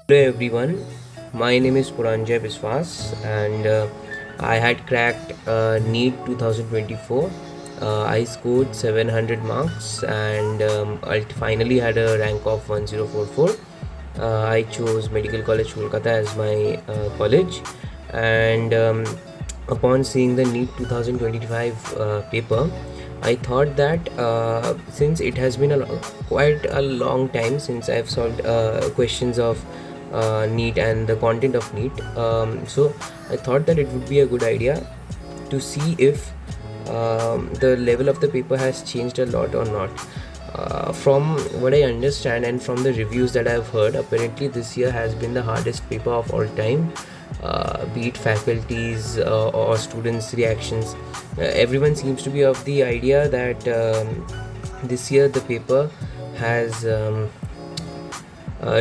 Hello everyone, my name is Puranjay Biswas and I had cracked NEET 2024. I scored 700 marks and I finally had a rank of 1044. I chose Medical College Kolkata as my college, and upon seeing the NEET 2025 paper, I thought that since it has been quite a long time since I've solved questions of NEET and the content of NEET, so I thought that it would be a good idea to see if the level of the paper has changed a lot or not. From what I understand and from the reviews that I've heard, apparently this year has been the hardest paper of all time. Be it faculties or students' reactions, everyone seems to be of the idea that this year the paper has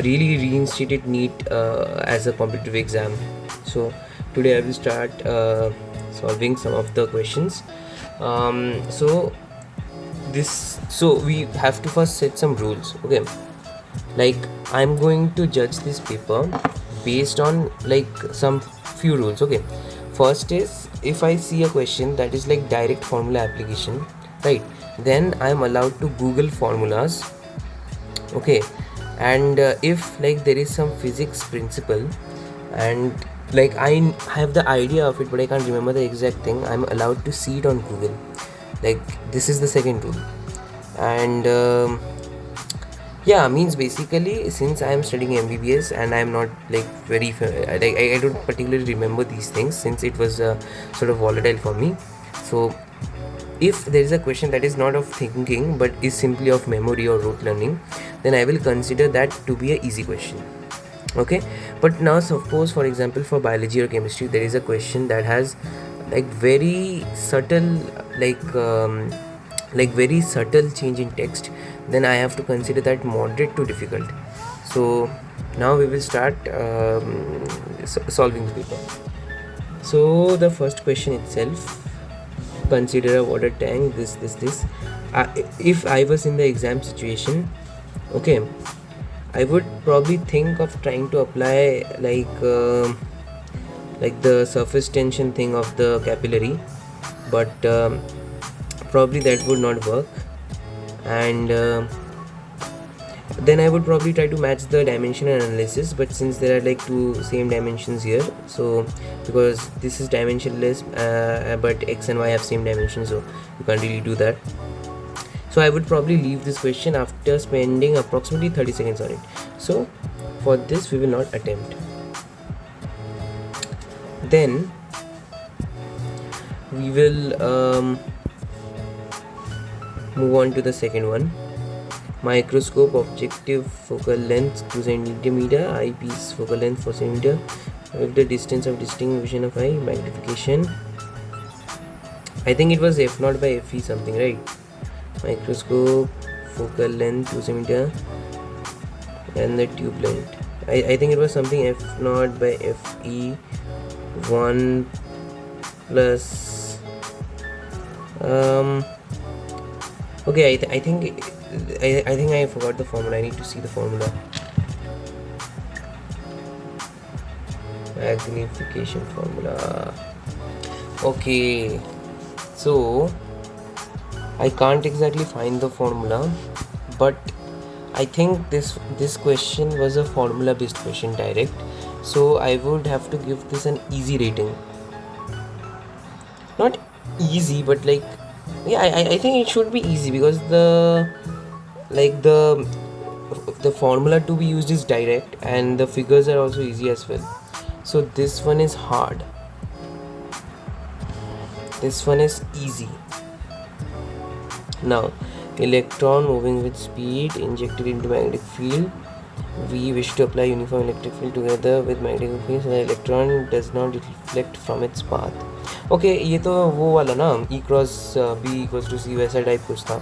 really reinstated NEET as a competitive exam. So today I will start solving some of the questions. So we have to first set some rules. Okay, like I'm going to judge this paper based on like some few rules. Okay, first is if I see a question that is like direct formula application, right, then I'm allowed to Google formulas. Okay, and if like there is some physics principle and like I have the idea of it but I can't remember the exact thing, I'm allowed to see it on Google. Like this is the second rule. And yeah, means basically since I am studying mbbs and I'm not like very I don't particularly remember these things since it was sort of volatile for me. So if there is a question that is not of thinking but is simply of memory or rote learning, then I will consider that to be a easy question. Okay, but now suppose for example for biology or chemistry there is a question that has like very subtle very subtle change in text, then I have to consider that moderate to difficult. So now we will start solving the paper. So the first question itself, consider a water tank, this if I was in the exam situation, okay, I would probably think of trying to apply like the surface tension thing of the capillary, but probably that would not work. And then I would probably try to match the dimensional analysis, but since there are like two same dimensions here, so because this is dimensionless but x and y have same dimensions, so you can't really do that. So I would probably leave this question after spending approximately 30 seconds on it. So for this we will not attempt. Then we will move on to the second one. Microscope, objective focal length 2 centimeter, eyepiece focal length 4 centimeter, with the distance of distinction of eye, magnification. I think it was f0 by fe something, right? Microscope, focal length 2 centimeter, and the tube length. I think it was something f0 by fe 1 plus okay, I think I forgot the formula. I need to see the formula. Magnification formula. Okay, so I can't exactly find the formula, but I think this question was a formula based question direct, so I would have to give this an easy rating. Not easy, but like yeah, I think it should be easy because the formula to be used is direct and the figures are also easy as well. So this one is hard, this one is easy. Now, electron moving with speed injected into magnetic field. We wish to apply uniform electric field together with magnetic field so the electron does not reflect from its path. Okay, ये तो वो वाला ना E cross B equals to C वैसा type कुछ था.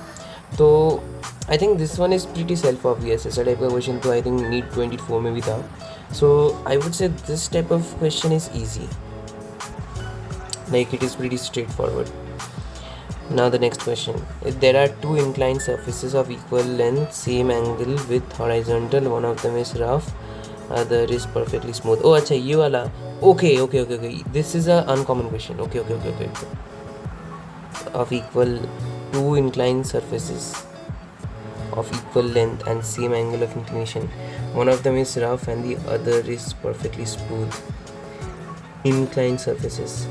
तो I think this one is pretty self obvious. ऐसा टाइप का क्वेश्चन तो I think NEET 24 में भी था. So I would say this type of question is easy. Like it is pretty straightforward. Now the next question. If there are two inclined surfaces of equal length, same angle with horizontal, one of them is rough, other is perfectly smooth. Oh अच्छा ये वाला. Okay, this is a uncommon question. Okay. Of equal two inclined surfaces of equal length and same angle of inclination, one of them is rough and the other is perfectly smooth. Inclined surfaces,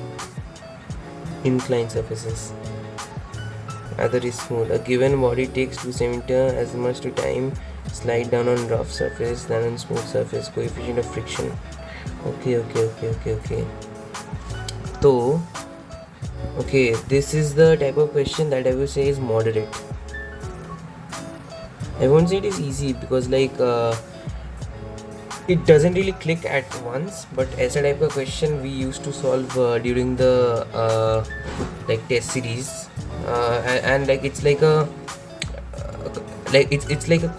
other is smooth. A given body takes 2 cm as much to time slide down on rough surface than on smooth surface. Coefficient of friction. Okay. So okay, this is the type of question that I would say is moderate. I won't say it is easy because like it doesn't really click at once, but as a type of question we used to solve during the like test series, and like it's like a it's like a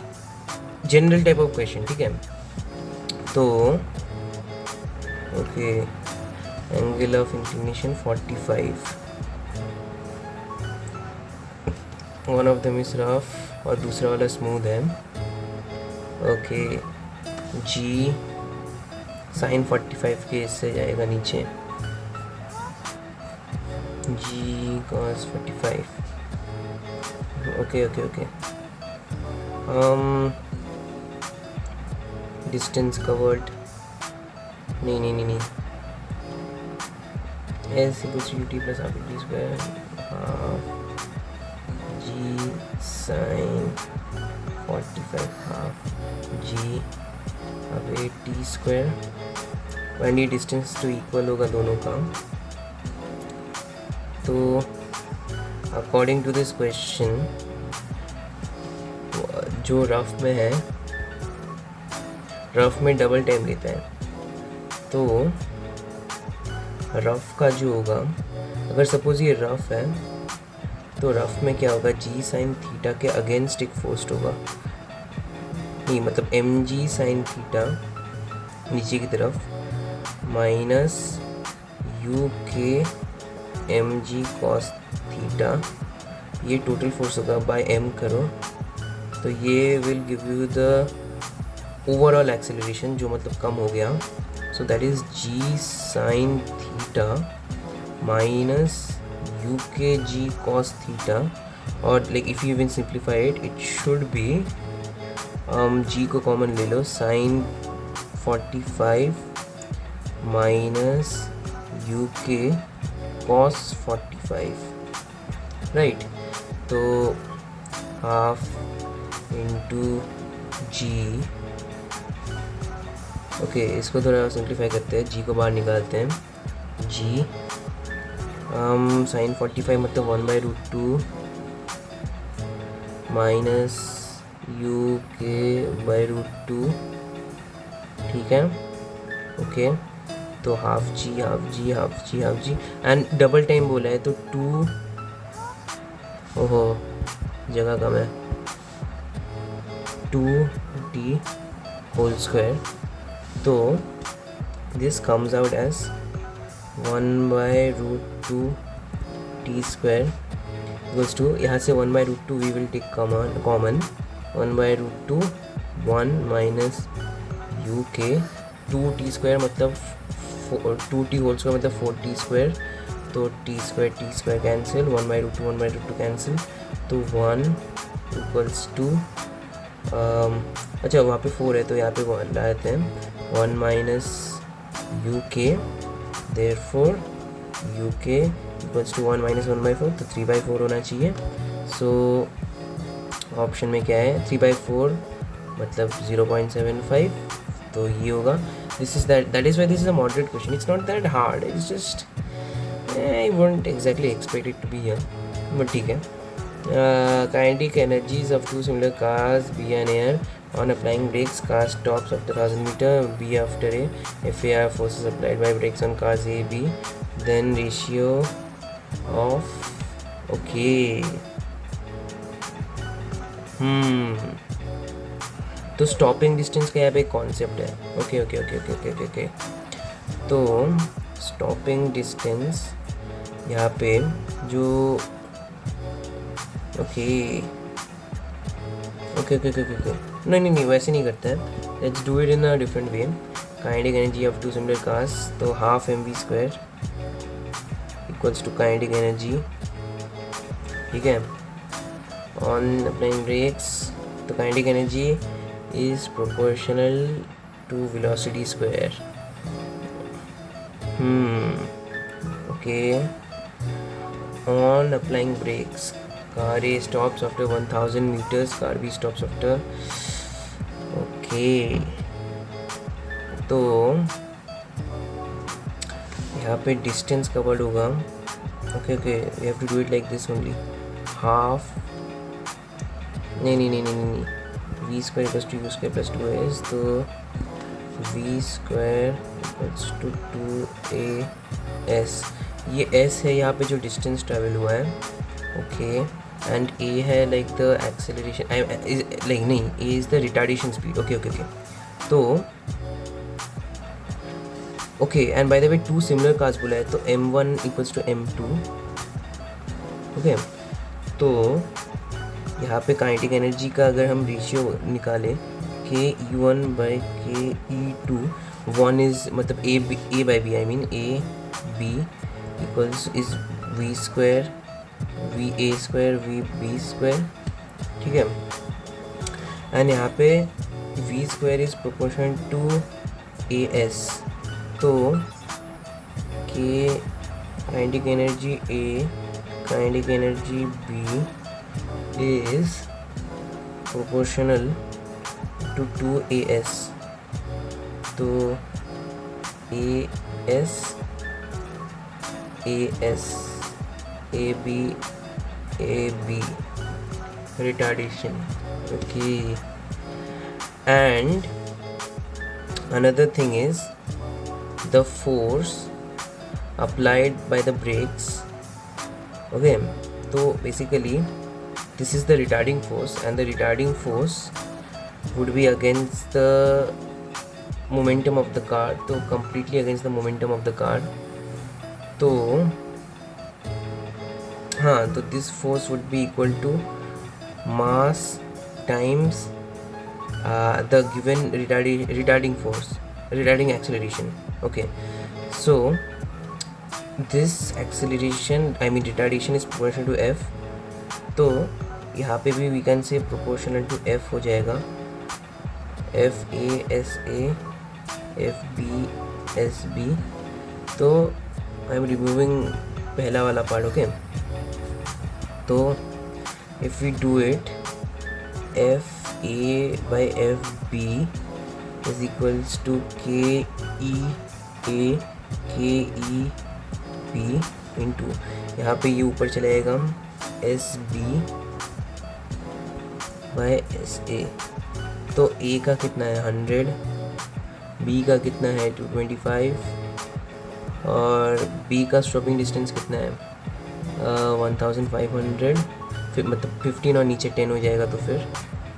general type of question. ठीक है, तो okay, angle of inclination 45, one of them is rough और दूसरा वाला smooth है. Okay, जी sine 45 के इससे जाएगा नीचे, g cos 45. Okay distance covered नहीं s equals to t plus half t square half g sine 45 half g अब ए टी स्क्वायर एंड ये डिस्टेंस तो इक्वल होगा दोनों का. तो अकॉर्डिंग टू दिस क्वेश्चन जो रफ में है, रफ में डबल टाइम लेता है, तो रफ का जो होगा, अगर सपोज ये रफ है तो रफ में क्या होगा, जी साइन थीटा के अगेंस्ट एक फोर्स होगा, नहीं मतलब एम जी साइन थीटा नीचे की तरफ minus u k m g cos theta, ये टोटल फोर्स होगा बाय एम करो, तो ये will give you the overall acceleration जो मतलब कम हो गया. So that is g sine theta minus u k g cos theta, और like if you even simplify it should be g को कॉमन ले लो, sine 45 minus u k cos 45, right. तो हाफ इंटू जी, ओके इसको थोड़ा simplify करते हैं, जी को बाहर निकालते हैं, जी साइन 45 मतलब 1/√2 माइनस यू के /√2, ठीक है. ओके तो half g and double time बोला है तो 2, ओहो जगह कम है, 2t होल स्क्वायर. तो this comes out as 1/√2 t square equals to, यहाँ से 1/√2 we will take common 1/√2 1 minus u के 2t स्क्वायर मतलब 2t होल स्क्वायर मतलब 4t स्क्वायर, तो टी स्क्वायर कैंसिल, 1/√2 कैंसिल, तो 1 इक्वल्स टू अच्छा वहाँ पे 4 है तो यहाँ पे 1 लाते हैं, 1 माइनस यू के, देयरफॉर यू के इक्वल्स टू 1 माइनस 1/4, तो 3/4 होना चाहिए. सो ऑप्शन में क्या है, 3/4 मतलब 0.75, तो ये होगा. This is that is why this is a moderate question. It's not that hard, it's just I won't exactly expect it to be here, but ठीक है. Kinetic energies of two similar cars B and air on applying brakes. Car stops after 1000 meter, B after A. If A are forces applied by brakes on cars A, B, then ratio of okay. तो stopping distance का यहाँ पे concept है. Okay. तो stopping distance यहाँ पे जो okay नहीं वैसे नहीं करता है. Let's do it in a different way. Kinetic energy of two similar cars, so half mv square equals to kinetic energy. ठीक है, on applying brakes, the kinetic energy is proportional to velocity square. Okay. On applying brakes, car A stops after 1000 meters, car B stops after. Okay. तो यहाँ पे distance covered होगा. Okay okay, we have to do it like this only. Half, नहीं, v square equals to u square plus 2s, तो we square equals to 2as. ये s है यहाँ पे जो डिस्टेंस ट्रैवल हुआ है. ओके, एंड a है लाइक द एक्सेलरेशन, लाइक नहीं, a is the retardation speed. Okay, तो okay, and by the way two similar cars बोला है, तो m1 equals to m2. Okay, तो यहाँ पे काइनेटिक एनर्जी का अगर हम रेशियो निकालें, k e1 by k e2, 1 is मतलब a by b, I mean a b equals is v square v a square v b square. ठीक है, एंड यहाँ पे v square is proportional to as. तो k kinetic energy a, kinetic energy b is proportional to 2as. तो as ab retardation. Okay, and another thing is the force applied by the brakes. Okay, so basically this is the retarding force, and the retarding force would be against the momentum of the car, so completely against the momentum of the car. तो हाँ, तो this force would be equal to mass times the given retarding force, retarding acceleration. Okay, so this acceleration, I mean retardation, is proportional to f. तो यहाँ पे भी we can say proportional to f हो जाएगा. f a s a, f b s b. तो I am removing पहला वाला part. Okay, तो if we do it, F A by F B is equals to K E ए के E B into, यहाँ पे ये ऊपर चला जाएगा S B by S A. तो ए का कितना है 100, बी का कितना है 225, और b का स्टॉपिंग डिस्टेंस कितना है 1500. फिर मतलब 15 और नीचे 10 हो जाएगा तो फिर.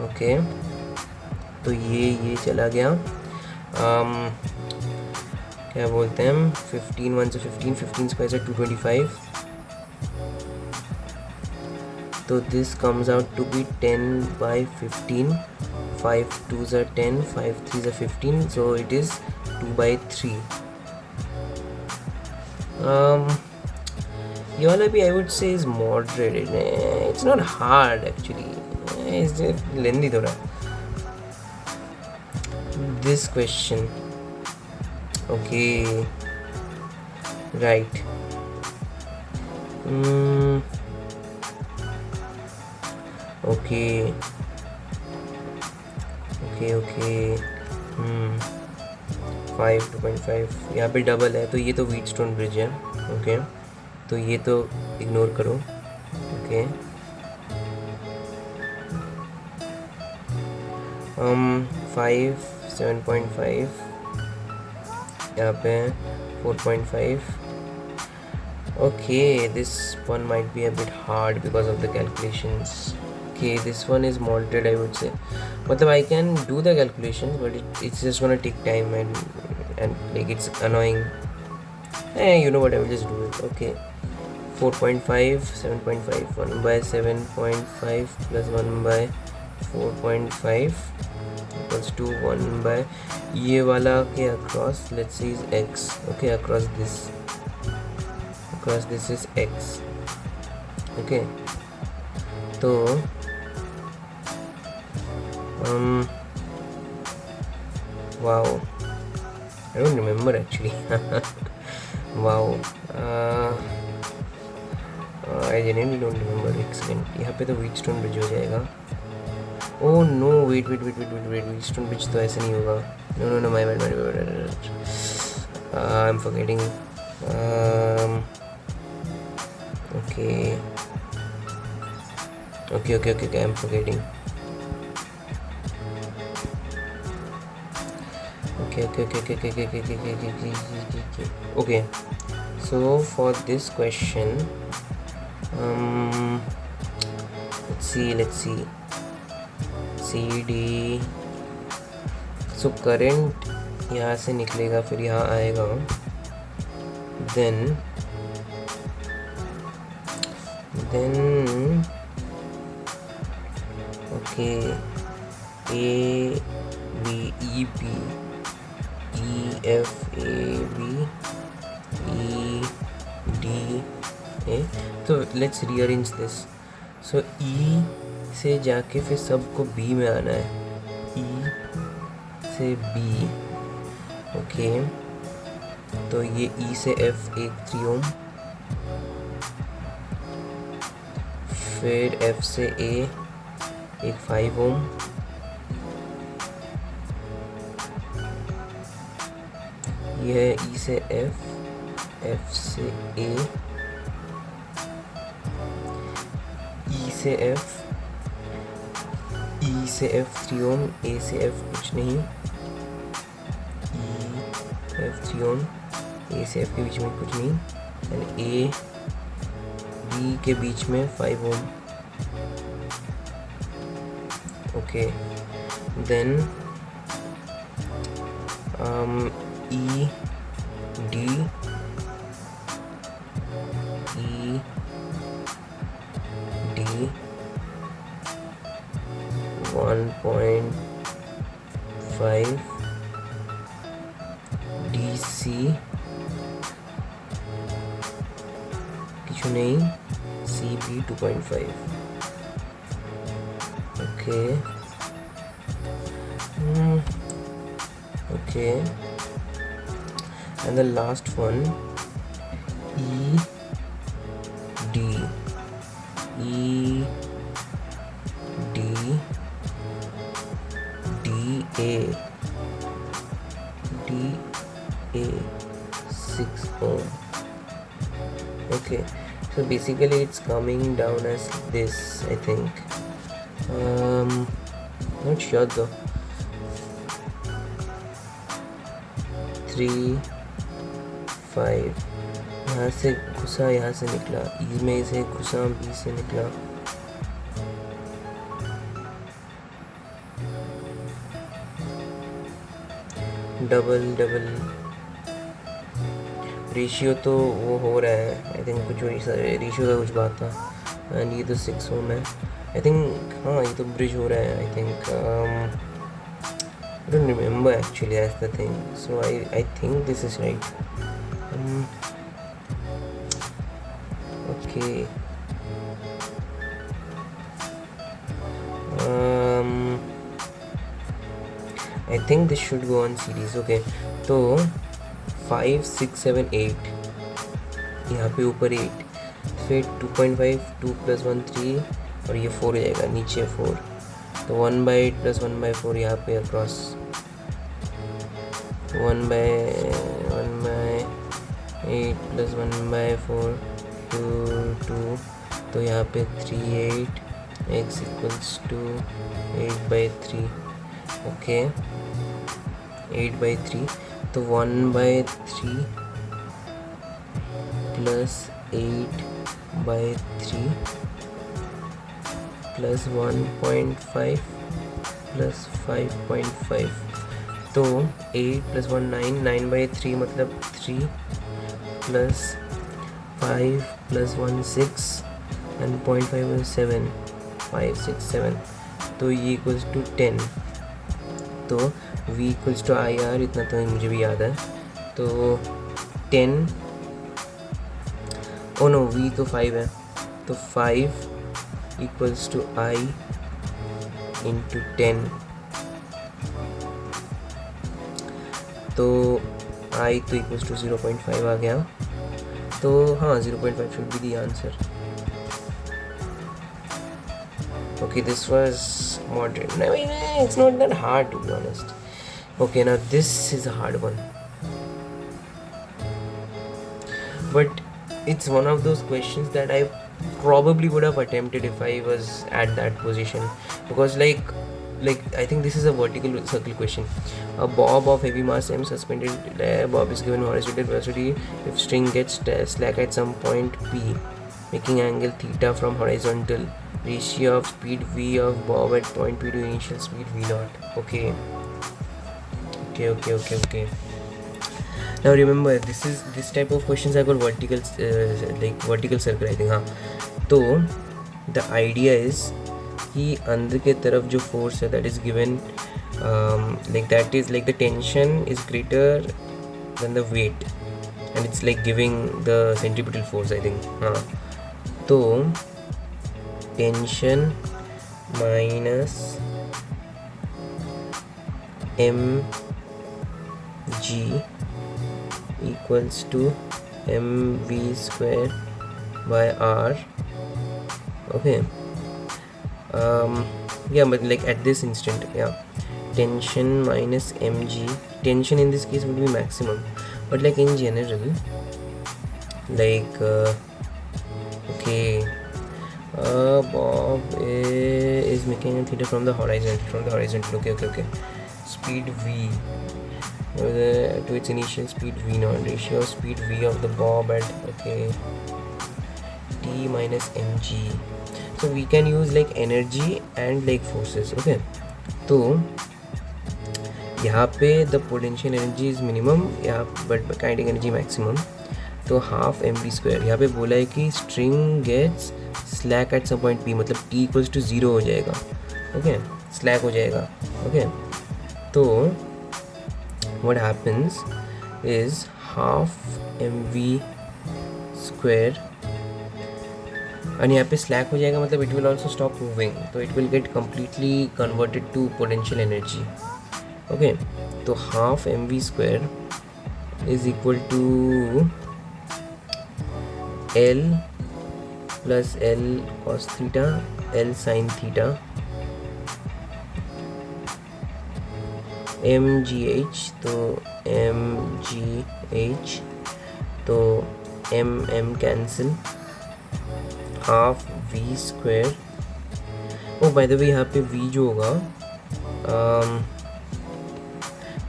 ओके, तो ये चला गया. क्या बोलते हैं, 15 1 से 15 स्क्वायर से 225. तो this comes out to be 10 by 15. 5 2s are 10, 5 3s are 15, so it is 2 by 3. ये वाला भी I would say is moderate. It's not hard actually. It's just lengthy थोड़ा. This question. Okay. Right. Okay. Okay. 5 2.5 यहाँ पे double है, तो ये तो व्हीटस्टोन ब्रिज है. ओके, तो ये तो इग्नोर करो. ओके, 5 7.5, यहाँ पे 4.5. Okay, this one might be a bit hard because of the calculations. Okay, this one is moderate, I would say. मतलब I can do the calculations, but it's just gonna take time, and like it's annoying. You know what, I will just do it. Okay, 4.5 7.5, 1 by 7.5 plus 1 by 4.5 equals equals to 1 by ये वाला के across let's say is x, okay, across this is x, okay. तो wow, I don't remember actually. wow, I genuinely don't remember. एक second, यहाँ पे तो Wheatstone bridge हो जाएगा। Oh no, wait, Wheatstone bridge तो ऐसे नहीं होगा। No, my bad, I am forgetting. Okay, I am forgetting. Okay, so for this question, let's see, CD, so current यहाँ से निकलेगा, फिर यहाँ आएगा, then okay, AB, EP, EF, AB, ED, A. तो let's rearrange this. So E से जाके फिर सबको B में आना है, E से B, ओके। तो ये E से F एक 3 ओम, फिर F से A एक 5 ओम, यह है E से F, F से A, E से F, E से F 3 ओम, A से F कुछ नहीं, E F 3 ओम, A से F के बीच में कुछ नहीं, एंड A B के बीच में 5 ohm, okay. Then E D 1.5, DC কিছু নেই, CB 2.5, okay, okay, and the last one ED DA 6 ohm, okay. So basically it's coming down as this, I think. Not sure though. 3 5 यहाँ से घुसा, यहाँ से निकला, E में से घुसा, B से निकला, डबल रेशियो तो वो हो रहा है, आई थिंक कुछ रेशियो का कुछ बात था, एंड ये तो 6 ओम है, आई थिंक। हाँ, ये तो ब्रिज हो रहा है, I think. I don't remember actually, that's the thing. So I think this is right. Okay. I think this should go on series. Okay. तो 5 6 7 8, यहाँ पे ऊपर 8, फिर 2.5 2 + 1 3, और ये 4 हो जाएगा, नीचे 4, तो 1/8 + 1/4 यहाँ पे अक्रॉस, 1/8 + 1/4 2, तो यहाँ पे 3 8, x = 8/3, ओके, 8/3, तो 1/3 + 8/3 + 1.5 + 5.5, तो 8 + 1 9, 9/3 मतलब 3 + 5 + 1 6, and 0.5 is 7, 5 6 7, तो ये = 10, तो v equals to I R, इतना तो मुझे भी याद है। तो 10, ओ नो v तो 5 है, तो 5 इक्वल्स टू आई इंटू 10, तो आई तो इक्वल्स टू 0.5 आ गया। तो हाँ 0.5 should be the answer. Okay, this was moderate. I mean, it's not that hard to be honest. Okay, now this is a hard one. But it's one of those questions that I probably would have attempted if I was at that position. Because like I think this is a vertical circle question. A bob of heavy mass m suspended, bob is given horizontal velocity if string gets slack at some point p, making angle theta from horizontal, ratio of speed v of bob at point p to initial speed v naught. Okay. Now remember, this type of questions I got vertical, like vertical circle I think. हाँ, तो the idea is कि अंदर के तरफ जो force है that is given, like that is like the tension is greater than the weight and it's like giving the centripetal force I think. हाँ, तो tension minus mg equals to mv square by r. Okay. Yeah, but like at this instant, yeah, tension minus mg, tension in this case would be maximum, but like in general, like okay, bob is making a theta from the horizon, okay, speed v to its initial speed v naught, ratio of speed v of the bob at, okay, t minus mg. So we can use like energy and like forces. Okay, तो यहाँ पे the potential energy is minimum, यहाँ but kinetic energy maximum, तो half mv square। यहाँ पे बोला है कि string gets slack at some point p, मतलब t equals to 0 हो जाएगा। okay, slack हो जाएगा। okay, तो what happens is half mv square, and यहाँ पे slack हो जाएगा मतलब it will also stop moving, तो it will get completely converted to potential energy. okay, तो half mv square is equal to L plus L cos theta L sin theta mgh, तो mgh, तो m cancel, half v square. oh by the way यहाँ पे v जो होगा,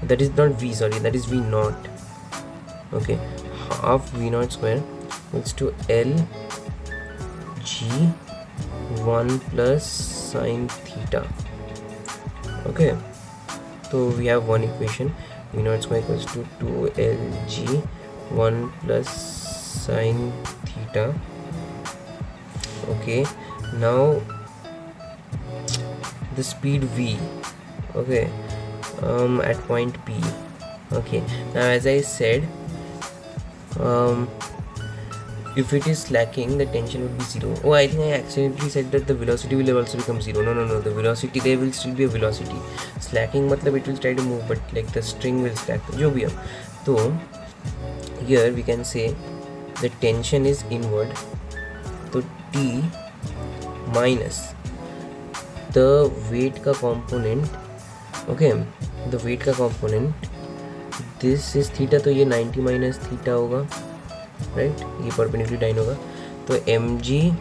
that is not v, sorry, that is v naught. okay, half v naught square equals to L g 1 plus sin theta. okay, so we have one equation, v naught square equals to 2lg 1 plus sin theta. okay, now the speed v, okay, at point p. okay, now as I said, if it is slacking, the tension would be 0. oh, I think I accidentally said that the velocity will also become 0. no, the velocity, there will still be a velocity. Slacking matlab it will try to move, but like the string will slack, jo bhi hai. So here we can say the tension is inward, so T minus the weight ka component. okay, the weight ka component, this is theta, तो ये 90 minus theta होगा, right, ये perpendicular line होगा, तो mg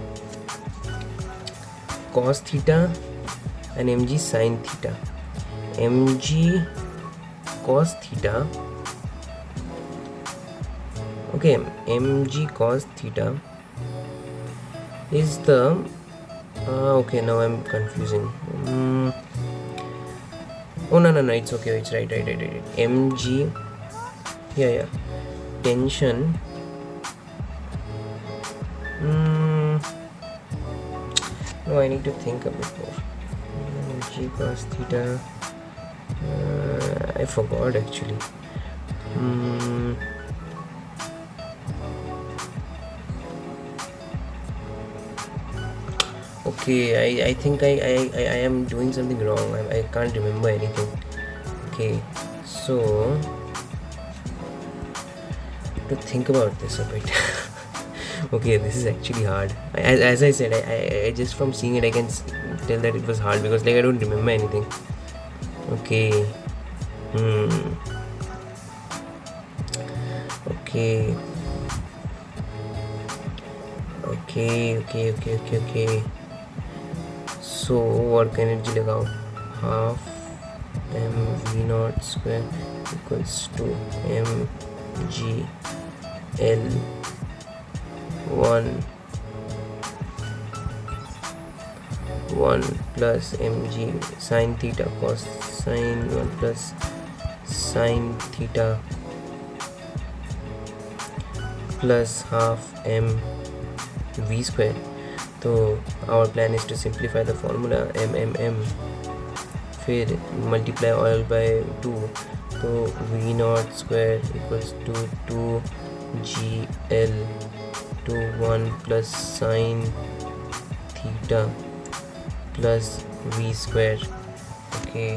cos theta and mg sin theta. mg cos theta, okay, mg cos theta is the okay, now I'm confusing. oh no, it's okay, it's right. mg, yeah, tension, no, I need to think a bit more. mg cos theta I forgot actually. Okay, I think I am doing something wrong. I can't remember anything. Okay, so to think about this a bit. Okay, this is actually hard. As I said, I just from seeing it I can tell that it was hard because like I don't remember anything. Okay. Okay. Okay. So work energy लगाओ. Half mv naught square equals to mg L 1 plus mg sin theta cos sin 1 plus sin theta plus half m v square. So our plan is to simplify the formula m फिर multiply all by 2, तो v naught square equals to 2gl to 1 plus sin theta plus v square. Okay,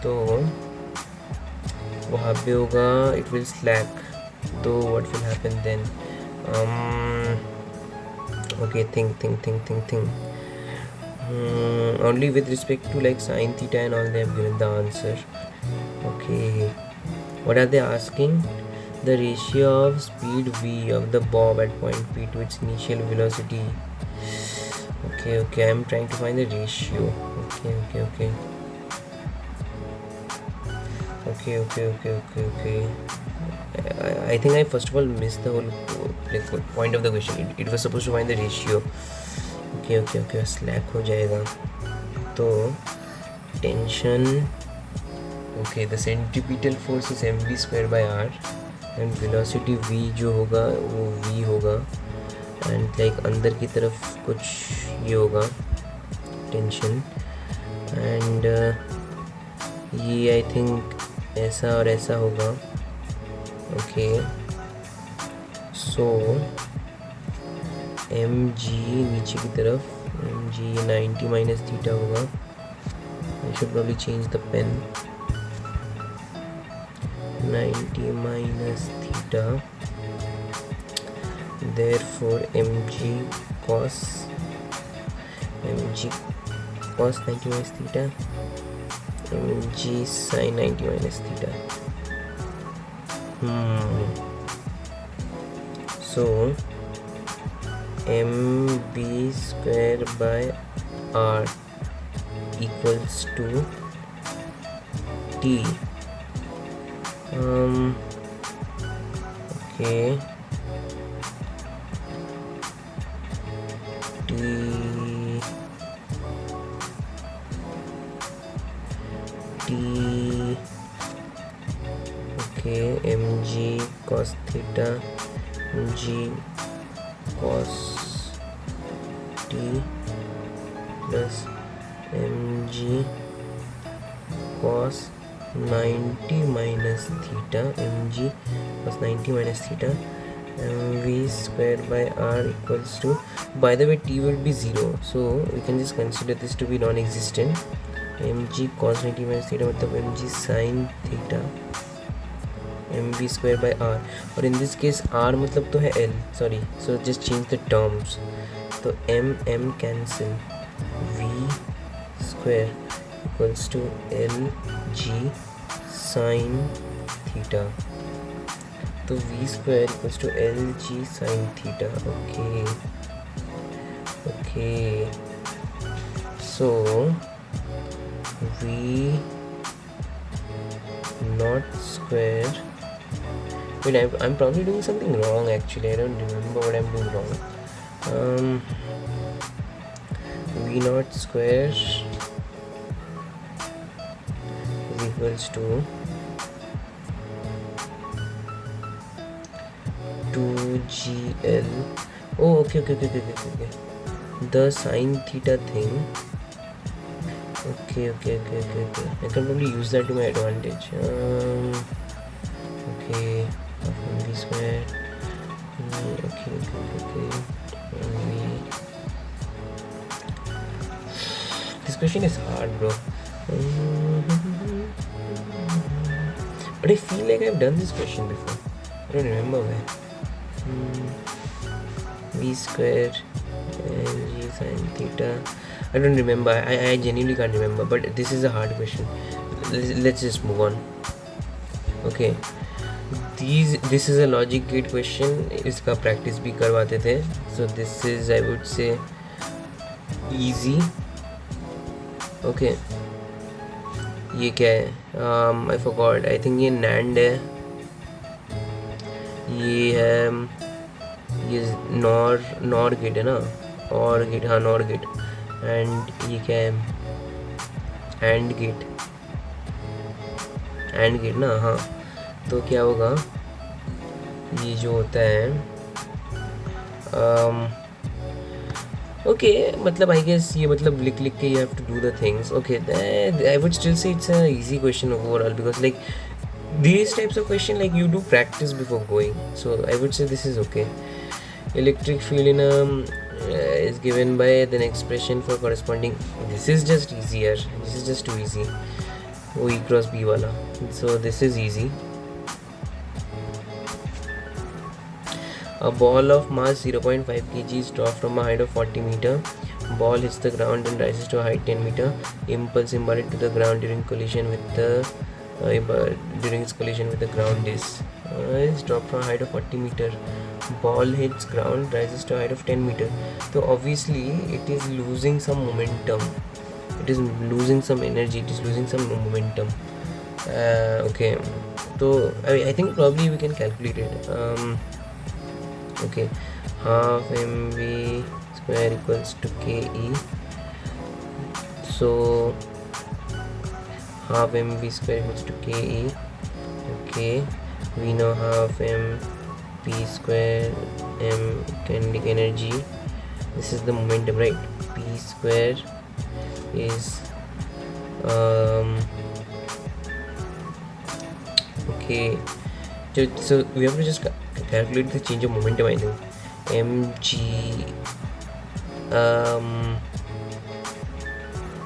तो वहाँ पे होगा it will slack. तो what will happen then? Okay, think. Only with respect to like sin theta and all they have given the answer. Okay, what are they asking? The ratio of speed v of the bob at point P to its initial velocity. Okay, I'm trying to find the ratio. Okay. I think I first of all missed the whole point of the question. It was supposed to find the ratio. Okay, slack हो जाएगा. तो tension. Okay, the centripetal force is mv square by r and velocity v जो होगा वो v होगा and like अंदर की तरफ कुछ ये होगा tension and ये I think ऐसा और ऐसा होगा. Okay, so mg नीचे की तरफ mg 90 minus theta होगा. I should probably change the pen. 90 minus theta, therefore mg cos 90 minus theta, mg sin 90 minus theta. So mb square by r equals to t. Okay, okay, mg cos theta, mg cos t plus mg cos 90 minus theta, mg cos 90 minus theta, mv square by r equals to, by the way t will be 0, so we can just consider this to be non-existent. mg cos 90 minus theta मतलब mg sin theta mv square by r, और in this case r मतलब तो है l, sorry, so just change the terms. तो m cancel, v square equals to lg sin theta, तो v square equals to lg sin theta. Okay, so v naught square, wait, I'm probably doing something wrong actually. I don't remember what I'm doing wrong. V naught square is equals to 2gl. Oh, okay. The sin theta thing Okay. I can probably use that to my advantage. Okay, half mv square. Okay. This question is hard, bro. But I feel like I've done this question before. I don't remember where. V square and g sine theta. I don't remember. I genuinely can't remember. But this is a hard question. Let's just move on. Okay. This is a logic gate question. इसका practice भी करवाते थे. So this is, I would say, easy. Okay. ये क्या है? I forgot. I think ये NAND है. ये है, ये NOR गेट है ना, और गेट, हाँ NOR गेट. एंड ये क्या है? AND गेट ना, हाँ. तो क्या होगा? ये जो होता है, ओके, मतलब आई गेस ये मतलब लिख के you have to do the things. Okay, I would still say it's a easy question overall, because like these types of question, like you do practice before going, so I would say this is okay. Electric field in a is given by the expression for corresponding. This is just easier. This is just too easy. E cross B wala. So this is easy. A ball of mass 0.5 kg is dropped from a height of 40 meter. Ball hits the ground and rises to a height 10 meter. Impulse imparted to the ground during collision with the ground is dropped from a height of 40 meter. Ball hits ground, rises to a height of 10 meter. So obviously it is losing some momentum. It is losing some energy. It is losing some momentum. Okay. So I think probably we can calculate it. Okay. Half mv square equals to ke. So half mv square equals to ke. Okay, we know half mp square m kinetic energy. This is the momentum, right? P square is okay. So we have to just calculate the change of momentum. I think mg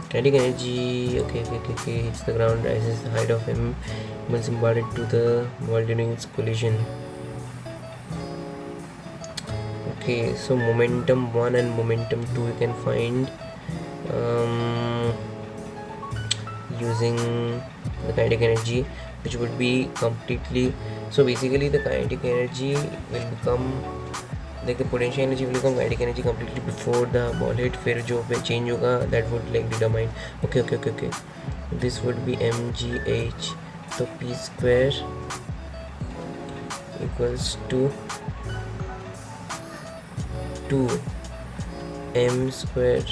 kinetic energy. Okay, hits the ground, rises the height of m, impulse imparted to the ball during its collision. Okay, so momentum 1 and momentum 2 you can find using the kinetic energy, which would be completely, so basically the kinetic energy will become, like the potential energy will become kinetic energy completely before the ball hit. फिर जो पे change होगा, that would like determine. Okay. This would be mgh. So p square equals to 2 m square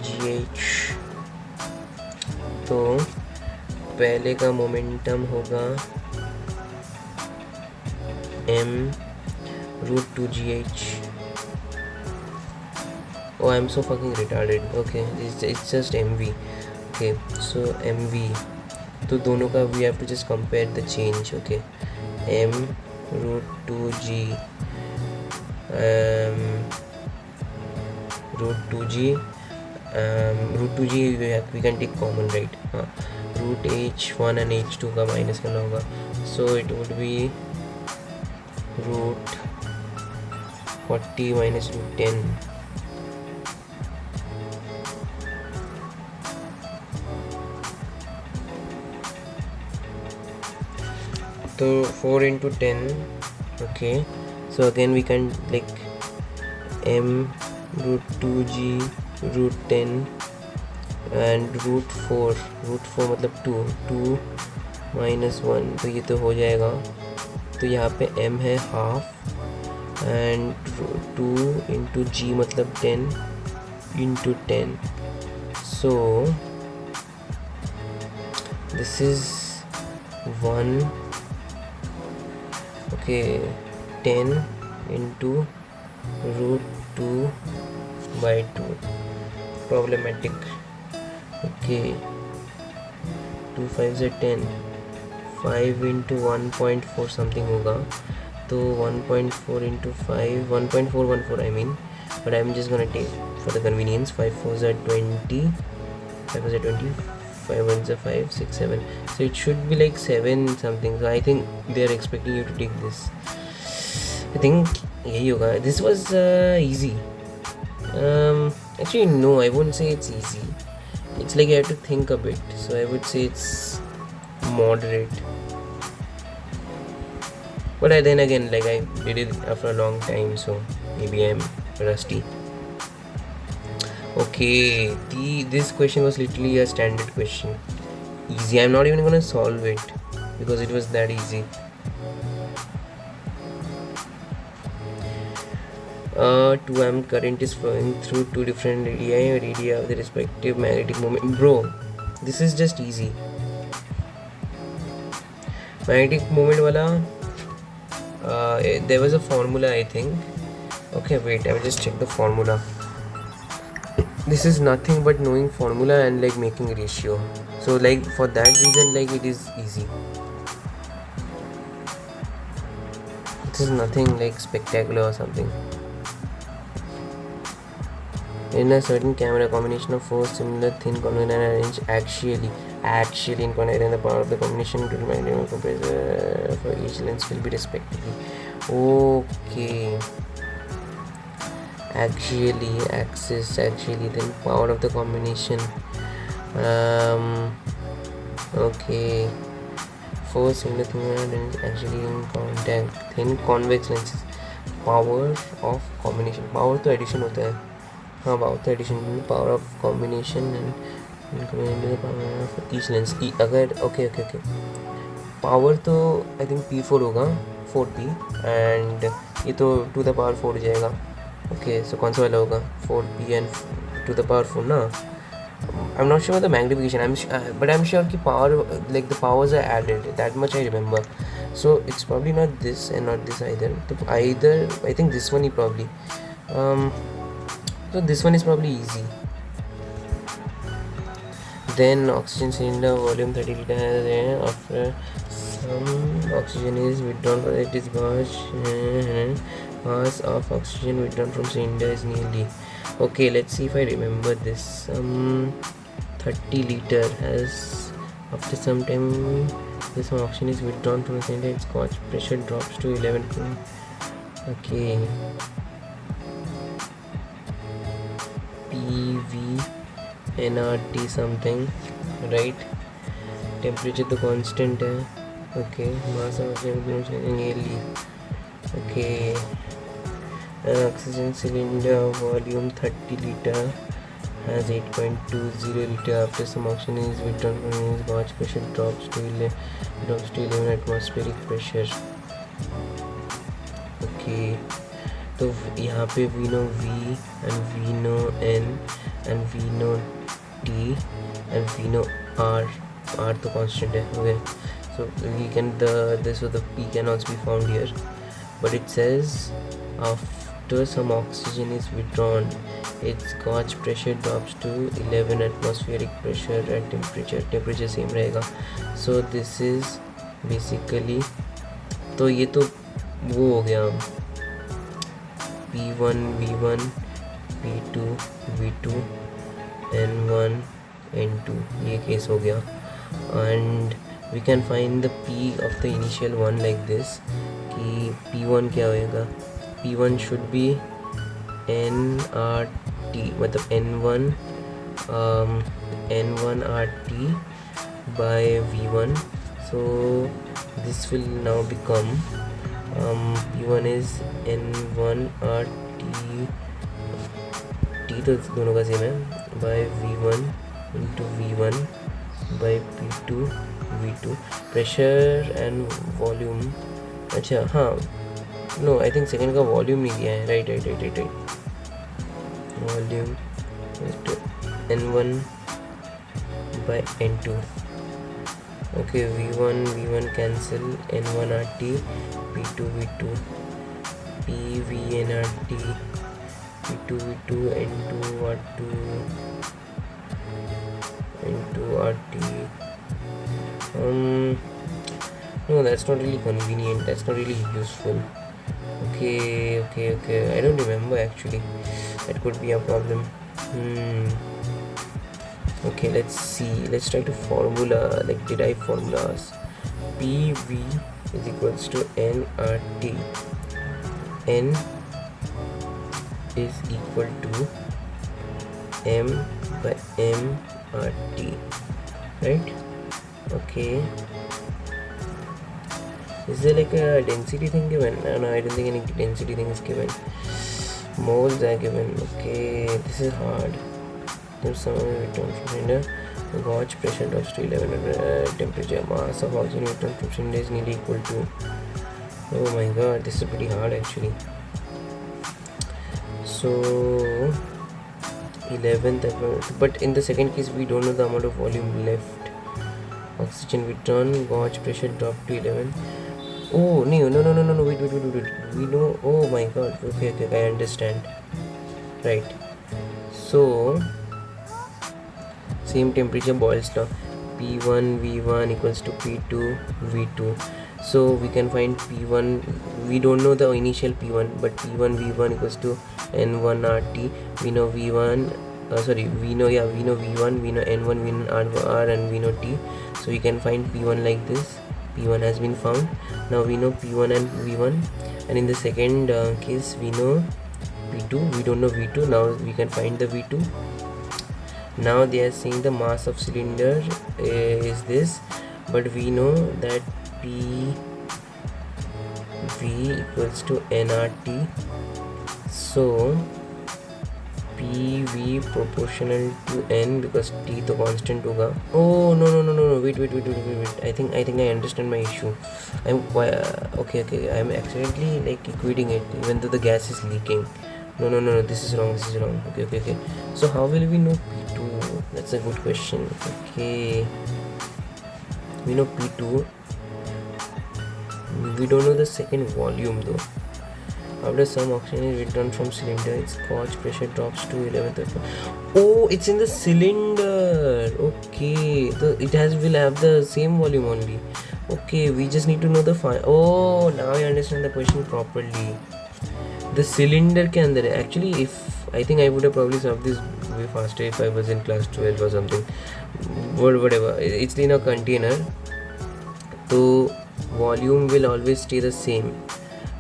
gh. तो पहले का momentum होगा m root 2 gh. Oh, I'm so fucking retarded. Okay, it's just mv. Okay, so mv, तो दोनों का we have to just compare the change. Okay, m root 2g root 2g we can take common, right? root h1 and h2 का minus करना होगा, so it would be root 40 minus root 10. So 4 into 10. Okay, so again we can like m root 2g root 10 and root 4 मतलब 2 minus 1, तो ये तो हो जाएगा. तो यहाँ पे m है हाफ and 2 into g मतलब 10 into 10. So this is 1. Okay, 10 into root 2 by 2. Problematic. Okay, 2 5 से 10, 5 into 1.4 something होगा, तो 1.4 into 5, 1.414 I mean, but I'm just gonna take for the convenience 5 4s are 20, 5 4s are 20, 5 1s are 5 6 7, so it should be like 7 something. So I think they are expecting you to take this. I think यही होगा. This was easy. Actually no, I won't say it's easy. It's like you have to think a bit, so I would say it's moderate. But then again, like I did it after a long time, so maybe I'm rusty. Okay, this question was literally a standard question. Easy. I'm not even gonna solve it because it was that easy. 2 amp current is flowing through two different radii of the respective magnetic moment. Bro, this is just easy. Magnetic moment wala, there was a formula, I think. Okay, wait, I will just check the formula. This is nothing but knowing formula and like making ratio. So like for that reason, like it is easy. This is nothing like spectacular or something. In a certain camera, combination of four similar thin convex arranged axially in contact, and the power of the combination to the magnetic compressor for each lens will be respectively. Okay. Axially, then power of the combination. Okay. Four similar thin lenses actually in contact, thin convex lenses. Power of combination. Power तो addition होता है. हाँ, power तो addition. Power of combination and power of each lens. अगर okay. Power तो I think P4 होगा, 4P, and ये तो to the power 4 जाएगा. Okay, so कौन सा वाला होगा? 4P and to the power 4 ना? I'm not sure about the magnification. But I'm sure कि power, like the powers are added. That much I remember. So it's probably not this and not this either. I think this one is probably. So this one is probably easy. Then oxygen cylinder volume 30 liter. After some oxygen is withdrawn, it is mass of oxygen withdrawn from cylinder is nearly. Okay, let's see if I remember this. 30 liter has, after some time, this oxygen is withdrawn from the cylinder, its Scotch pressure drops to 11. Okay. PV nRT something, right? Temperature तो constant है. Okay. Mass of oxygen nearly. Okay. An oxygen cylinder volume 30 liter has 8.20 liter. After some oxygen is withdrawn from its Scotch pressure drops to 11 atmospheric pressure. Okay. तो यहाँ पे we know V and we know N and we know T and we know R. R तो constant है. Okay. So we can the P can also be found here, but it says after some oxygen is withdrawn, its Scotch pressure drops to 11 atmospheric pressure at temperature same रहेगा. So this is basically, तो ये तो वो हो गया P1 V1 P2 V2 N1 N2, ये case हो गया. And we can find the P of the initial one like this, कि P1 क्या होएगा? P1 should be nRT, मतलब N1 RT by V1. So this will now become P1 is N1 RT, T तो दोनों का same है, by V1 into V1 by P2 V2. Pressure and volume, अच्छा हाँ, no, I think second का volume नहीं दिया है. Right. Volume N1 by N2. Okay, V1 cancel, N1 RT, P2 V2, PV nRT, P2 V2, N2 R2, N2 RT, No, that's not really convenient, that's not really useful. Okay, I don't remember actually. That could be a problem. Okay, let's see. Let's try to formula, like derive formulas. PV is equals to nRT. N is equal to M by mRT, right? Okay. Is there like a density thing given? No, I don't think any density thing is given. Moles are given. Okay, this is hard. There's some return from cylinder. Gauge pressure drops to 1100. Temperature, mass of oxygen return from cylinder is nearly equal to. Oh my god, this is pretty hard actually. So 11th, but in the second case we don't know the amount of volume left. Oxygen return, gauge pressure drop to 11. Oh no, wait, we know. Oh my god, okay, I understand, right? So same temperature, Boyle's law. P1 V1 equals to P2 V2. So we can find P1, we don't know the initial P1, but P1 V1 equals to N1 RT. We know V1, we know V1, we know N1, we know R, and we know T. So we can find P1 like this. P1 has been found. Now we know P1 and V1, and in the second case we know P2, we don't know V2. Now we can find the V2. Now they are saying the mass of cylinder is this, but we know that PV equals to nRT. So PV proportional to N, because T the constant hoga. Oh no, wait, I think I understand my issue. I'm quite okay, I'm accidentally like equating it even though the gas is leaking. No, this is wrong. Okay. So how will we know P2? That's a good question. Okay, we know P2, we don't know the second volume though. After some oxygen is withdrawn from cylinder, its gauge pressure drops to 11th. Oh, it's in the cylinder. Okay, will have the same volume only. Okay, we just need to know the oh, now I understand the question properly. The cylinder ke andar hai. Actually, if I think I would have probably solved this way faster if I was in class 12 or something. Whatever. It's in a container, so volume will always stay the same.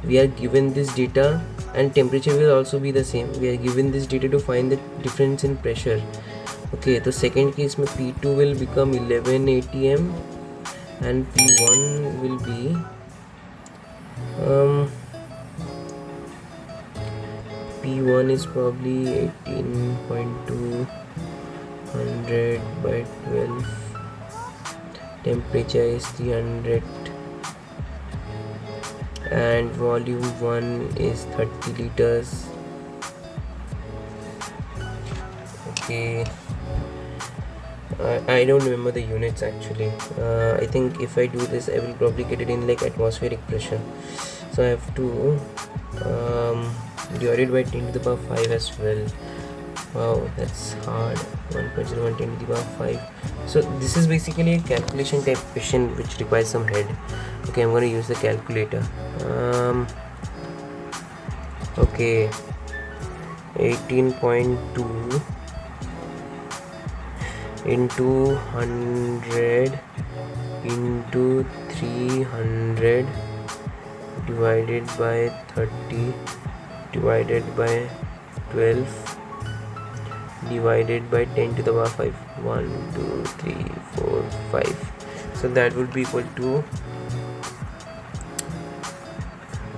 We are given this data, and temperature will also be the same. We are given this data to find the difference in pressure. Okay, the second case mein P2 will become 11 atm and P1 will be P1 is probably 18.2 100 by 12. Temperature is 300 and volume 1 is 30 liters. Okay, I don't remember the units actually. I think if I do this I will probably get it in like atmospheric pressure, so I have to divide it by 10 to the power 5 as well. Wow, that's hard. 1.01 10 to the power 5. So this is basically a calculation type question which requires some head. Okay, I'm going to use the calculator. Okay, 18.2 into 100 into 300 divided by 30 divided by 12 divided by 10 to the power 5. 1 2 3 4 5. So that would be equal to,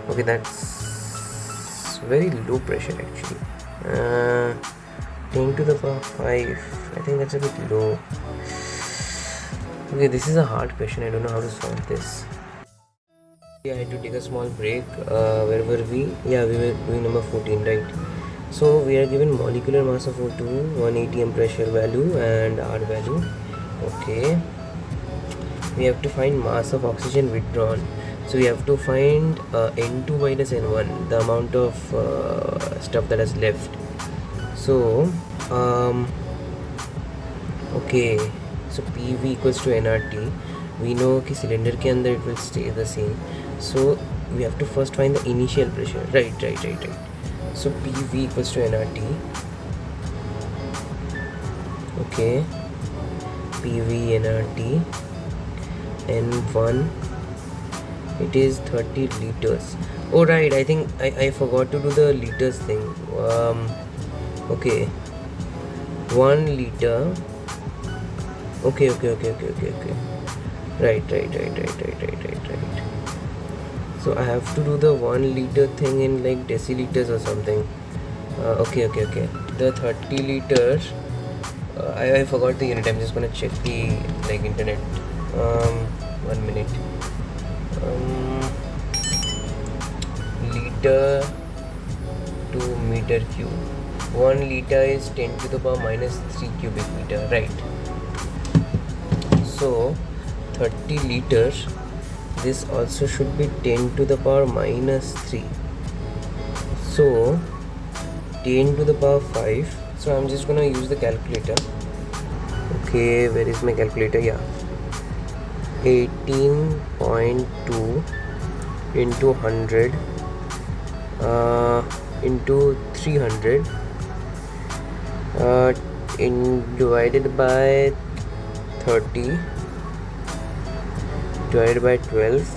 okay, that's very low pressure actually. 10 to the power 5, I think that's a bit low. Okay, this is a hard question. I don't know how to solve this. I had to take a small break. Where were we? Yeah, we were doing number 14, right? So we are given molecular mass of O2, 1 atm pressure value and R value. Okay, we have to find mass of oxygen withdrawn. So we have to find N2 minus N1, the amount of stuff that has left. So okay, so PV equals to nRT. we know कि cylinder के अंदर it will stay the same, so we have to first find the initial pressure. Right. So PV equals to nRT. Okay, PV nRT, N1, it is 30 liters. Oh right, I think I forgot to do the liters thing. Okay, 1 liter. Okay. Right. So I have to do the 1 liter thing in like deciliters or something. Okay. The 30 liters. I forgot the unit. I'm just gonna check the like internet. 1 minute. Liter to meter cube. 1 liter is 10 to the power minus 3 cubic meter. Right. So 30 liters, this also should be 10 to the power minus 3. So 10 to the power 5. So I'm just gonna use the calculator. Okay, where is my calculator? Yeah, 18.2 into 100 into 300 divided by 30 divided by 12,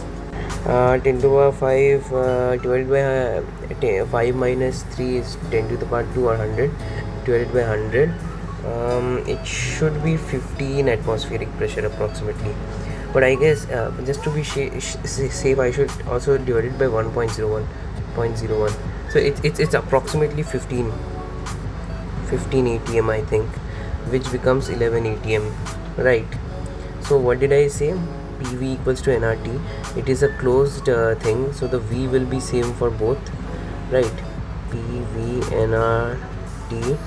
10 to the power 5 divided by 5 minus 3 is 10 to the power 2 or 100 divided by 100. It should be 15 atmospheric pressure approximately, but I guess just to be safe, I should also divide it by 1.01. So it's approximately 15 atm, I think, which becomes 11 atm, right? So what did I say? PV equals to nRT. It is a closed thing, so the V will be same for both, right? PV nRT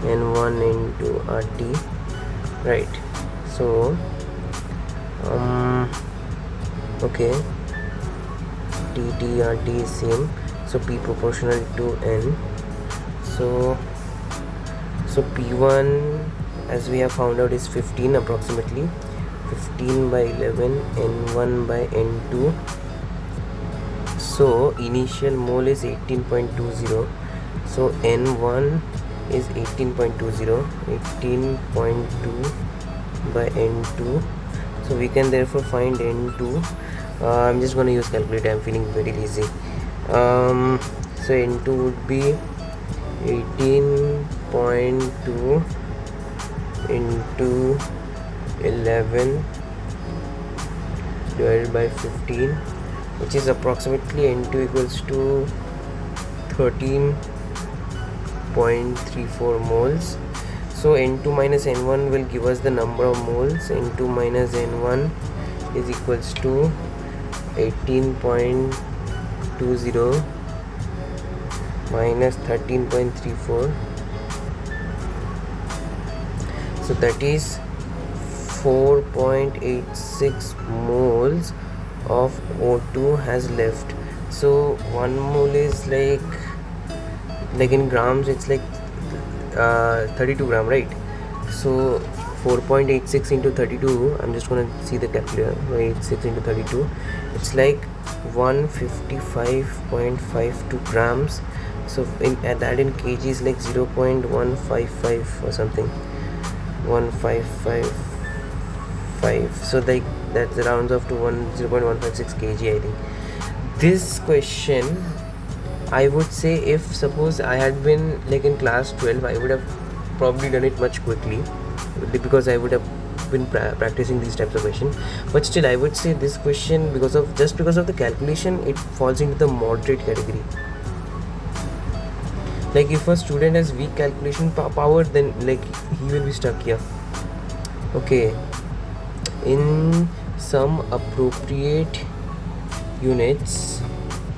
N1 into RT, right? So okay, TT RT is same, so P proportional to N. So P1, as we have found out, is 15 approximately. 15 by 11, N1 by N2. So initial mole is 18.20. So N1 is 18.20 by N2. So we can therefore find N2. I'm just going to use calculator. I'm feeling very lazy. So N2 would be 18.2 into 11 divided by 15, which is approximately N2 equals to 13.34 moles. So N2 minus N1 will give us the number of moles. N2 minus N1 is equals to 18.20 minus 13.34. So that is 4.86 moles of O2 has left. So 1 mole is like in grams, it's like 32 gram, right? So 4.86 into 32, I'm just gonna see the calculator. 86 into 32, it's like 155.52 grams. So at that in kg is like 0.155 or something, 1555. So like that rounds off to 0.156 kg, I think. This question, I would say, if suppose I had been like in class 12, I would have probably done it much quickly, because I would have been practicing these types of questions. But still, I would say this question, because of the calculation, it falls into the moderate category. Like if a student has weak calculation power, then like he will be stuck here. Okay, in some appropriate units,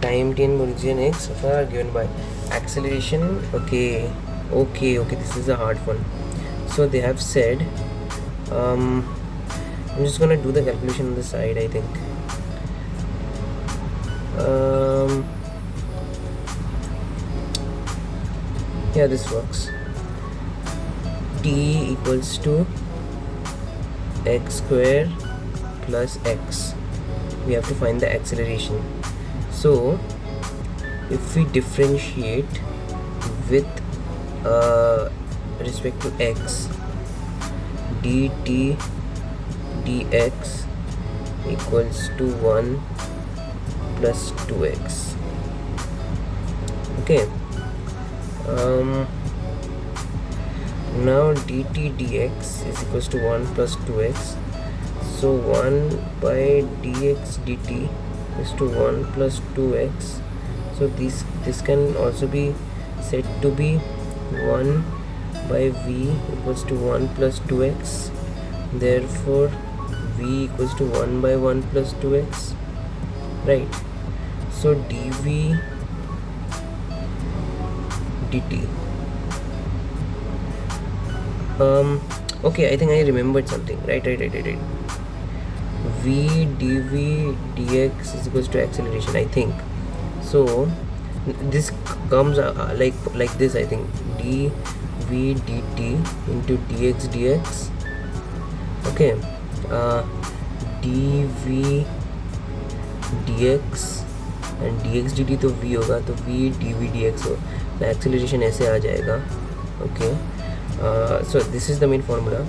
time t and origin x are given by acceleration. Okay, this is a hard one. So they have said, I'm just gonna do the calculation on the side, I think. Yeah, this works. T equals to x square plus x. We have to find the acceleration. So if we differentiate with respect to x, dt dx equals to 1 plus 2x. Okay. Now dt dx is equals to 1 plus 2x. So 1 by dx dt is to 1 plus 2x. So this can also be said to be 1 by v equals to 1 plus 2x. Therefore v equals to 1 by 1 plus 2x, right? So dv dt. Okay, I think I remembered something. Right. V dv dx is equals to acceleration, I think. So this comes like this, I think. dv dt into dx dx. Okay. dv dx and dx dt तो v होगा, तो v dv dx हो, तो acceleration ऐसे आ जाएगा. Okay. So this is the main formula.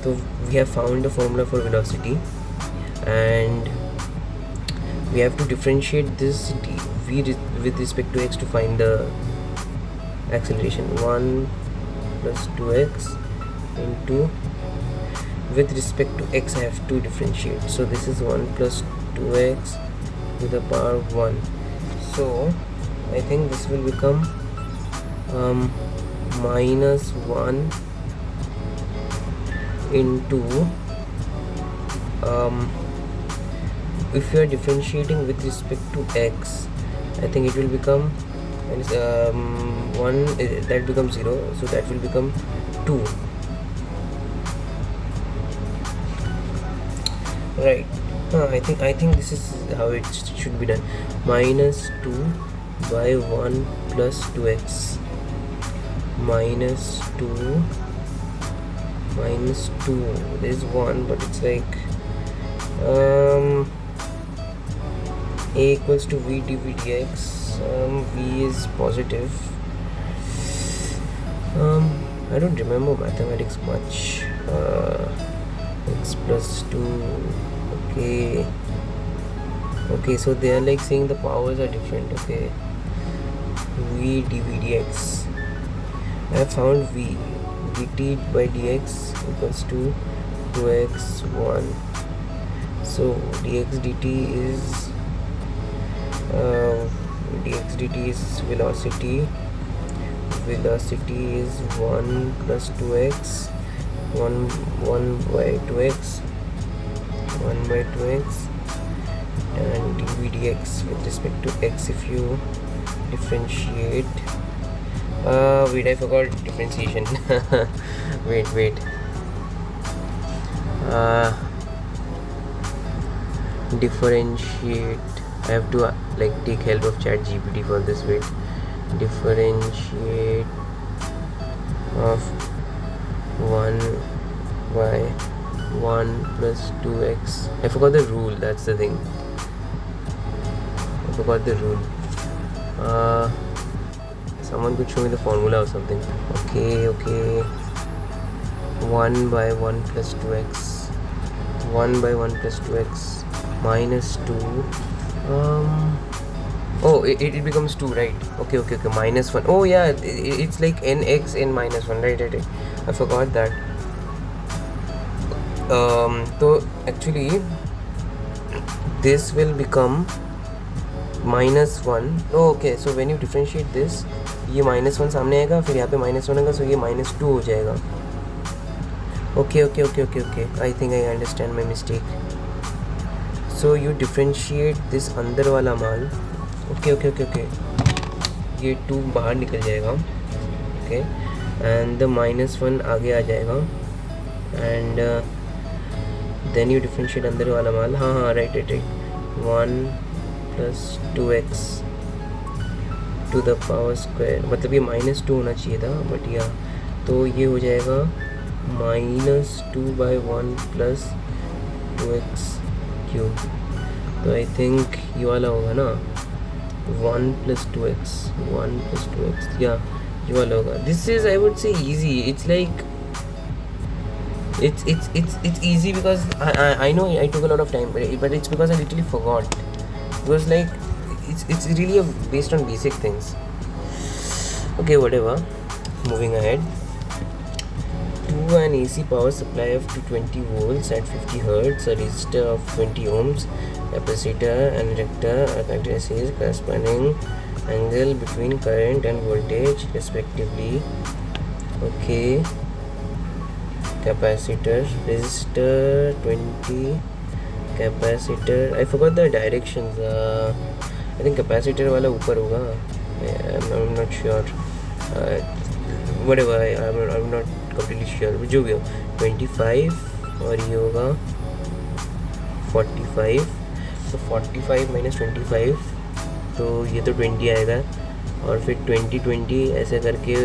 So we have found the formula for velocity, and we have to differentiate this v with respect to x to find the acceleration. 1 plus 2x into, with respect to x I have to differentiate, so this is 1 plus 2x to the power 1. So I think this will become minus 1 into if you are differentiating with respect to x, I think it will become 1, that becomes 0, so that will become 2, right? I think this is how it should be done. Minus 2 by 1 plus 2x minus 2 minus 2. There is 1, but it's like a equals to v dv dx. V is positive. I don't remember mathematics much. X plus 2. Okay, so they are like saying the powers are different. Okay, v dv dx. I have found v. dt by dx equals to 2x 1. So dx dt is velocity. Velocity is 1 plus 2x, 1 by 2x, 1 by 2x, and dv dx with respect to x if you differentiate. Wait, I forgot differentiation. wait. Differentiate. I have to take help of chat GPT for this. Wait. Differentiate of 1 by 1 plus 2x. I forgot the rule, that's the thing. I forgot the rule. Someone could show me the formula or something. Okay. 1 by 1 plus 2x. 1 by 1 plus 2x minus 2. Oh, it becomes 2, right? Okay. Minus 1. Oh yeah, it's like nx n minus 1, right. I forgot that. So actually this will become minus 1. Oh, okay, so when you differentiate this, ये minus 1 सामने आएगा, फिर यहाँ पे minus 1 आएगा, so ये minus 2 हो जाएगा. Okay. I think I understand my mistake. So you differentiate this अंदर वाला माल. Okay. ये 2 बाहर निकल जाएगा. Okay, and the minus 1 आगे आ जाएगा, and then you differentiate अंदर वाला माल. हाँ, right. 1 plus 2x to the power square, मतलब ये -2 होना चाहिए था बट या, तो ये हो जाएगा -2/1 प्लस 2x क्यूब। तो आई थिंक ये वाला होगा ना 1 + 2x या ये वाला होगा। This is I would say easy, it's like it's easy because I know I took a lot of time, but it's because I literally forgot. It was like it's really based on basic things. Okay, whatever, moving ahead. To an AC power supply of 220 volts at 50 hertz, a resistor of 20 ohms, capacitor and inductor are characteristics corresponding angle between current and voltage respectively. Okay, capacitor, resistor 20, capacitor, I forgot the directions. I think capacitor वाला ऊपर होगा, I'm not sure. Whatever, I'm not completely sure, जो भी हो 25 और ये होगा 45, तो 45 - 25, तो ये तो 20 आएगा, और फिर 20 ऐसे करके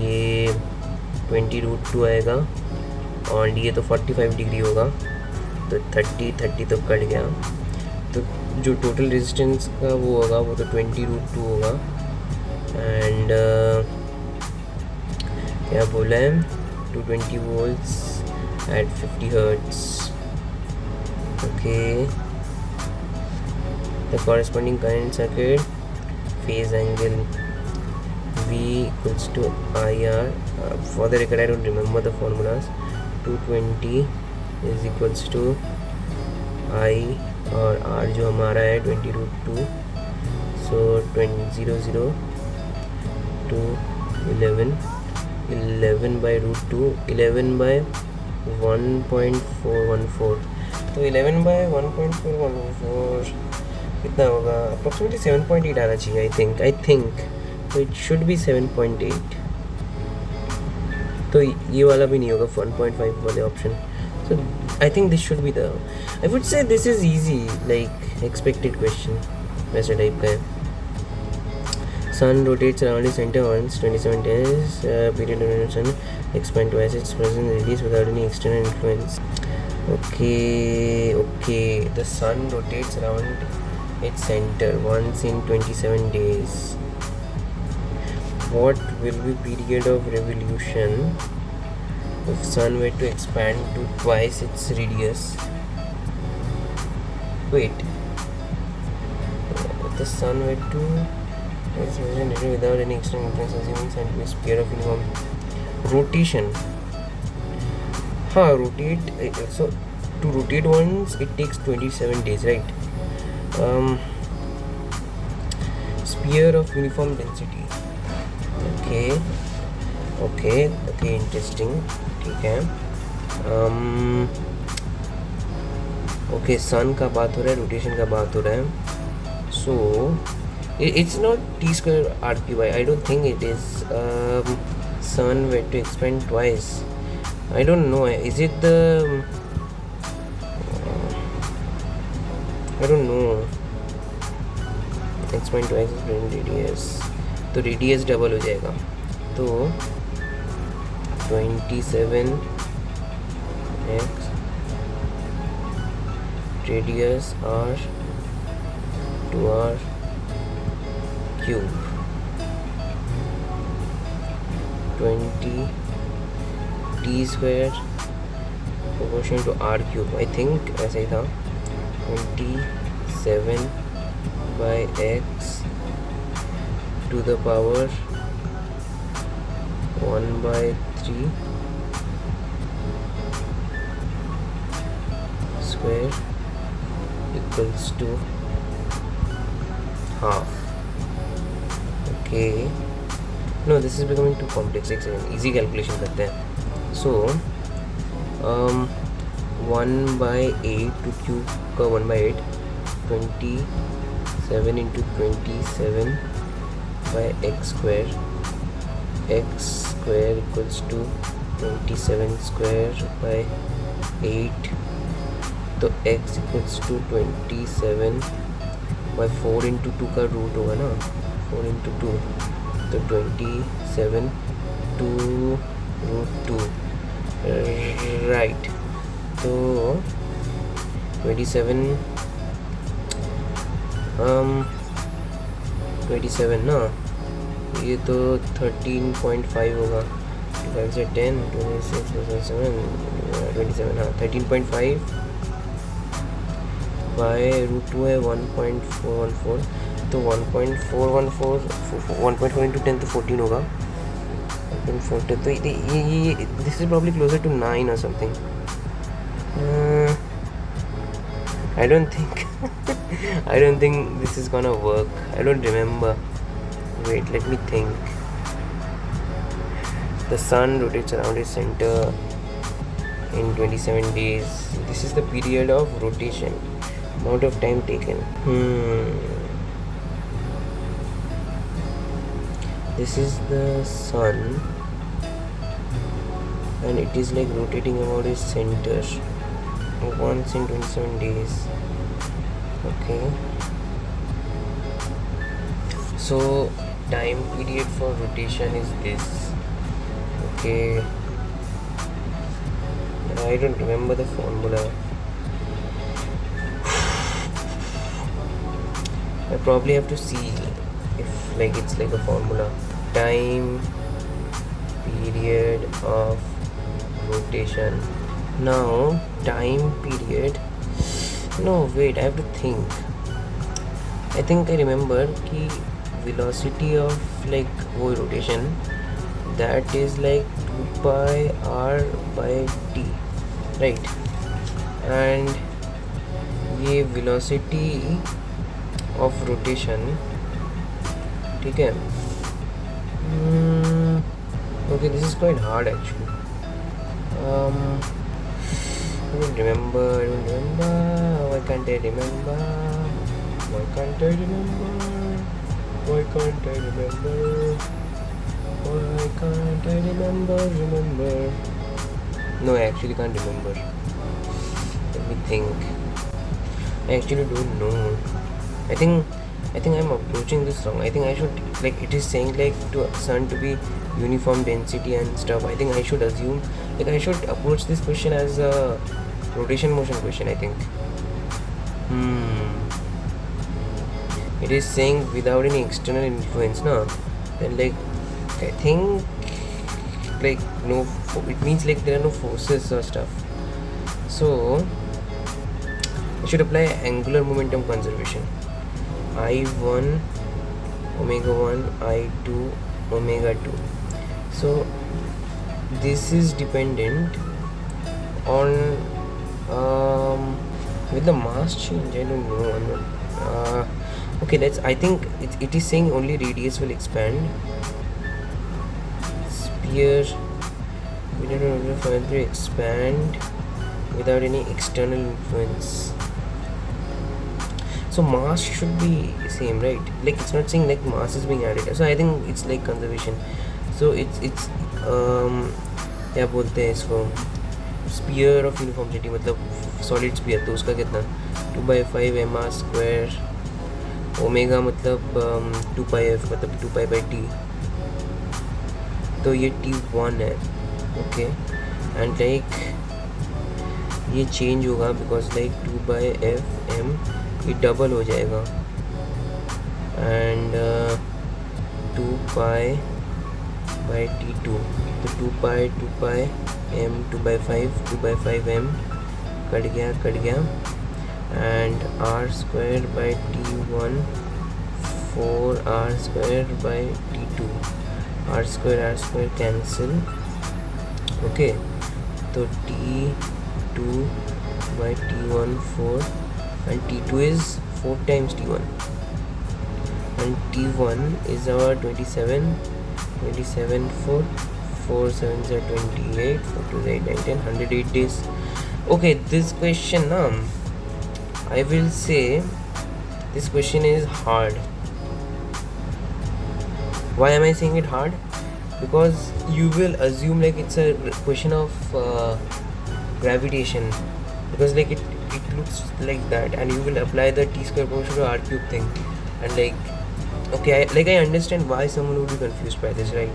ये 20√2 आएगा, और ये तो 45 डिग्री होगा, तो 30 तो कट गया, तो जो टोटल रेजिस्टेंस का वो होगा वो तो 20√2 होगा। एंड क्या बोला है, 220 volts at 50 hertz. Okay, the corresponding current circuit phase angle V equals to IR. For the record, I don't remember the formulas. 220 is equals to I और R जो हमारा है 20√2, so 0 to 11/√2, 11/1.414, तो 11/1.414 कितना होगा, अप्रोक्सीमेटली 7.8 आना चाहिए। आई थिंक तो इट शुड बी 7.8, तो ये वाला भी नहीं होगा 1.5 वाले option. So I think this should be the, I would say this is easy, like expected question वैसे टाइप का है। Sun rotates around its center once 27 days. Period of sun expands twice its present radius without any external influence. Okay. The sun rotates around its center once in 27 days. What will be period of revolution if sun were to expand to twice its radius? Wait. The sun were to without any external influence, assuming sun to be sphere of uniform rotation. Rotate. So to rotate once, it takes 27 days, right? Sphere of uniform density. Okay. Interesting. ठीक है. Okay, sun का बात हो रहा है, rotation का बात हो रहा है. So it's not t square RQY. I don't think it is. Sun were to expand twice. I don't know. Is it the? I don't know. Expand twice is radius. तो radius double हो जाएगा. तो 27x radius r 2r cube 20 t square proportional to r cube. I think ऐसे ही था 27/x to the power 1/3 square equals to half. Okay, no, this is becoming too complex. एक second, easy calculation करते हैं. So 1/8 to cube का 1/8 27 into 27 by x square equals to 27 square by 8. तो x equals to 27/4 into 2 का root होगा ना, 4 into 2, so 27 to root 2, right? So 27 27 ना, ये तो 13.5 होगा, 5 से 10, 26 plus 7, 27, हाँ 13.5 बाय रूट 2 है 1.414, तो 1.414 1.4 into 10 तो 14 होगा, 1.4, तो ये this is probably closer to 9 or something. I don't think I don't think this is gonna work. I don't remember. Wait, let me think. The sun rotates around its center in 27 days. This is the period of rotation. Amount of time taken. This is the sun and it is like rotating around its center once in 27 days. Okay, so time period for rotation is this. Okay, I don't remember the formula. I probably have to see if like it's like a formula. Time period of rotation. Now time period, no wait, I have to think. I think I remember कि velocity of like वो rotation, that is like 2 pi r by t, right? And ये velocity of rotation, ठीक है? Okay, this is quite hard actually. I don't remember. Why can't I remember? Why can't I remember? Why can't I remember? Why can't I remember? No, I actually can't remember. Let me think. I actually don't know. I think I'm approaching this wrong. I think I should, like, it is saying like to sun to be uniform density and stuff. I think I should assume, like, I should approach this question as a rotation motion question, I think. It is saying without any external influence, no? Then like I think like no, it means like there are no forces or stuff. So I should apply angular momentum conservation. I1 omega 1, I2 omega 2. So this is dependent on with the mass change. I don't know. I'm not, okay, I think it is saying only radius will expand. Sphere will expand without any external influence. So mass should be same, right? Like it's not saying like mass is being added. So I think it's like conservation. So it's क्या बोलते हैं इसको, spear of uniformity, मतलब solid spear, तो उसका कितना 2/5 mr square, omega मतलब 2πf मतलब 2π/t, तो ये t1 है. ओके, एंड लाइक ये चेंज होगा बिकॉज लाइक 2/fm ये डबल हो जाएगा एंड 2π/t2, तो 2π m 2/5 m कट गया and r²/t1 4r²/t2, r² cancel. Okay, तो t2/t1 4 and t2 is 4 times t1 and t1 is our 27 4 7s are 28, 4 2 8 9 10, 108 days. Okay, this question I will say this question is hard. Why am I saying it hard? Because you will assume like it's a question of gravitation, because like it looks like that, and you will apply the t square proportion to r cube thing, and like Okay, I understand why someone would be confused by this, right?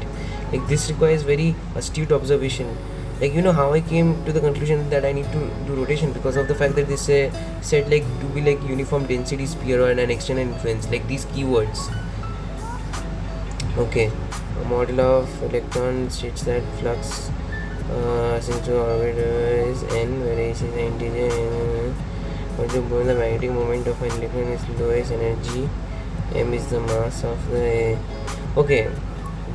Like this requires very astute observation. Like how I came to the conclusion that I need to do rotation because of the fact that they said like to be like uniform density sphere or an external influence, like these keywords. Okay, a model of electron states that flux into orbit is n, where h is the integer. The magnetic moment of an electron is lowest energy. M is the mass of the. Okay,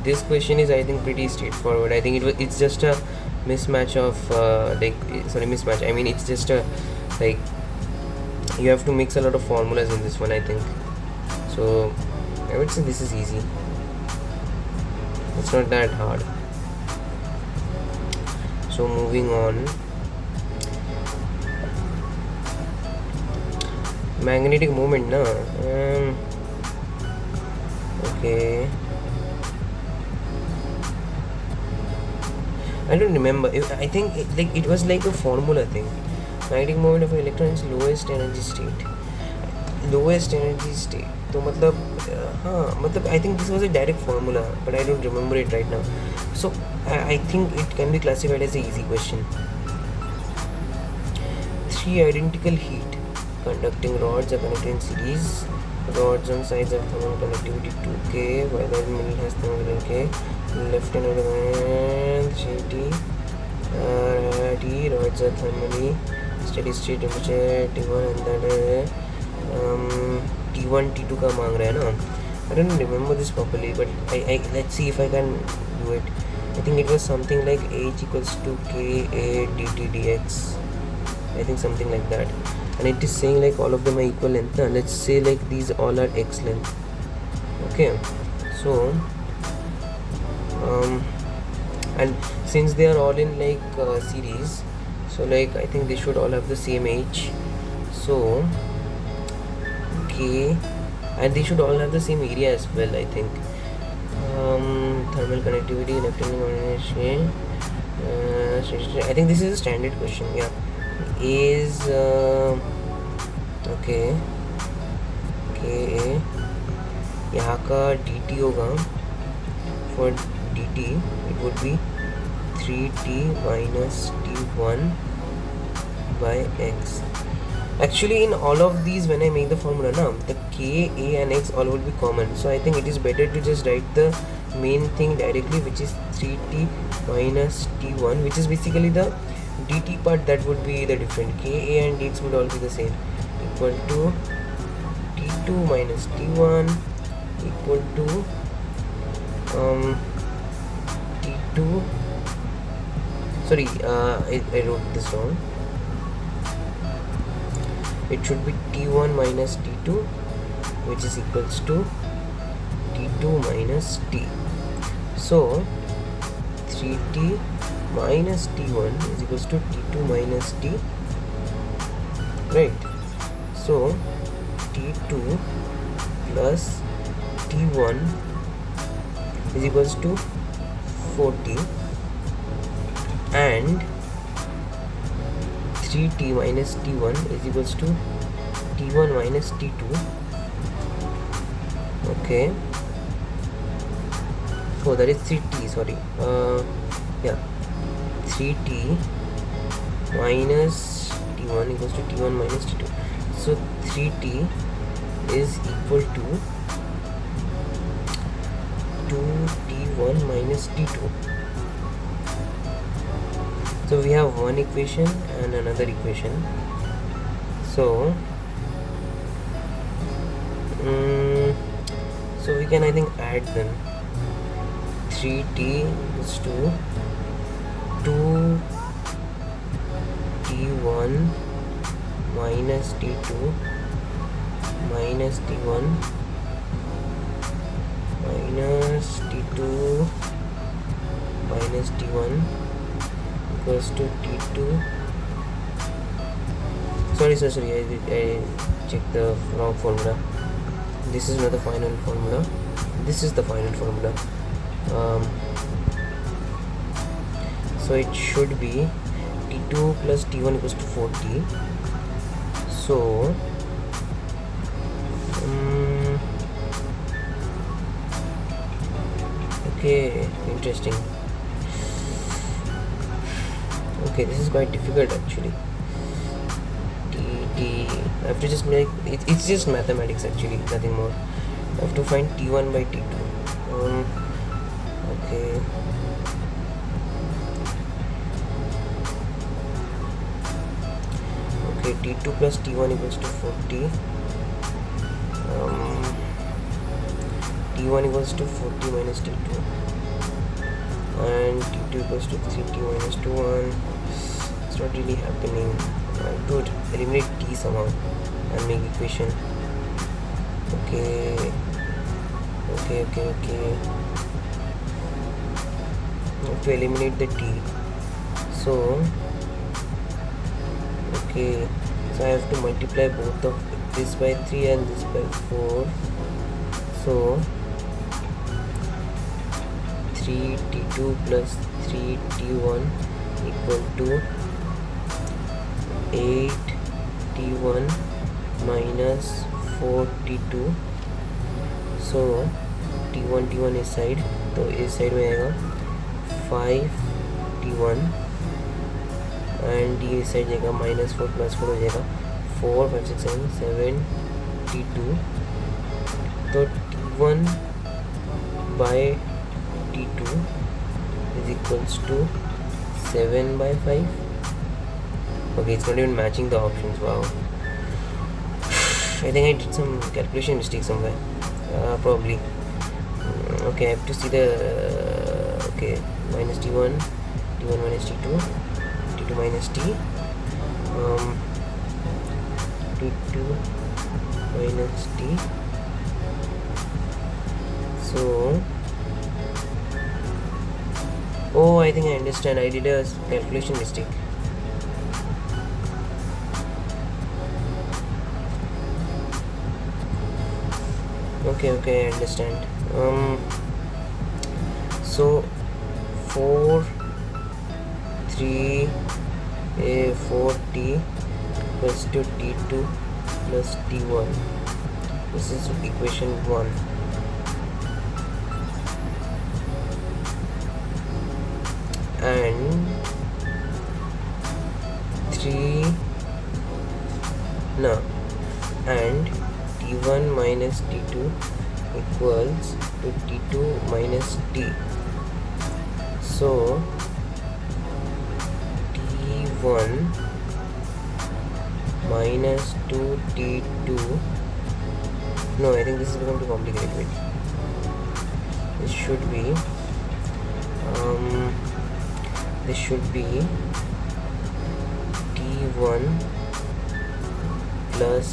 this question is I think pretty straightforward. I think it's just a mismatch of mismatch. I mean it's just a like you have to mix a lot of formulas in this one. I think so. I would say this is easy. It's not that hard. So moving on. Magnetic moment, na. Okay. I don't remember. I think it was like a formula thing. Magnetic moment of an electron is lowest energy state. Lowest energy state. So matlab, I think this was a direct formula, but I don't remember it right now. So I think it can be classified as an easy question. 3 identical heat conducting rods are connected in series. Rods on sides have thermal conductivity 2K, while the middle has thermal conductivity K. Left and right 3T. T rods are thermally steady state temperature T1 and that T1 T2 का मांग रहा है ना. I don't remember this properly, but I let's see if I can do it. I think it was something like H equals to Ka dt dx. I think something like that. And it is saying like all of them are equal length. Let's say like these all are x length. Okay, so and since they are all in like series, so like I think they should all have the same h. So K, and they should all have the same area as well. I think thermal conductivity, electron combination. I think this is a standard question. Yeah, is okay. Ka यहाँ का dt होगा. For dt it would be 3t minus t1 by x. Actually in all of these when I make the formula now, the k, a and x all would be common, so I think it is better to just write the main thing directly, which is 3t minus t1, which is basically the dt part that would be the different. K, a and dx would all be the same, equal to t2 minus t1 equal to t2, sorry, I wrote this wrong. It should be t1 minus t2, which is equals to t2 minus t. So 3t minus t1 is equals to t2 minus t, right? So t2 plus t1 is equals to 40, and 3t minus t1 is equals to t1 minus t2. Okay, so that is 3t, sorry, yeah, 3t minus t1 equals to t1 minus t2. So 3t is equal to 2t1 minus t2. So we have one equation and another equation. So we can I think add them. 3t is to 2t1 minus t2 minus t1 minus t2 minus t1 equals to t2. Sorry, I checked the wrong formula. This is not the final formula. This is the final formula. So it should be t2 plus t1 equals to 40. So Okay, interesting. Okay, this is quite difficult actually. I have to just make it's just mathematics actually, nothing more. I have to find T1 by T2. Okay. Okay, T2 plus T1 equals to 40. T1 equals to 40 minus T2, and T2 equals to 3T minus 2 1. It's not really happening. I have to eliminate T somehow and make equation. Okay. I have to eliminate the T. So okay, so I have to multiply both of this by 3 and this by 4. So 3T2 plus 3T1 equal to 8T1 minus 4T2. So T1 इस side, तो इस side में आएगा 5T1 and ये इस side जाएगा -4 + 4 हो जाएगा 4 5 6 7 T2. तो T1 by T2 is equals to 7 by 5. Okay, it's not even matching the options. Wow. I think I did some calculation mistake somewhere. Probably. Okay, I have to see the okay, minus T1 minus T2 minus T, T2 minus T. So oh, I think I understand. I did a calculation mistake. Okay, I understand. So 4 3 4T plus 2 T2 plus T1. This is equation 1. And 3 no and T1 minus T2 equals to T2 minus T. So T1 minus 2T2. No, I think this is becoming too complicated. Wait. This should be T1 plus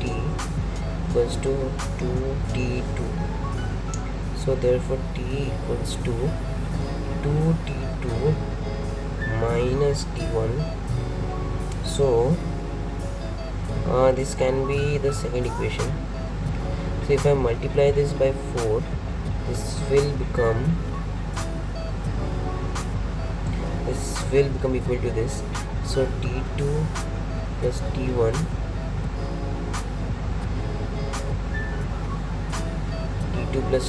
T equals to 2T2. So therefore T equals to 2T2 minus T1. So this can be the second equation. So if I multiply this by 4, this will become equal to this. So T2 plus T1 plus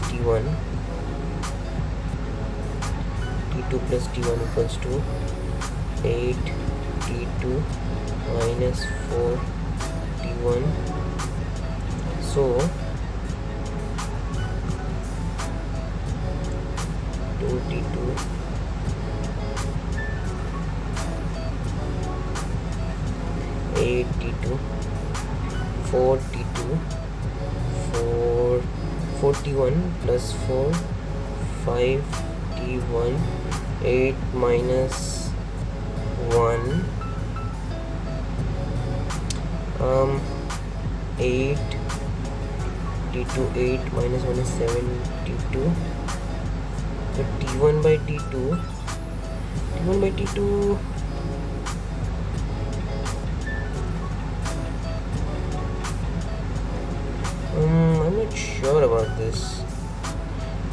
T1 equals to 8T2 minus 4T1. So 2T2 8T2 4T2 4T1 plus 4 5T1 8 minus 1 8 T2 8 minus 1 is 7T2. So T1 by T2 I'm not sure about this.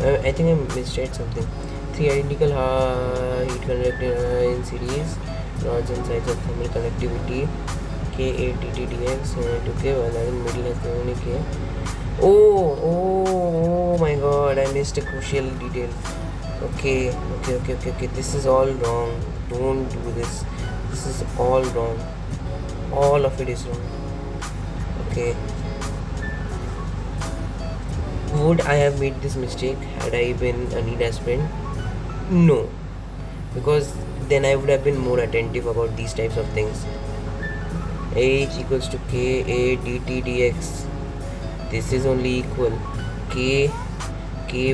I think I misread something. 3 identical heat conductor in series rods and sides of thermal conductivity K8 TTDX 2K, while in middle has only K. Oh my god, I missed a crucial detail. Okay. This is all wrong. Don't do this. This is all wrong. All of it is wrong. Okay. Would I have made this mistake had I been a NEET aspirant? No. Because then I would have been more attentive about these types of things. H equals to K A dt dx. This is only equal. K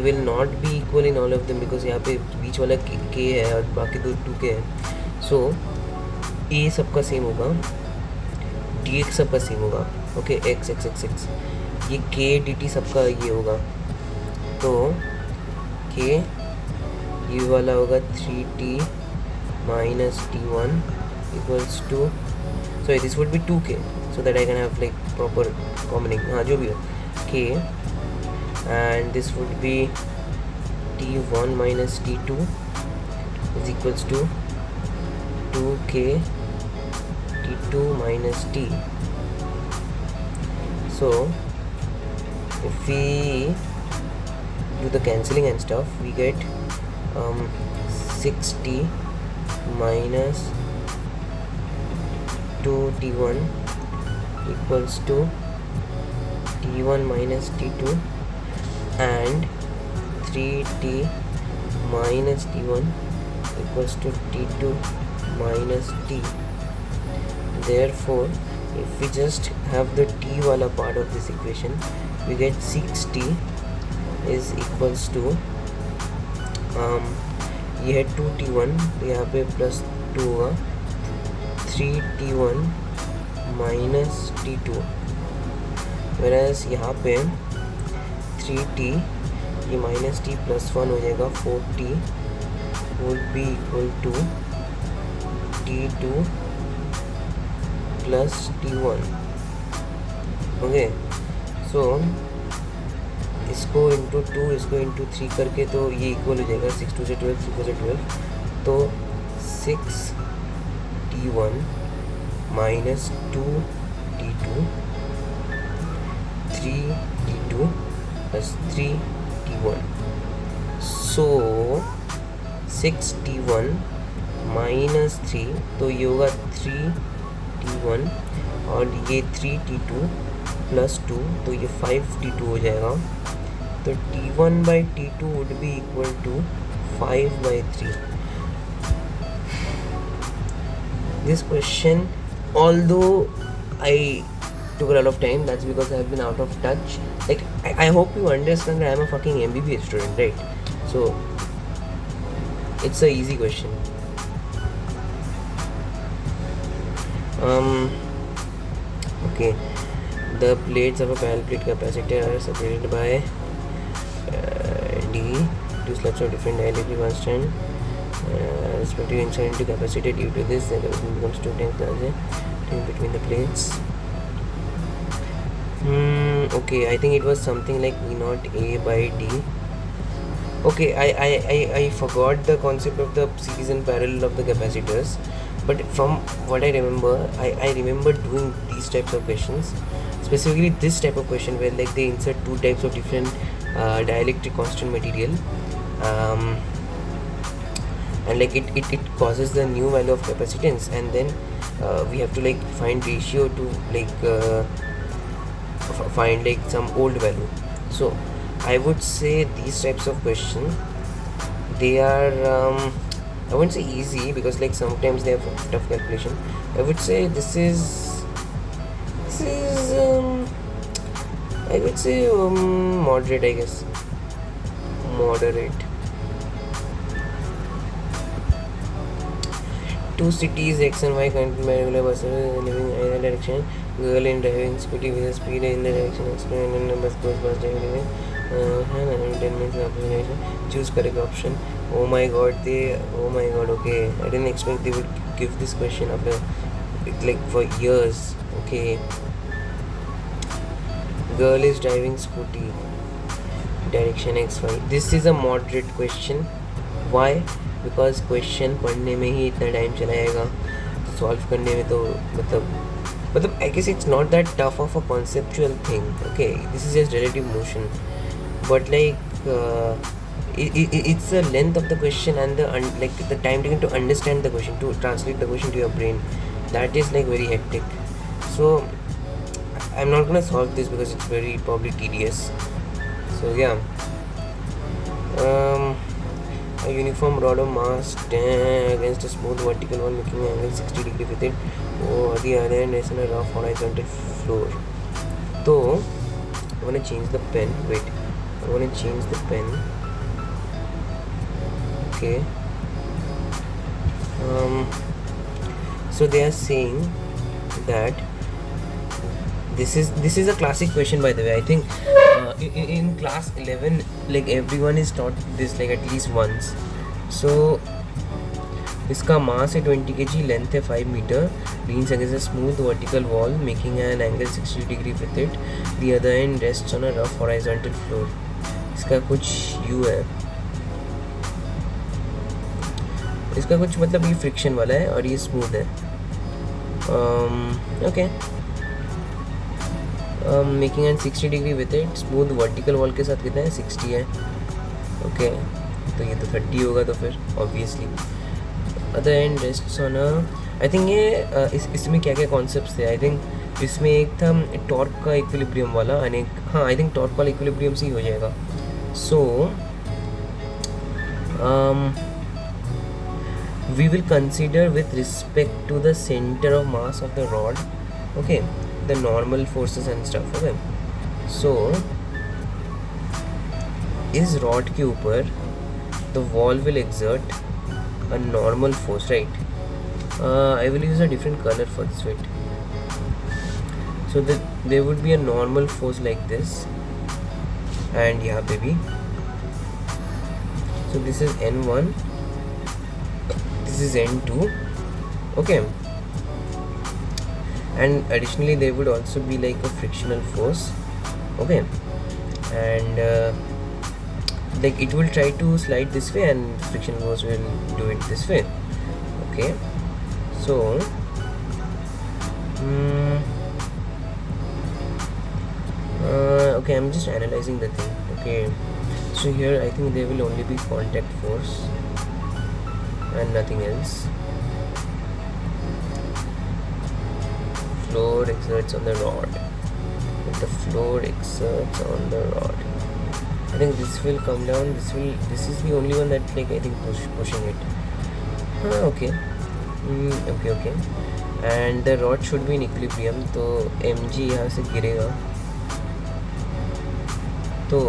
will not be equal in all of them because यहाँ पे बीच वाला K है और बाकी दो 2K है. So A सबका same होगा, dx सबका सेम होगा. ओके x ये K dt सबका ये होगा. तो K ये वाला होगा 3t minus t1 equals to, sorry, this would be 2K so that I can have like proper commoning. हाँ जो भी हो K, and this would be t1 minus t2 is equals to 2K t2 minus t. So if we do the cancelling and stuff, we get 6t minus 2t1 equals to t1 minus t2 and 3t minus t1 equals to t2 minus t. Therefore, if we just have the t wala part of this equation, we get 6t is equals to ये है 2t1, यहाँ पे plus 2 होगा, 3t1 minus t2, whereas यहाँ पे 3t ये minus t plus 1 हो जाएगा, 4t would be equal to t2 plus t1. Okay, so इसको इंटू 2 इसको इंटू 3 करके तो ये इक्वल हो जाएगा 6 2 से 12 3 4 से 12, तो 6t1 minus 2t2 3t2 plus 3t1. सो 6t1 माइनस 3, तो ये होगा 3t1 और ये 3t2 प्लस 2, तो ये 5t2 हो जाएगा. तो t1 by t2 would be equal to 5 by 3. This question, although I took a lot of time, that's because I have been out of touch. Like I hope you understand that I am a fucking mbbs student, right? So it's a easy question. Okay, the plates of a parallel plate capacitor are separated by D, two slabs of different dielectric constant respectively inside into capacitor. Due to this, the capacitance becomes 2 times larger between the plates. Okay, I think it was something like V naught A by D. Okay, I forgot the concept of the series and parallel of the capacitors, but from what I remember, I remember doing these types of questions, specifically this type of question where like they insert two types of different dielectric constant material, and like it causes the new value of capacitance, and then we have to like find ratio to like find like some old value. So I would say these types of questions, they are I wouldn't say easy because like sometimes they have tough calculation. I would say this is I would say moderate, I guess. Moderate. Two cities X and Y connected by regular buses living in either direction. Girl in driving scooty with a speed in the direction X and the bus goes past everywhere. 10 minutes application. Choose correct option. Oh my god, okay. I didn't expect they would give this question after like for years. Okay. Girl is driving scooty. Direction XY. This is a moderate question. Why? Because question पढ़ने में ही इतना time चला जाएगा, तो solve करने में तो मतलब but I guess it's not that tough of a conceptual thing. Okay, this is just relative motion, but like it's the length of the question and like the time taken to understand the question, to translate the question to your brain, that is like very hectic. So I'm not gonna solve this because it's very probably tedious. So yeah, a uniform rod of mass against a smooth vertical one making an angle 60 degree with it. Oh, the other end is on a rough horizontal floor. So I'm gonna change the pen. Wait, I'm gonna change the pen. Okay. So they are saying that this is a classic question, by the way. I think in class 11, like everyone is taught this like at least once. So इसका मास है 20 kg, length है 5 metre, leans against a smooth vertical wall making an angle 60 degree with it, the other end rests on a rough horizontal floor. इसका कुछ U है, इसका कुछ मतलब ये फ्रिक्शन वाला है और ये स्मूथ है. Okay, making an 60 degree with it, smooth vertical wall के साथ कितना है 60 है. ओके, तो ये तो 30 होगा तो फिर obviously. Other end rests on I think ये इसमें क्या क्या कॉन्सेप्ट्स थे. आई थिंक इसमें एक था टॉर्क का इक्विलिब्रियम वाला, और एक हाँ आई थिंक टॉर्क वाला इक्विलिब्रियम से ही हो जाएगा. सो we will consider with respect to the center of mass of the rod, okay, the normal forces and stuff. Okay, so इस rod के ऊपर the wall will exert a normal force, right? I will use a different color for this. Wait, so that there would be a normal force like this, and yeah baby, so this is N1, this is N2, okay, and additionally there would also be like a frictional force, okay, and like it will try to slide this way and friction force will do it this way. Okay, so okay, I'm just analyzing the thing. Okay, so here I think there will only be contact force and nothing else. Floor exerts on the rod. If the floor exerts on the rod, I think this will come down. This is the only one that like I think pushing it. Okay. Okay. And the rod should be in equilibrium. तो mg यहाँ से गिरेगा. तो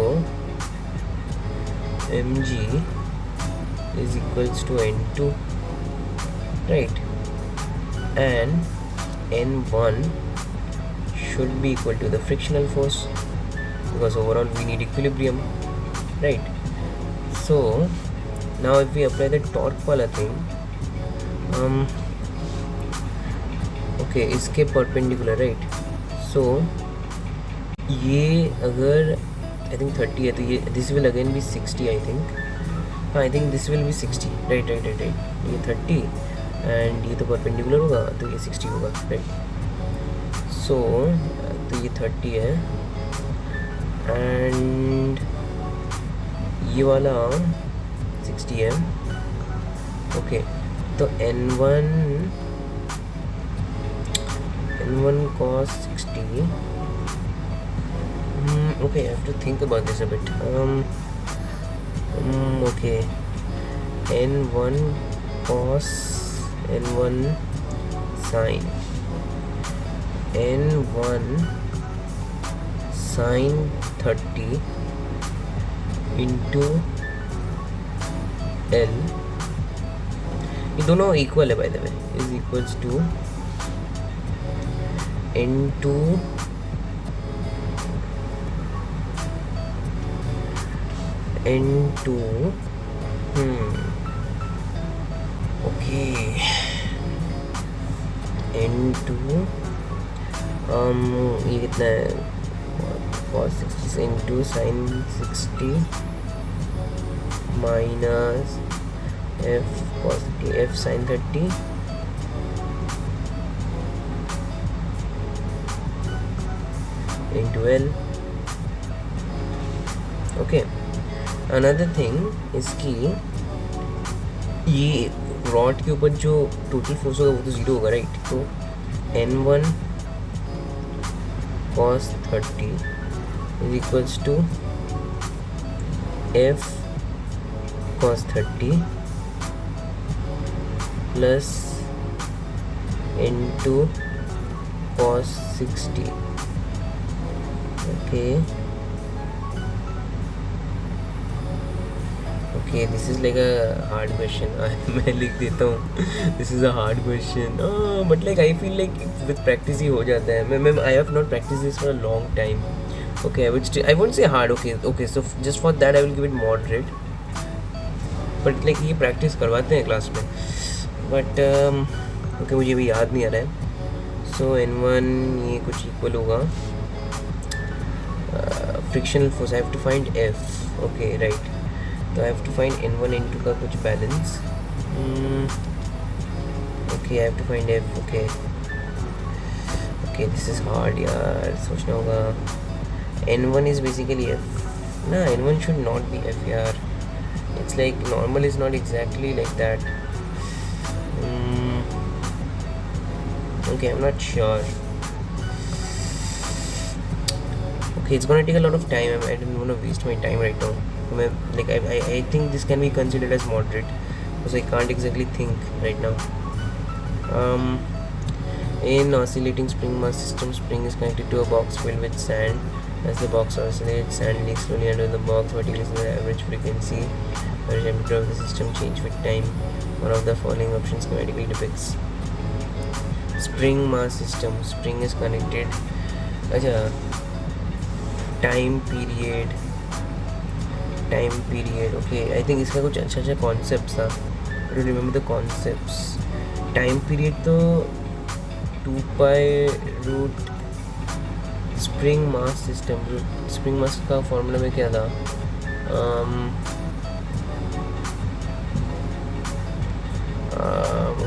mg is equals to N2, right, and N1 should be equal to the frictional force because overall we need equilibrium, right? So now if we apply the torque वाला thing, okay, इसके perpendicular, right? So ये अगर I think 30 है तो ये this will again be 60 I think. I think this will be 60, right. ये 30 and ये तो perpendicular होगा तो ये 60 होगा, right? So तो ये 30 है and ये वाला 60 है. Okay, तो N1 cos 60. Okay, I have to think about this a bit. Okay, N1 cos, N1 sin, N1 sin 30 into L, ये दोनों इक्वल है by the way, is equals to N2 okay, N2 ये कितना है cos 60 into sin 60 minus f cos 30 f sin 30 into L. Okay, another thing is कि ये rod के ऊपर जो टोटल फोर्स होगा वो तो जीरो होगा, राइट? तो N1 cos 30 is equals to F cos 30 plus N2 cos 60. Okay, this is like a hard question. मैं लिख देता हूँ this is a hard question, but like I feel like with practice ही हो जाता है. मैं I have not practiced this for a long time. Okay, I won't say hard. Okay, so just for that I will give it moderate. But like ये practice करवाते हैं class में. But okay, मुझे भी याद नहीं आ रहा है. So N1 ये कुछ equal होगा frictional force. I have to find F. Okay, right. तो I have to find N1 N2 का कुछ balance. Okay, I have to find F. Okay, this is hard यार, सोचना होगा. N1 is basically F. ना, N1 should not be F यार. It's like normal is not exactly like that. Okay, I'm not sure. Okay, it's gonna take a lot of time. I don't want to waste my time right now. Like I think this can be considered as moderate because I can't exactly think right now. In oscillating spring mass system, spring is connected to a box filled with sand. As the box oscillates, sand leaks slowly under the box, vertically the average frequency, average temperature of the system change with time. One of the following options schematically depicts spring mass system. Spring is connected. अच्छा, time period. Okay, I think इसका कुछ अच्छा concepts था. I don't remember the concepts. Time period तो 2 pi root spring mass system. Spring mass का formula में क्या था?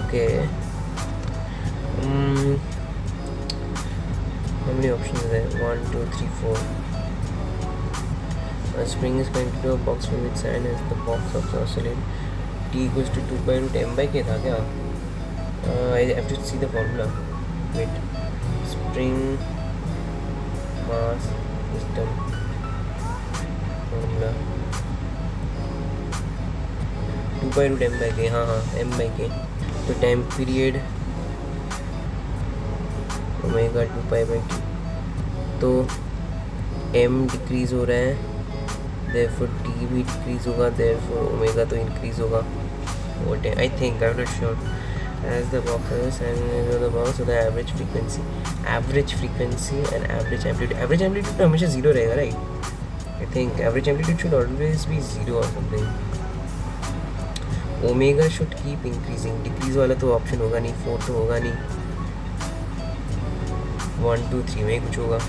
Okay. How many options are there? 1, 2, 3, 4. A spring is connected to a box filled with sand as the box oscillates. T equals to 2 pi root m by k था क्या? I have to see the formula. Wait. Spring mass system formula. 2 pi root m by k. हाँ m by k. तो time period omega 2 pi by t. तो m decrease हो रहा है, therefore t भी decrease होगा, therefore ओमेगा तो increase होगा. What I think, I'm not sure. As the box is and the box, so the average frequency and average amplitude. Average amplitude तो हमेशा zero रहेगा, right? I think average amplitude should always be zero or something. Omega should keep increasing. Decrease वाला तो option होगा नहीं, 4 तो होगा नहीं. 1, 2, 3 में कुछ होगा.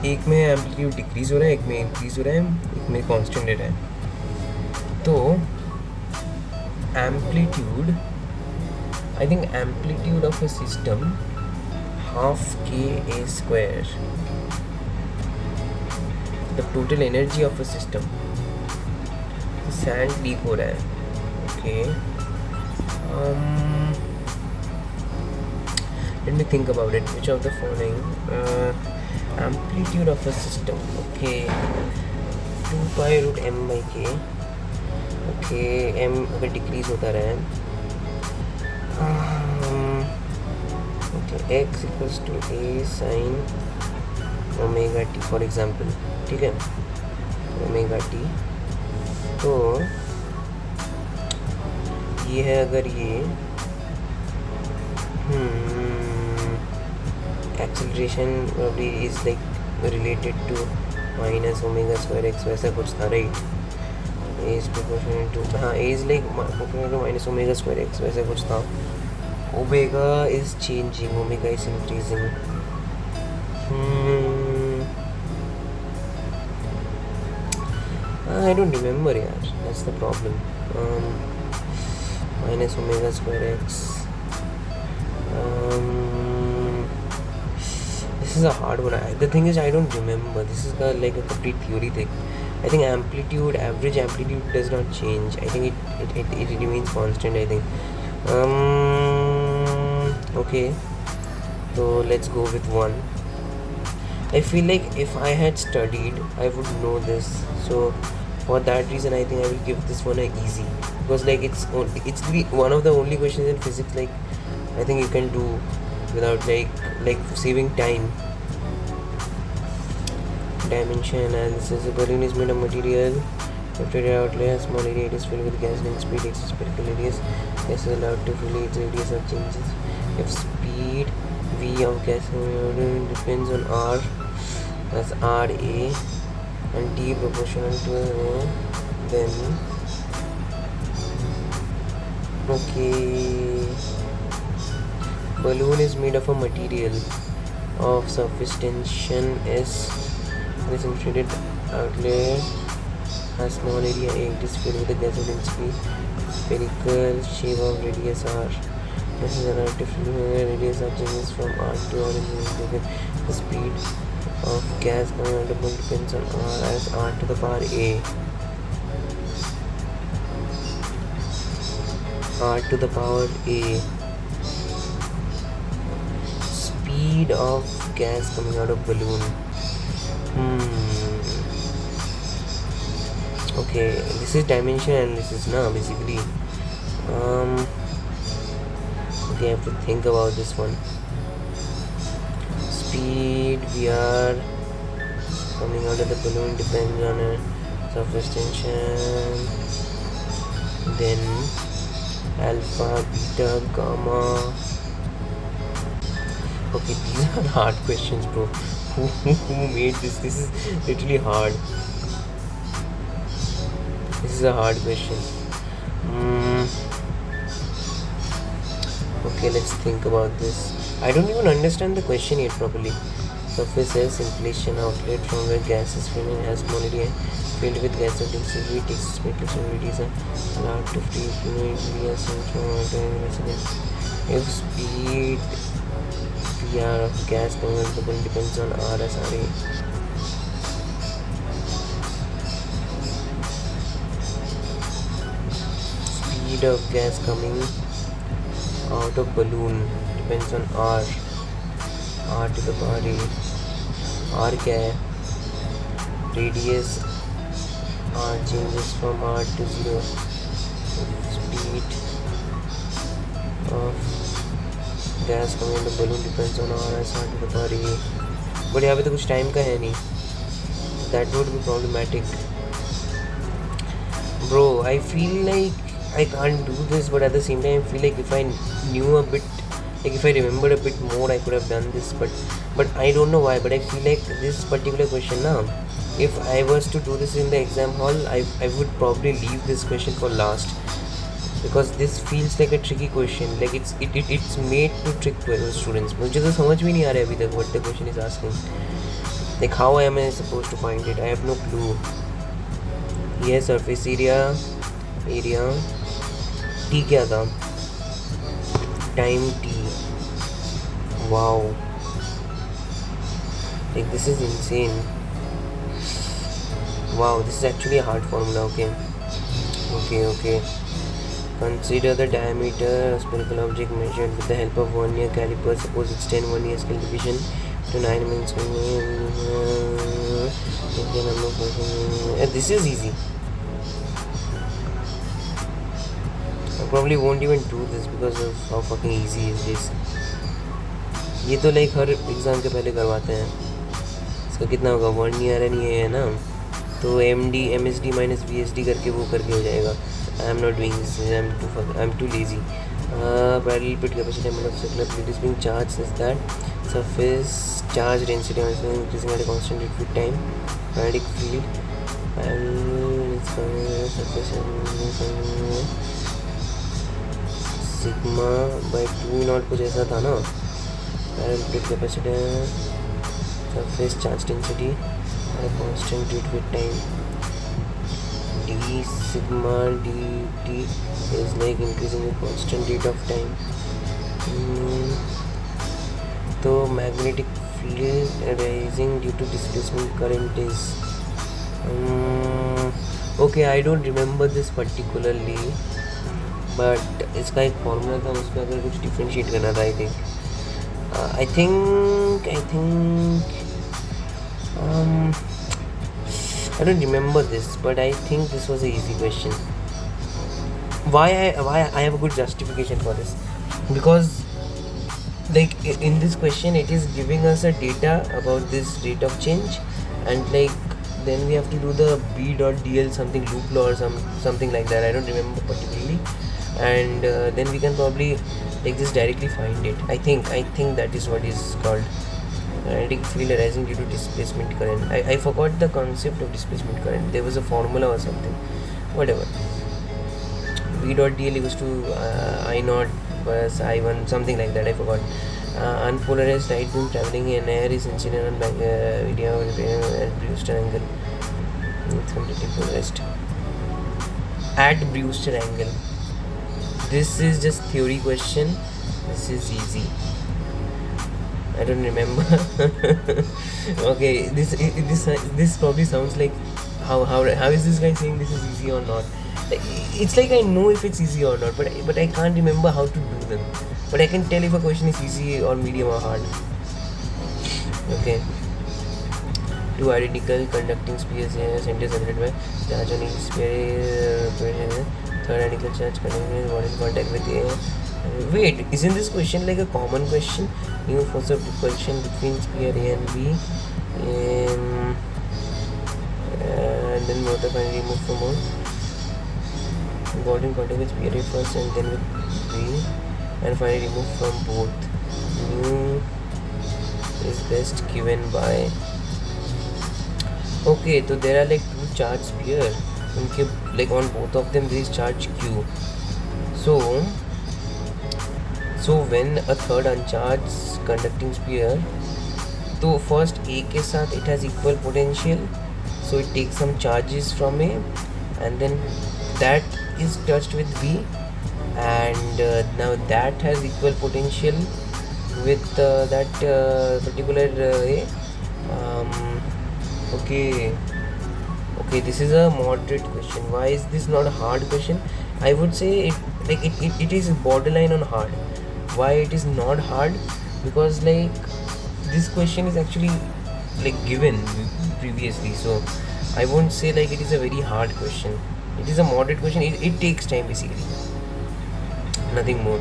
एक में एम्पलीट्यूड डिक्रीज हो रहा है, एक में इंक्रीज हो रहा है, एक में कांस्टेंट रह रहा है. तो amplitude, I think amplitude of a system half k a square, the total energy of a system. Sand leak हो रहा है. Okay, let me think about it. Which of the following? Amplitude of a system. Okay, 2 pi root m by k. Okay, m अगर decrease होता रहे. Okay, x equals to a sin omega t for example. ठीक है, omega t. तो ये है, अगर ये acceleration probably is like related to minus omega square x, वैसा कुछ था, right? A is proportional to, हाँ, A is like proportional to minus omega square x, वैसा कुछ था. Omega is changing, omega is increasing. I don't remember यार, that's the problem. Minus omega square x. This is a hard one. The thing is, I don't remember. This is like a complete theory thing. I think average amplitude does not change. I think it remains constant, I think. Okay. So let's go with 1. I feel like if I had studied, I would know this. So for that reason, I think I will give this one a easy, because like it's one of the only questions in physics like I think you can do without like saving time. Dimension analysis. A balloon is made of material. After the outlet, small area, it is filled with gas. Then speed x spherical radius. Gas is allowed to fill its radius or changes. If speed v of gas depends on r, that's ra, and t proportional to a, then okay. Balloon is made of a material of surface tension S. This inflated outlet has small area A. It is filled with a gas of density, spherical shape of radius r. This is allowed to fill radius r changes from r to r. The speed of gas coming out of the balloon depends on r as r to the power a. R to the power a. Speed of gas coming out of balloon. Okay, this is dimension analysis now basically. Okay, I have to think about this one. Speed VR coming out of the balloon depends on a surface tension, then alpha, beta, gamma. Okay, these are hard questions, bro. Who made this? This is literally hard. This is a hard question. Okay, let's think about this. I don't even understand the question yet properly. Surface S, inflation outlet from where gas is filled and has small area filled with gas of density. It takes speculation radius allowed to free radius from residence. If speed PR of gas coming out of the balloon depends on R as RA. Speed of gas coming out of balloon depends on R. R to the power A. R क्या है? Radius R changes from R to 0. Speed of gas coming out of balloon depends on R as R to the power A. But यहाँ पे तो कुछ time का है नहीं. That would be problematic. Bro, I feel like I can't do this, but at the same time I feel like if I knew a bit, like if I remembered a bit more, I could have done this, but I don't know why, but I feel like this particular question now, if I was to do this in the exam hall, I would probably leave this question for last, because this feels like a tricky question, like it's made to trick students. मुझे तो समझ में नहीं आ रहा है अभी तक what the question is asking, like how am I supposed to find it? I have no clue. ये surface area T क्या था? Time T. Wow, like this is insane. Wow, this is actually a hard formula. Okay. Consider the diameter of a spherical object measured with the help of vernier caliper. Suppose it's 10 vernier scale division to 9 minutes. This is easy. I probably won't even do this because of how fucking easy is this. ये तो like हर exam के पहले करवाते हैं. इसका कितना होगा? Vernier and ये है ना, तो MSD माइनस VSD करके वो करके हो जाएगा. I am not doing this. I am too lazy. Parallel plate capacity of circular plate is being charge is that surface charge density is increasing at a constant rate with time. Magnetic field sigma by 2 naught कुछ ऐसा था ना. Parallel plate capacity, surface charge density at a constant rate with time. D sigma dt is like increasing with constant rate of time. तो magnetic field arising due to displacement current is okay, I don't remember this particularly, but इसका एक formula था, उसमें अगर कुछ differentiate करना था I think I don't remember this, but I think this was an easy question. Why I have a good justification for this, because like in this question it is giving us a data about this rate of change, and like then we have to do the b dot dl something loop law or something like that. I don't remember particularly, and then we can probably like just directly find it. I think that is what is called magnetic field arising due to displacement current. I forgot the concept of displacement current. There was a formula or something, whatever. V dot dl equals to I naught plus I1, something like that. I forgot. Unpolarized light beam traveling in air is incident on video at Brewster angle. It's completely polarized at Brewster angle. This is just theory question. This is easy. I don't remember. Okay, this probably sounds like how is this guy saying this is easy or not? It's like I know if it's easy or not, but I can't remember how to do them. But I can tell if a question is easy or medium or hard. Okay. Two identical conducting spheres center separated by charge on each sphere. Third identical charge connected one in contact with air. Wait, isn't this question like a common question? New force of repulsion between sphere A and B. And then motor finally removed from both. Got in contact with sphere A first and then with B. And finally removed from both. New is best given by. Okay, so there are like two charge spheres. Like on both of them there is charge Q. So when a third uncharged conducting sphere, तो first A के साथ it has equal potential, so it takes some charges from A, and then that is touched with B, and now that has equal potential with that particular A. Okay, this is a moderate question. Why is this not a hard question? I would say it is borderline on hard. Why it is not hard? Because like this question is actually like given previously, so I won't say like it is a very hard question. It is a moderate question. It takes time basically, nothing more.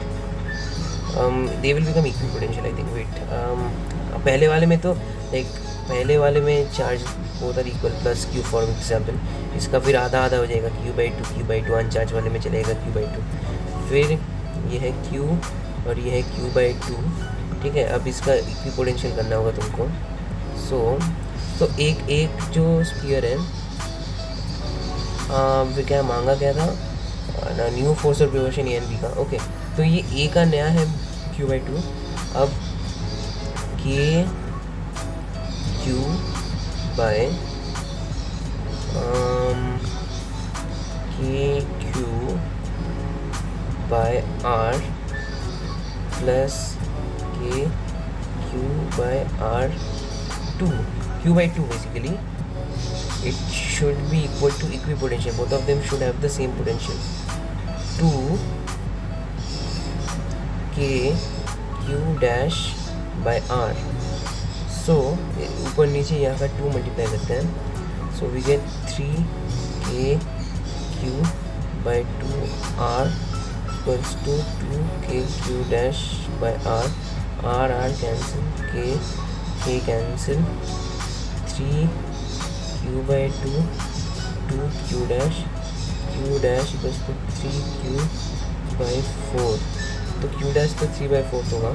They will become equipotential, I think. Wait, पहले वाले में तो like पहले वाले में charge both are equal plus q for example, इसका फिर आधा आधा हो जाएगा q/2 अनचार्ज वाले में चलेगा q/2, फिर ये है q और ये है q/2, ठीक है. अब इसका इक्विपोटेंशियल करना होगा तुमको. सो एक जो स्फीयर है क्या मांगा क्या था, new force of revolution A and B का. ओके, तो ये ए का नया है q/2. अब k q by k q by r plus k q by r2, q/2 basically. It should be equal to equipotential. Both of them should have the same potential. 2 k q dash by r. So ऊपर नीचे यहाँ का 2 multiply करते हैं. So we get 3 k q by 2 r equals to 2 k q dash by r. R cancel, k cancel. 3 q by 2 2 q dash equals to 3 q by 4. तो q dash तो 3/4 होगा,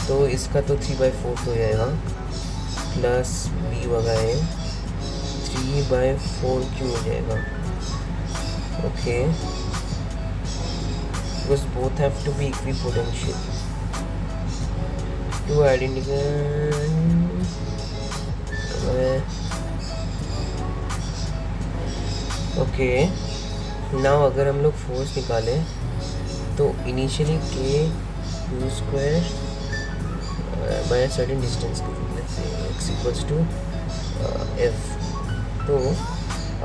तो इसका तो 3/4 हो जाएगा, प्लस b वगैरह 3/4q हो जाएगा. Okay, because both have to be equipotential. Two identical. Okay, now अगर हम लोग फोर्स निकालें तो initially k q² by a certain distance, let's say x equals to f. तो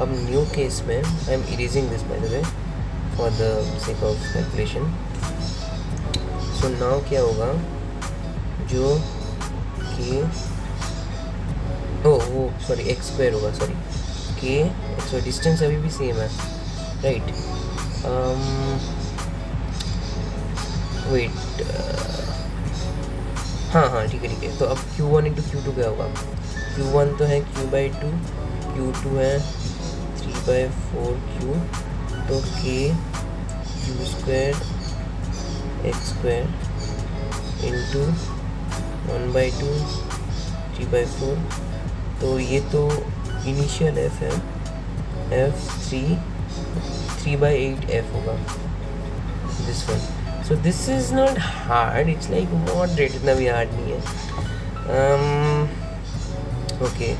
अब न्यू केस में I am erasing this by the way for the sake of calculation. So now क्या होगा, जो के वो सॉरी एक्स स्क्वायर होगा, sorry के एक्स, डिस्टेंस अभी भी सेम है राइट. वेट हाँ ठीक है. तो अब Q1 इंटू Q2 क्या होगा, Q1 तो है Q/2, Q2 है 3/4Q, तो K Q² x² इंटू 1/2 3/4. तो ये तो इनिशियल f है, f 3/8 f होगा this one. So this is not hard, it's like moderate, इतना भी hard नहीं है. Okay.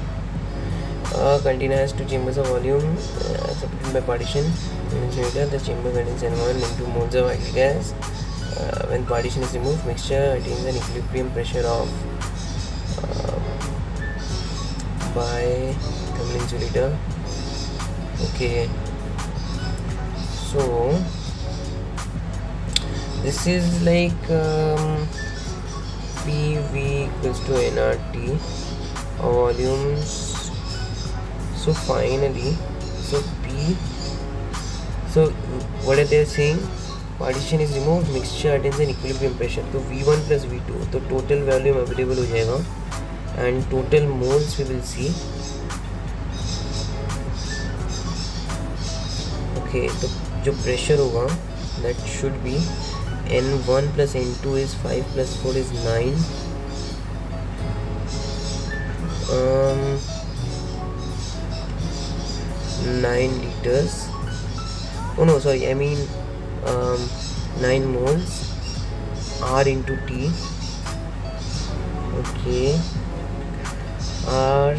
Container has two chambers of volume separated by partition. In insulator, the chamber contains N1 into moles of ideal gas. When partition is removed, mixture attains an equilibrium pressure of by thermal insulator. Okay. So this is like PV equals to nRT volumes. So finally, so what are they saying? Partition is removed, mixture attains an equilibrium pressure. तो V1 plus V2, तो total volume available हो जाएगा and total moles we will see. Okay, तो जो pressure होगा that should be N1 plus N2 is 5 plus 4 is 9. 9 liters. Oh no, sorry, I mean 9 moles R into T. Okay, R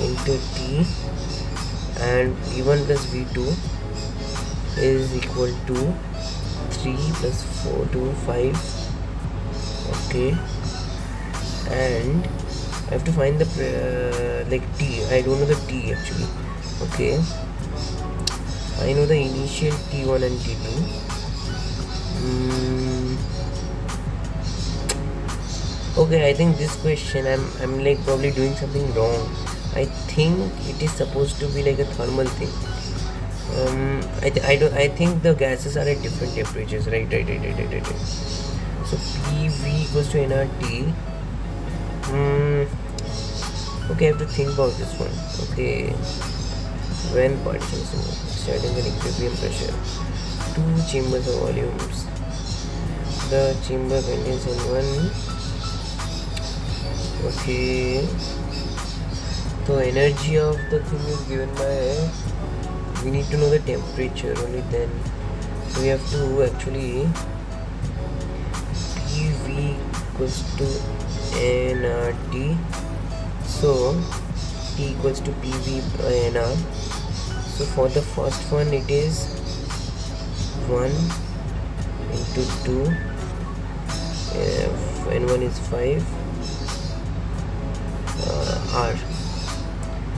into T, and V1 plus V2 is equal to 3 plus 4 to 5. Okay, and I have to find the like T. I don't know the T actually. Okay, I know the initial T1 and T2. Okay, I think this question I'm like probably doing something wrong. I think it is supposed to be like a thermal thing. I think the gases are at different temperatures, right. So PV equals to nRT. Okay, I have to think about this one. Okay, when partition is removed, starting an equilibrium pressure, two chambers of volumes, the chamber contains N1. Okay, so energy of the thing is given by, we need to know the temperature, only then. So we have to actually PV equals to nRT. So T equals to PV by nR. So for the first one it is 1 into 2, N1 is 5, R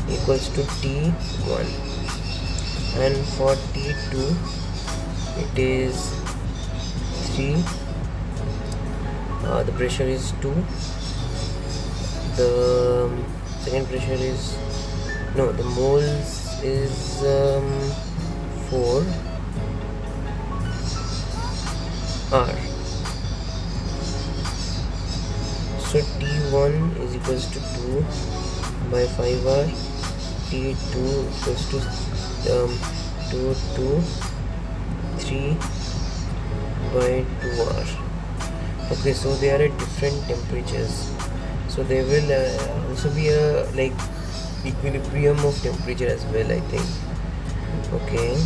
equals to T1, and for T2 it is 3, the pressure is 2, the second pressure is, no, the moles is 4, R. So T1 is equals to 2 by 5R, T2 equals to 3 by 2R. Okay, so they are at different temperatures. So there will also be a like equilibrium of temperature as well, I think. Okay.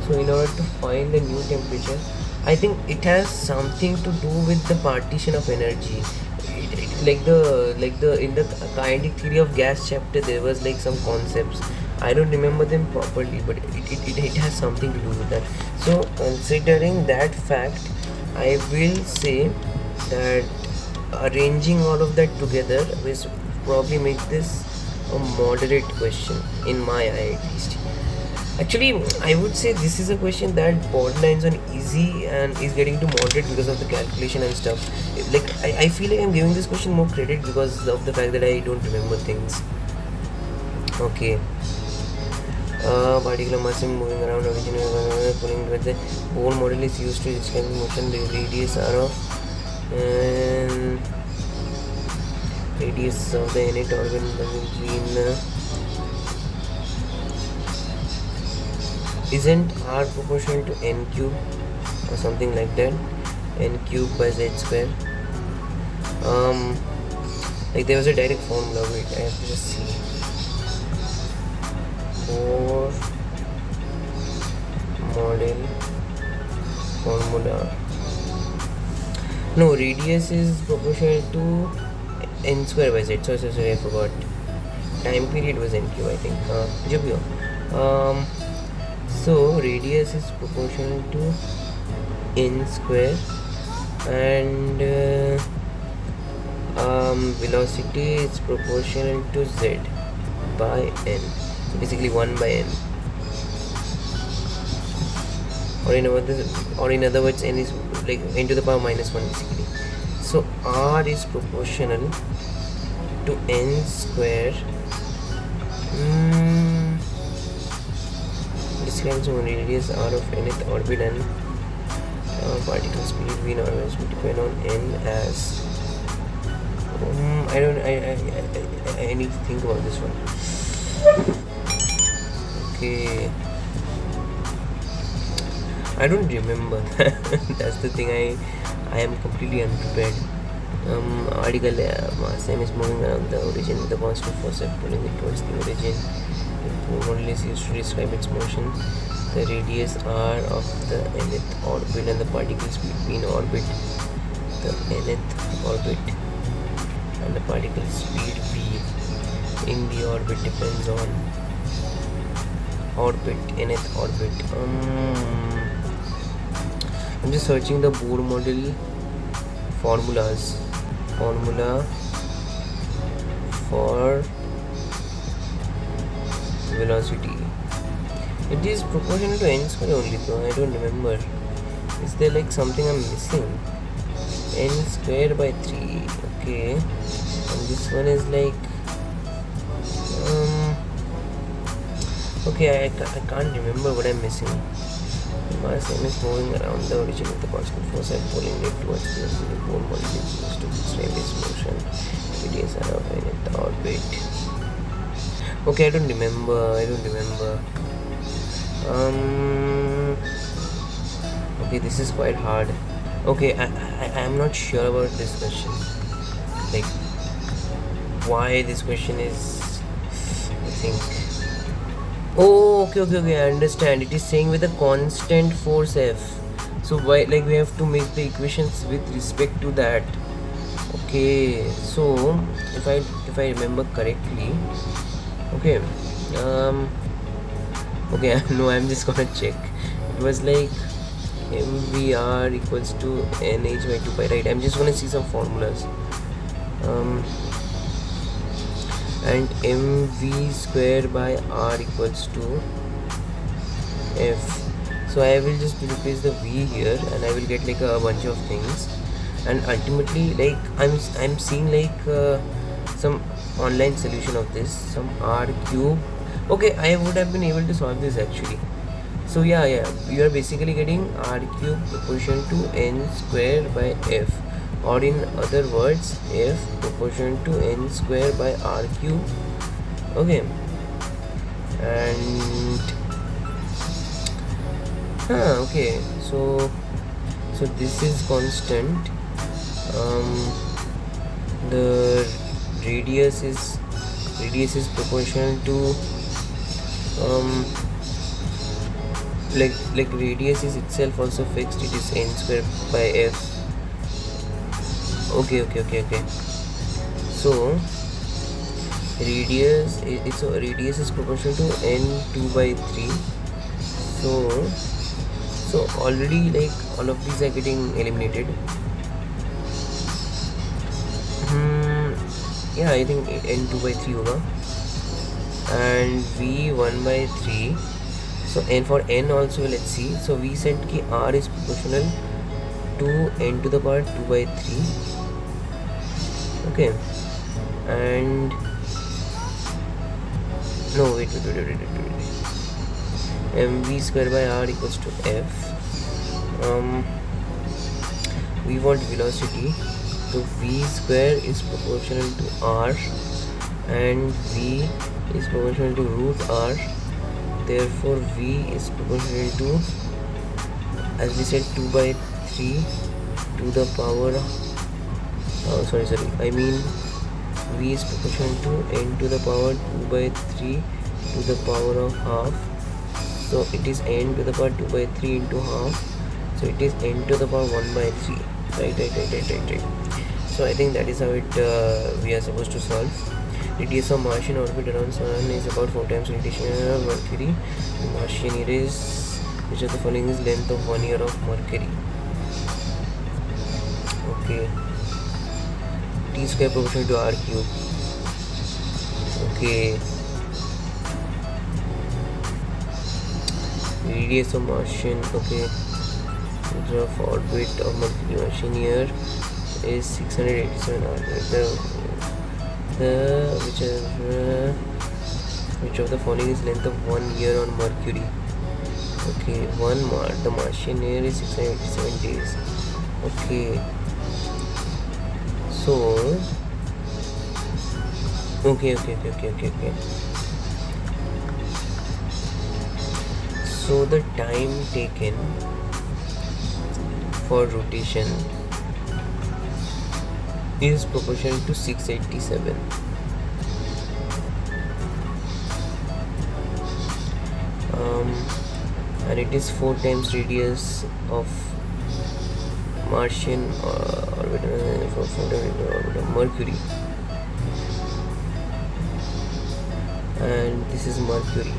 So in order to find the new temperature, I think it has something to do with the partition of energy. Like the in the kinetic theory of gas chapter, there was like some concepts. I don't remember them properly, but it has something to do with that. So considering that fact, I will say that arranging all of that together will probably make this a moderate question in my eye at least. Actually, I would say this is a question that borderlines on easy and is getting to moderate because of the calculation and stuff. Like I feel like I'm giving this question more credit because of the fact that I don't remember things. Okay. Particular mass moving around originally pulling with the whole model is used to describe motion. The radius r of and radius of the unit organ between isn't r proportional to n cube or something like that, n cube by z square. Like there was a direct formula. Wait, I have to just see. For model formula, no, radius is proportional to n square by z. Sorry, I forgot. Time period was n cube, I think. So radius is proportional to n square and velocity is proportional to z by n. So basically 1 by n. Or in other words, n is like n to the power minus 1 basically. So r is proportional to n square. Describes one radius r of nth orbit and particle speed v always depend on n as. I need to think about this one. Okay, I don't remember. That's the thing. I am completely unprepared. Article mass m is moving around the origin with a constant force of pulling it towards the origin. The model is used to describe its motion. The radius r of the nth orbit and the particle speed v in orbit. The nth orbit and the particle speed v in the orbit depends on orbit, nth orbit. I'm just searching the Bohr model formulas. Formula for velocity. It is proportional to n square only though. I don't remember. Is there like something I'm missing? N square by 3. Okay. And this one is like okay, I can't remember what I'm missing. The mass m is moving around the origin with the constant force and pulling it towards the Bohr model is used to describe its motion. Radius r of nth orbit. Okay, I don't remember. Okay, this is quite hard. Okay, I am not sure about this question. Like, why this question is, I think. Oh, okay, I understand. It is saying with a constant force F. So why, like, we have to make the equations with respect to that. Okay, so if I remember correctly, okay, okay, no, I'm just gonna check. It was like mvr equals to nh by 2 pi, right? I'm just gonna see some formulas. And mv square by r equals to f. So I will just replace the v here and I will get like a bunch of things, and ultimately like I'm seeing like some online solution of this, some r cube. Okay, I would have been able to solve this actually. So yeah, you are basically getting r cube proportion to n square by f, or in other words f proportion to n square by r cube. Okay, and okay, so this is constant. The radius is proportional to like radius is itself also fixed. It is n square by f. Okay. So radius is proportional to n2 by 3. So already like all of these are getting eliminated. yeah, I think n 2 by 3 होगा, and v 1 by 3. So and for n also let's see. So we said कि r is proportional to n to the power 2 by 3. Okay, and no, wait. mv square by r equals to f. We want velocity, so v square is proportional to r and v is proportional to root r. Therefore v is proportional to, as we said, 2 by 3 to the power I mean v is proportional to n to the power 2 by 3 to the power of half. So it is n to the power 2 by 3 into half, so it is n to the power 1 by 3. Right. So I think that is how it we are supposed to solve. Radius of Martian orbit around Sun is about 4 times radiation of Mercury. The Martian year is, which of the following is length of 1 year of Mercury? Okay, t square proportional to r cube. Okay, radius of Martian, okay, of orbit of Mercury Martian year is 687 hours. Which of the following is length of 1 year on Mercury? Okay, the Martian year is 687 days. Okay, so okay. So the time taken for rotation is proportional to 687. And it is 4 times radius of Martian orbit of Mercury, and this is Mercury,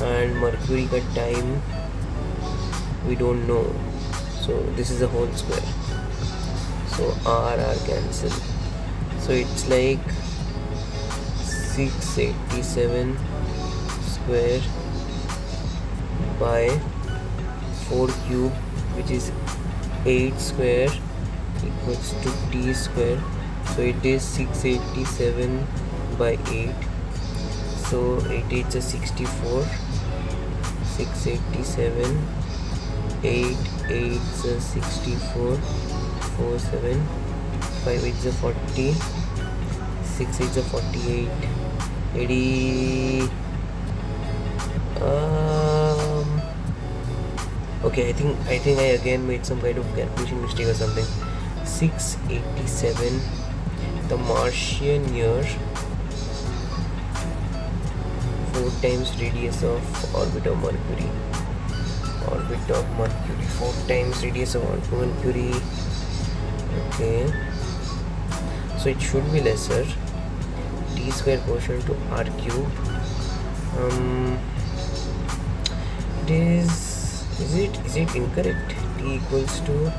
and Mercury ka time we don't know, so this is a whole square, so r cancel, so it's like 687 square by 4 cube, which is 8 square, equals to t square. So it is 687 by 8, so 8 8 is 64, 687, 8 8 is 64, 4 7, 5 8 is 40, 6 8 is 48, 80. Okay, I think I again made some kind of calculation mistake or something. 687, the Martian year, 4 times radius of orbit of Mercury. 4 times radius of orbit of Mercury. Okay, so it should be lesser. T square proportional to r cube. Is it incorrect? T equals to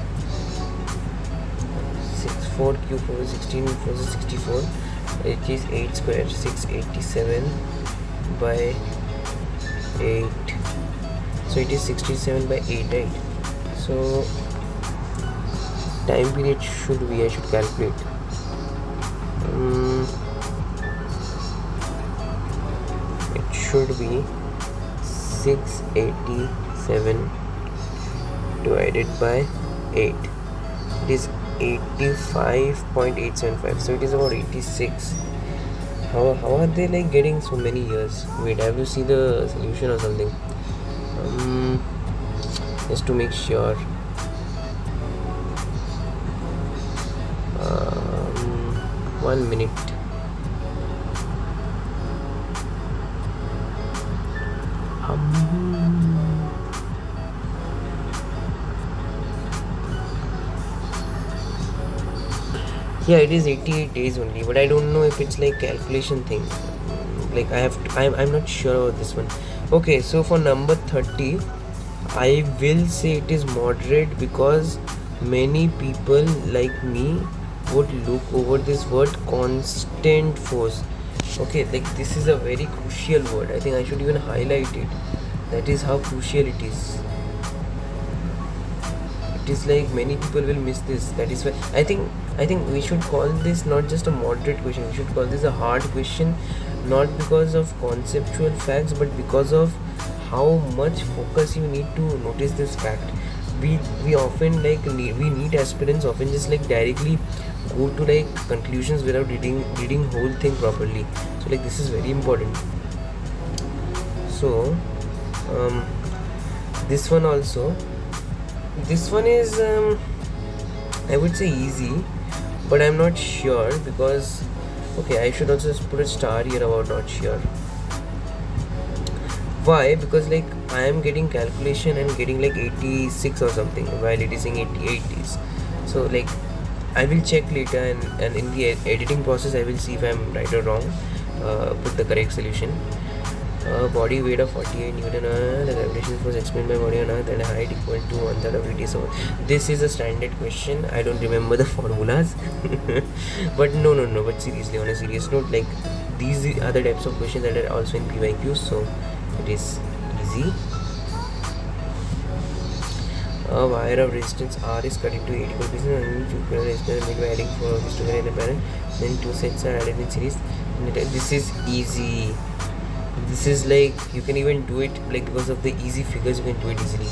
4 cube over 16 equals 64. It is 8 square, 687 by 8. So it is 67 by 8, right? So time period should be, I should calculate. It should be 687 divided by 8. It is 85.875, so it is about 86. How are they like getting so many years? Wait, I have to see the solution or something, just to make sure. 1 minute. Yeah, it is 88 days only, but I don't know if it's like calculation thing. Like I'm not sure about this one. Okay, so for number 30, I will say it is moderate because Many people like me would look over this word constant force. Okay, like this is a very crucial word. I think I should even highlight it. That is how crucial it is. It is like many people will miss this. That is why I think we should call this not just a moderate question. We should call this a hard question, not because of conceptual facts, but because of how much focus you need to notice this fact. We often like we NEET aspirants often just like directly go to like conclusions without reading whole thing properly. So like this is very important. So this one also, this one is I would say easy, but I'm not sure because okay, I should also put a star here about not sure. Why? Because like I am getting calculation and getting like 86 or something while it is saying 80s. So like I will check later, and in the editing process I will see if I'm right or wrong. Put the correct solution. Body weight of 48 Newton, the gravitational force explained by body on Earth, and height equal to 1/3 of it. So this is a standard question. I don't remember the formulas, but no. But seriously, on a serious note, like these are the types of questions that are also in PYQs, so it is easy. A wire of resistance R is cut into 8 equal pieces, and two parallel resistors made by adding 4 of these together in a pattern. Then two sets are added in series. This is easy. This is like you can even do it like because of the easy figures you can do it easily.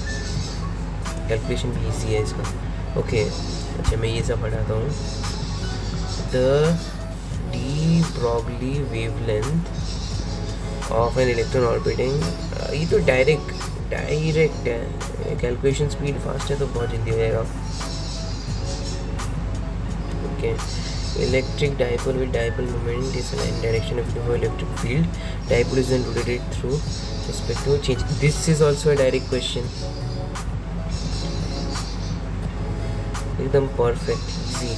Calculation भी easy है इसका. Okay, अच्छा मैं ये सब हटाता हूँ. The de Broglie wavelength of an electron orbiting, ये तो डायरेक्ट है. कैलकुलेशन स्पीड फास्ट है तो बहुत जल्दी हो जाएगा. Okay. Electric dipole with dipole moment is aligned direction of the electric field. Dipole is then rotated through respect to change. This is also a direct question. एकदम perfect, easy.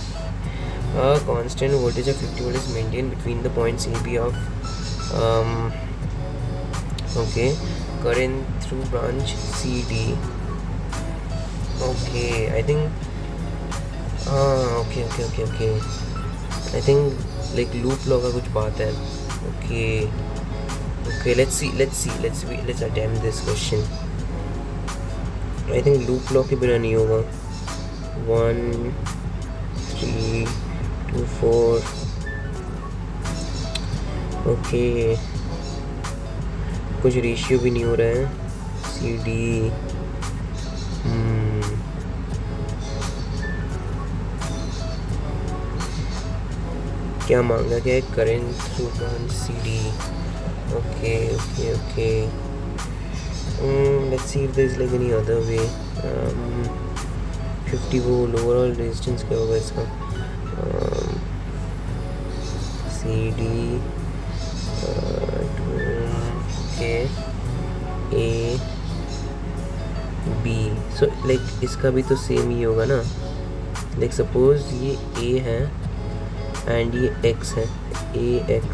A constant voltage of 50 volt is maintained between the points AB of okay, current through branch CD. Okay, I think okay. I think like loop law का कुछ बात है. Okay, let's attempt this question. I think loop law के बिना नहीं होगा. 1 3 2 4. Okay, कुछ ratio भी नहीं हो रहा है. CD क्या मांगा गया है? Current through branch CD. Okay. Let's see if there is like any other way. 50 volt overall resistance क्या होगा इसका? CD okay, A B. So like इसका भी तो सेम ही होगा ना. Like suppose ये A है एंड ये x है, AX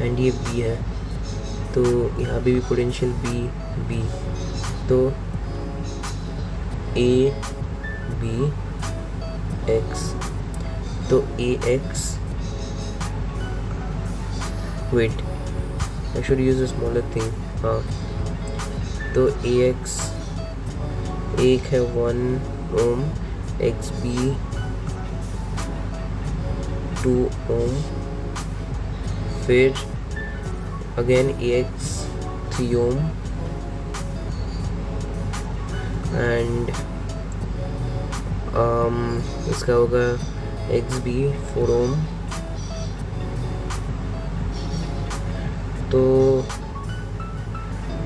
एंड ये B है, तो यहाँ पे भी पोटेंशियल B. तो AB X, तो AX, wait, I should use a smaller thing. हाँ, तो AX एक है 1 ohm, XB 2 ohm, फिर अगेन AX 3 ohm एंड इसका होगा XB 4 ohm. तो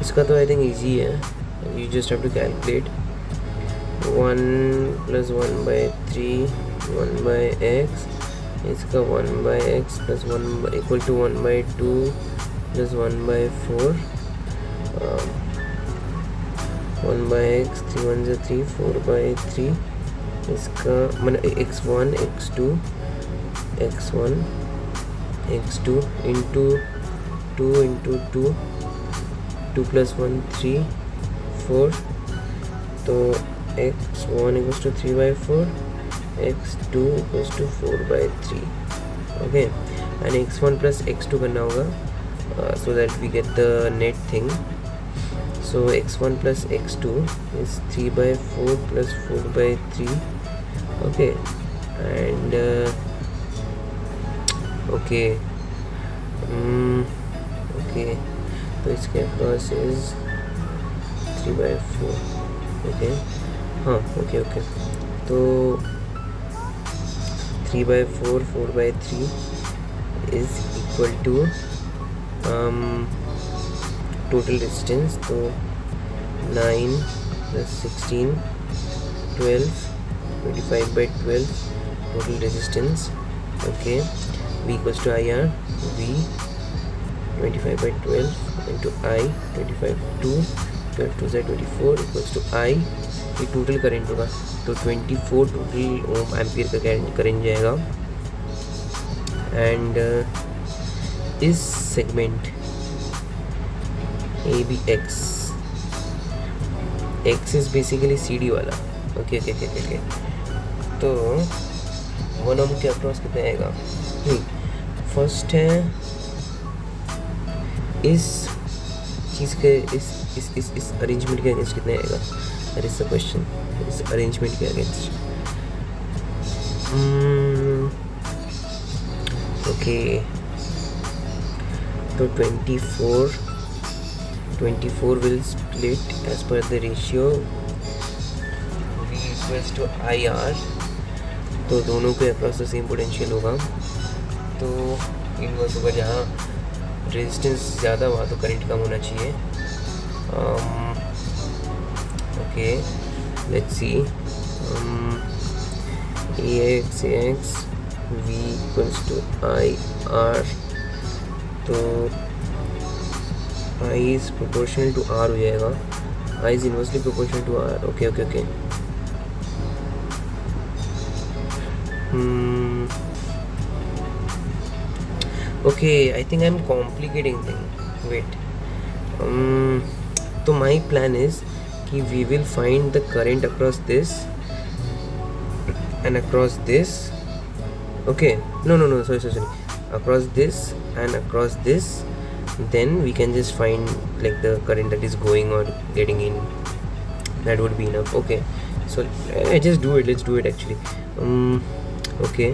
इसका तो आई थिंक ईजी है. You just have to calculate 1 + 1/3 1/x. इसका 1/x + 1 इक्वल टू 1/2 + 1/4. 1/x 3 1 = 3 4/3. इसका मतलब x1 x2 into 2 into 2 + 1 3 4. तो x1 equals to 3 by 4, x2 equals to 4 by 3. Okay, and x1 plus x2 करना होगा so that we get the net thing. So x1 plus x2 is 3 by 4 plus 4 by 3. Okay, and okay, okay, तो इसके across is 3 by 4. Okay, हाँ, okay, okay, तो 3 by 4, 4 by 3 is equal to total distance, so 9 plus 16, 12, 25 by 12 total resistance. Okay, V equals to IR, V 25 by 12 into I 25 2, 12 2 24 equals to I. ये total current होगा, तो 24 total ohm ampere का current जाएगा. And इस segment A B X, X is basically C D वाला. Okay okay okay okay, तो 1 ओम के across कितना आएगा? फर्स्ट है इस चीज़ के इस अरेंजमेंट के अगेंस्ट कितना आएगा? That is the question. इस अरेंजमेंट के अगेंस्ट. ओके, तो 24 will split as per the ratio V equals to IR. तो दोनों के अक्रॉस द सेम पोटेंशियल होगा, तो इनवर्स होगा. जहाँ रेजिस्टेंस ज़्यादा हुआ तो करंट कम होना चाहिए. Okay, let's see. AX V equals to IR, तो I is proportional to R हो जाएगा. I is inversely proportional to R. Okay okay okay. Okay, I think I'm complicating things. Wait. So my plan is कि we will find the current across this and across this. Okay, no, sorry. Across this and across this, then we can just find like the current that is going or getting in. That would be enough. Okay, so just do it. Let's do it actually. Okay,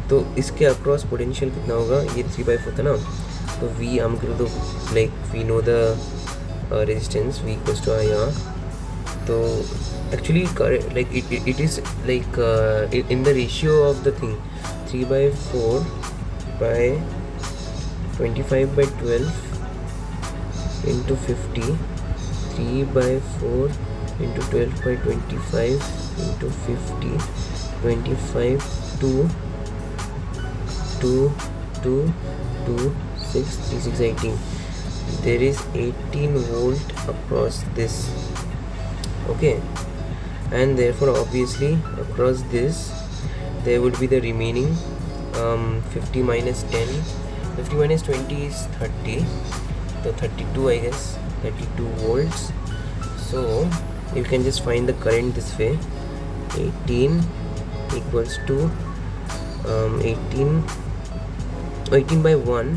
तो इसके across potential कितना होगा? ये 3/4 था ना, तो V हम करो तो like we know the resistance V equals to IR. तो actually like it is like in the ratio of the thing 3/4 by 25 by 12 into 50, 3/4 into 12 by 25 into 50, 25 2 6 3 6 18. There is 18 volt across this. Okay, and therefore obviously across this there would be the remaining 50 minus 10, 50 minus 20 is 30, so 32 I guess, 32 volts. So you can just find the current this way. 18 equals to 18 by 1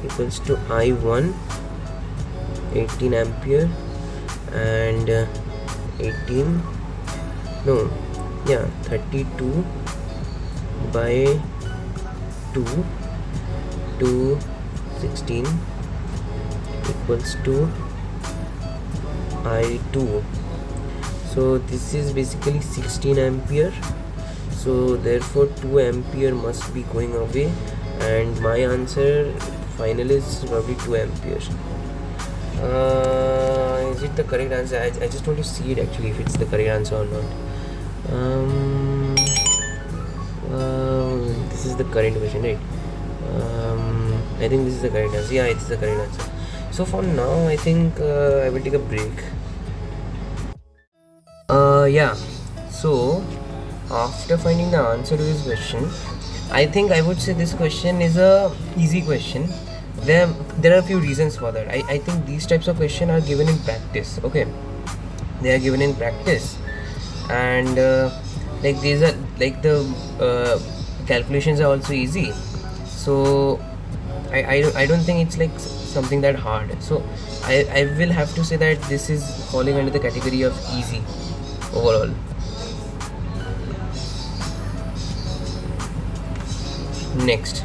equals to I1, 18 ampere, and 32 by 2 to 16 equals to I2. So this is basically 16 ampere. So therefore 2 ampere must be going away, and my answer final is probably 2 ampere. Is it the correct answer? I just want to see it actually, if it's the correct answer or not. This is the correct question, right? I think this is the correct answer. Yeah, it's the correct answer. So for now I think I will take a break. Yeah, so after finding the answer to this question, I think I would say this question is a easy question. There are a few reasons for that. I think these types of questions are given in practice. Okay, they are given in practice, and like these are like the calculations are also easy. So I don't think it's like something that hard. So I will have to say that this is falling under the category of easy overall. Next,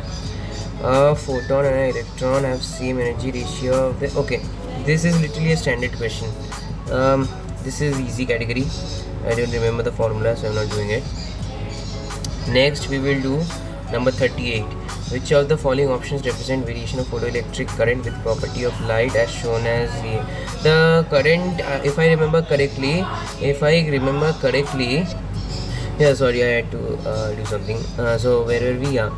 a photon and an electron have same energy ratio of the, okay, this is literally a standard question. This is easy category. I don't remember the formula, so I'm not doing it. Next we will do number 38. Which of the following options represent variation of photoelectric current with property of light as shown as the current, if I remember correctly, yeah, sorry, I had to do something. So where were we? Yeah,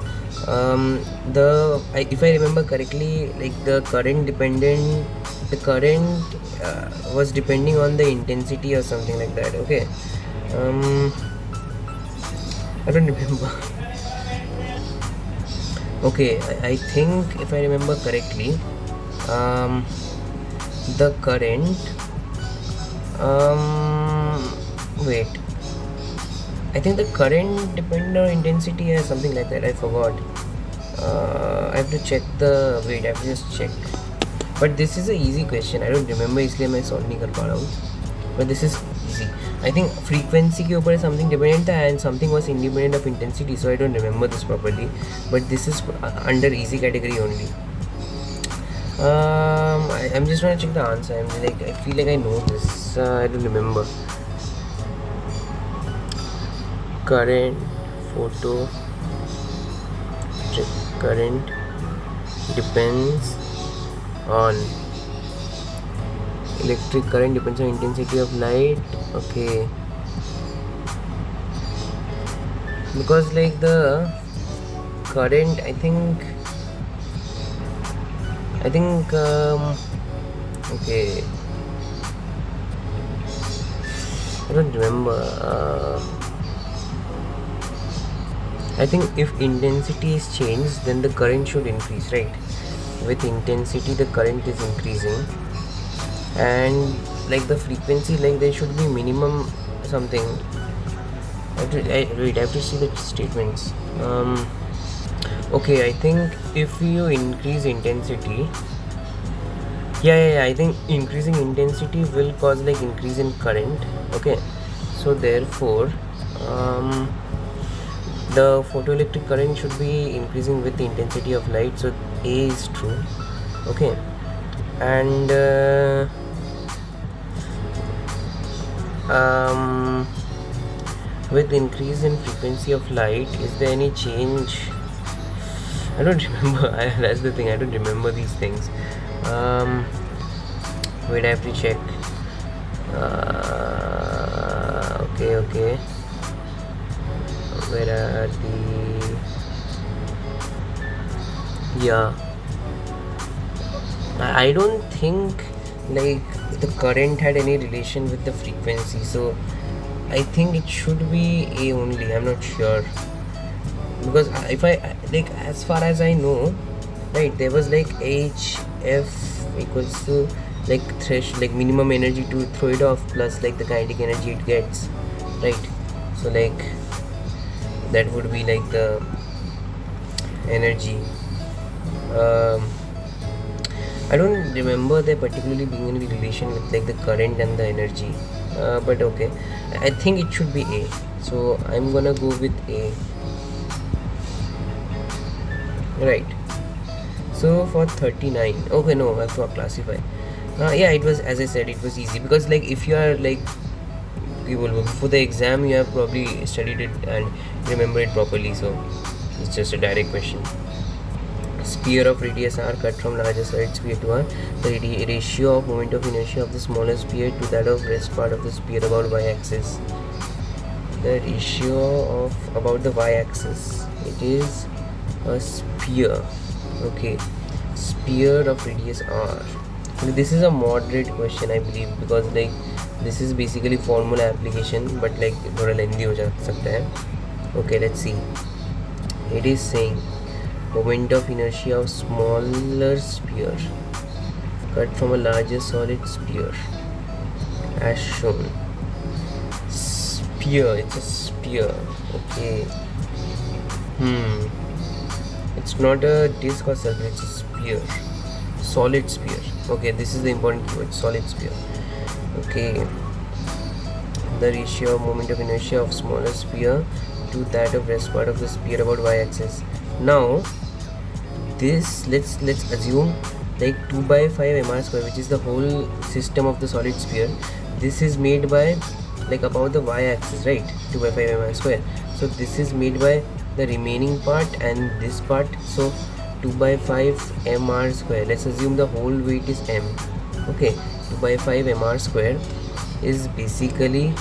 if I remember correctly, like the current was depending on the intensity or something like that. Okay, I don't remember. Okay, I think if I remember correctly, the current, wait, I think the current depended on intensity or something like that. I forgot. I have to check the, wait, I have to just check. But this is a easy question. I don't remember इसलिए मैं solve नहीं कर पा रहा हूँ. But this is easy. I think frequency के ऊपर something dependent था and something was independent of intensity. So I don't remember this properly. But this is under easy category only. I'm just trying to check the answer. I feel like I know this. I don't remember. Current, photo, current depends on electric current depends on intensity of light. Okay, because like the current, I think okay, I don't remember. I think if intensity is changed, then the current should increase, right? With intensity, the current is increasing, and like the frequency, like there should be minimum something. I have to see the statements. Okay, I think if you increase intensity, yeah, I think increasing intensity will cause like increase in current. Okay, so therefore, the photoelectric current should be increasing with the intensity of light. So A is true. Okay, and with increase in frequency of light, is there any change? I don't remember. That's the thing, I don't remember these things. Wait, I have to check. Okay, where are the, yeah, I don't think like the current had any relation with the frequency, so I think it should be A only. I'm not sure, because if I like, as far as I know, right, there was like HF equals to like threshold, like minimum energy to throw it off, plus like the kinetic energy it gets, right? So like that would be like the energy. I don't remember there particularly being any relation with like the current and the energy, but okay, I think it should be A, so I'm gonna go with A. Right, so for 39, okay, no, I have to classify. Yeah, it was, as I said, it was easy, because like if you are like, before the exam you have probably studied it and remember it properly, so it's just a direct question. Sphere of radius r cut from larger solid sphere to r, the ratio of moment of inertia of the smaller sphere to that of rest part of the sphere about y-axis. The ratio of about the y-axis, it is a sphere. Okay, sphere of radius r. This is a moderate question, I believe, because like this is basically formula application, but like थोड़ा lengthy हो जा सकता है. Okay, let's see. It is saying moment of inertia of smaller sphere cut from a larger solid sphere as shown. sphere. It's a sphere. Okay. It's not a disc or circle, it's a sphere. Solid sphere. Okay, this is the important keyword. Solid sphere. Okay. The ratio of moment of inertia of smaller sphere to that of rest part of the sphere about y-axis. Now this, let's assume like 2 by 5 mr square, which is the whole system of the solid sphere. This is made by like about the y-axis, right? 2 by 5 mr square. So this is made by the remaining part and this part. So 2 by 5 mr square, let's assume the whole weight is m. Okay, 2 by 5 mr square is basically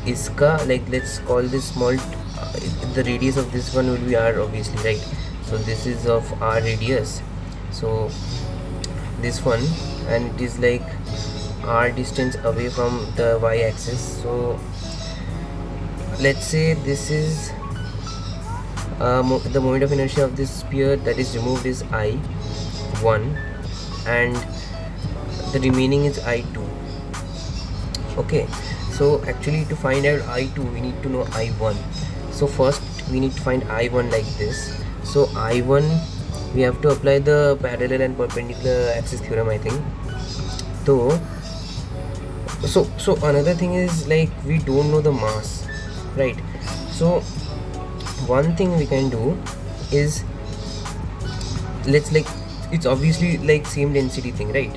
iska, like let's call this small, the radius of this one will be r obviously, right? So this is of r radius, so this one, and it is like r distance away from the y-axis. So let's say this is the moment of inertia of this sphere that is removed is I1 and the remaining is I2. Okay, so actually to find out I2 we need to know I1. So first we need to find I1 like this. So I1, we have to apply the parallel and perpendicular axis theorem, I think. So another thing is like we don't know the mass, right? So one thing we can do is, let's like, it's obviously like same density thing, right?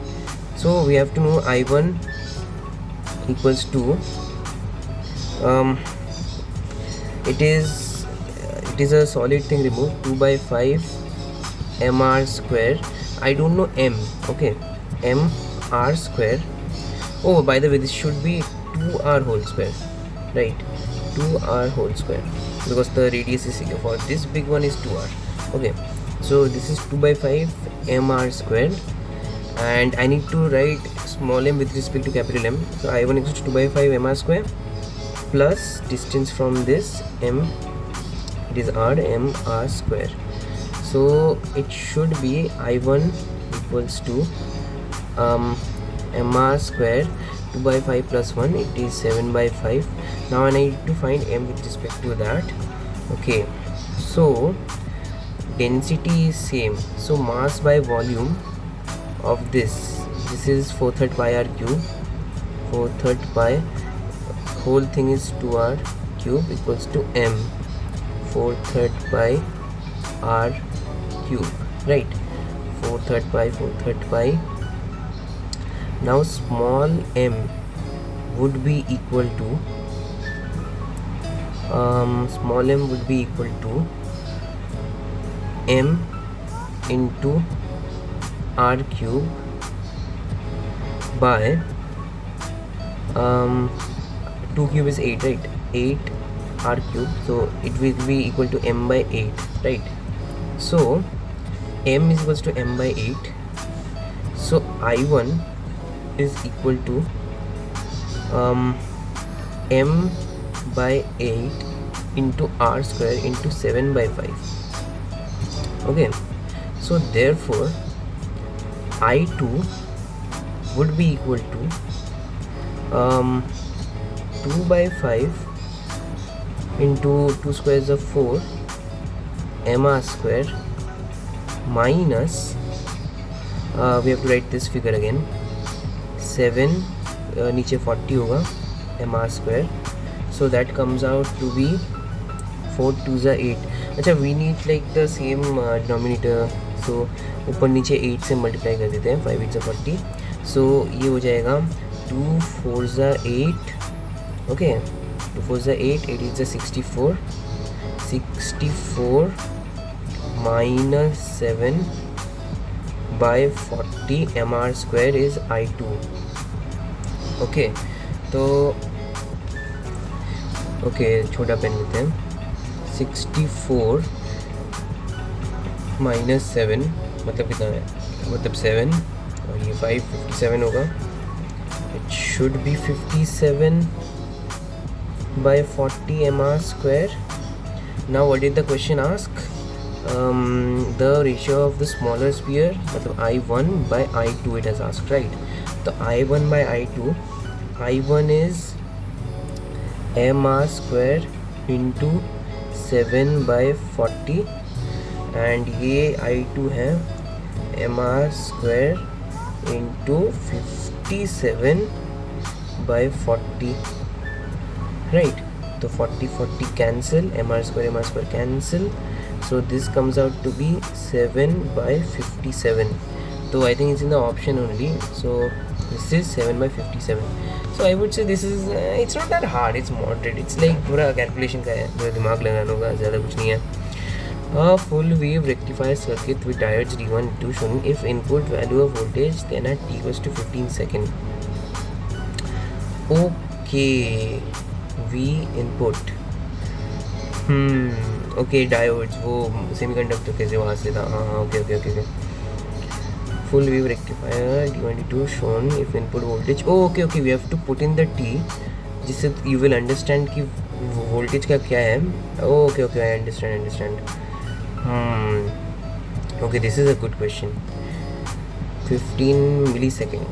So we have to know I1 equals to it is a solid thing removed, 2 by 5 mr square. I don't know m. Okay, mr square. Oh, by the way, this should be 2r whole square, right? 2r whole square, because the radius is for this big one is 2r. Okay, so this is 2 by 5 mr square, and I need to write small m with respect to capital M. So I1 equals to 2 by 5 mr square plus distance from this m, it is r, mr square. So it should be I1 equals to mr square, 2 by 5 plus 1, it is 7 by 5. Now I need to find m with respect to that. Okay, so density is same, so mass by volume of this is 4/3 pi r cube, 4/3 pi, whole thing is 2r cube equals to m, 4/3 pi r cube, right? 4/3 pi, 4/3 pi. Now small m would be equal to small m would be equal to m into r cube by 2 cube is 8, right? 8 r cube, so it will be equal to m by 8, right? So m is equals to m by 8. So I1 is equal to m by 8 into r square into 7 by 5. Okay, so therefore I2 would be equal to 2 by 5 into 2 squares of 4 mr square minus we have to write this figure again, 7 नीचे 40 होगा mr square. So that comes out to be 4 2s are 8. अच्छा, we need like the same denominator, so ऊपर नीचे 8 से multiply कर देते हैं, 5 8 40. So ये हो जाएगा 2 4s are 8. Okay, 2 4s are 8, 8 is 64, 64 minus 7 by 40 mr square is I2. Okay, तो ओके छोटा पेन लेते हैं, 64 माइनस 7 मतलब कितना है, मतलब 7 और ये 5 57 होगा. It should B 57 by 40 mr square. Now what did the question ask? The ratio of the smaller sphere, मतलब I1 by I2 it has asked, right? So I1 by I2, I1 is mr square into 7/40 and ये I2 है mr square into 57/40 right. तो 40 cancel, mr square cancel, so this comes out to be 7/57. So I think it's in the option only, so this is 7/57. So I would say this is it's not that hard, it's moderate, it's like पूरा calculation का है, पूरा दिमाग लगाना होगा, ज़्यादा कुछ नहीं है. A full wave rectifier circuit with diodes D1 D2 showing if input value of voltage then at t equals to 15 second. Okay, V input. Okay, diodes वो semiconductor कैसे वहाँ से था. हाँ, okay. Full wave rectifier D1 D2 shown if input voltage. Okay, we have to put in the T जिससे you will understand कि voltage का क्या है. Okay, I understand. Okay, this is a good question. 15 millisecond.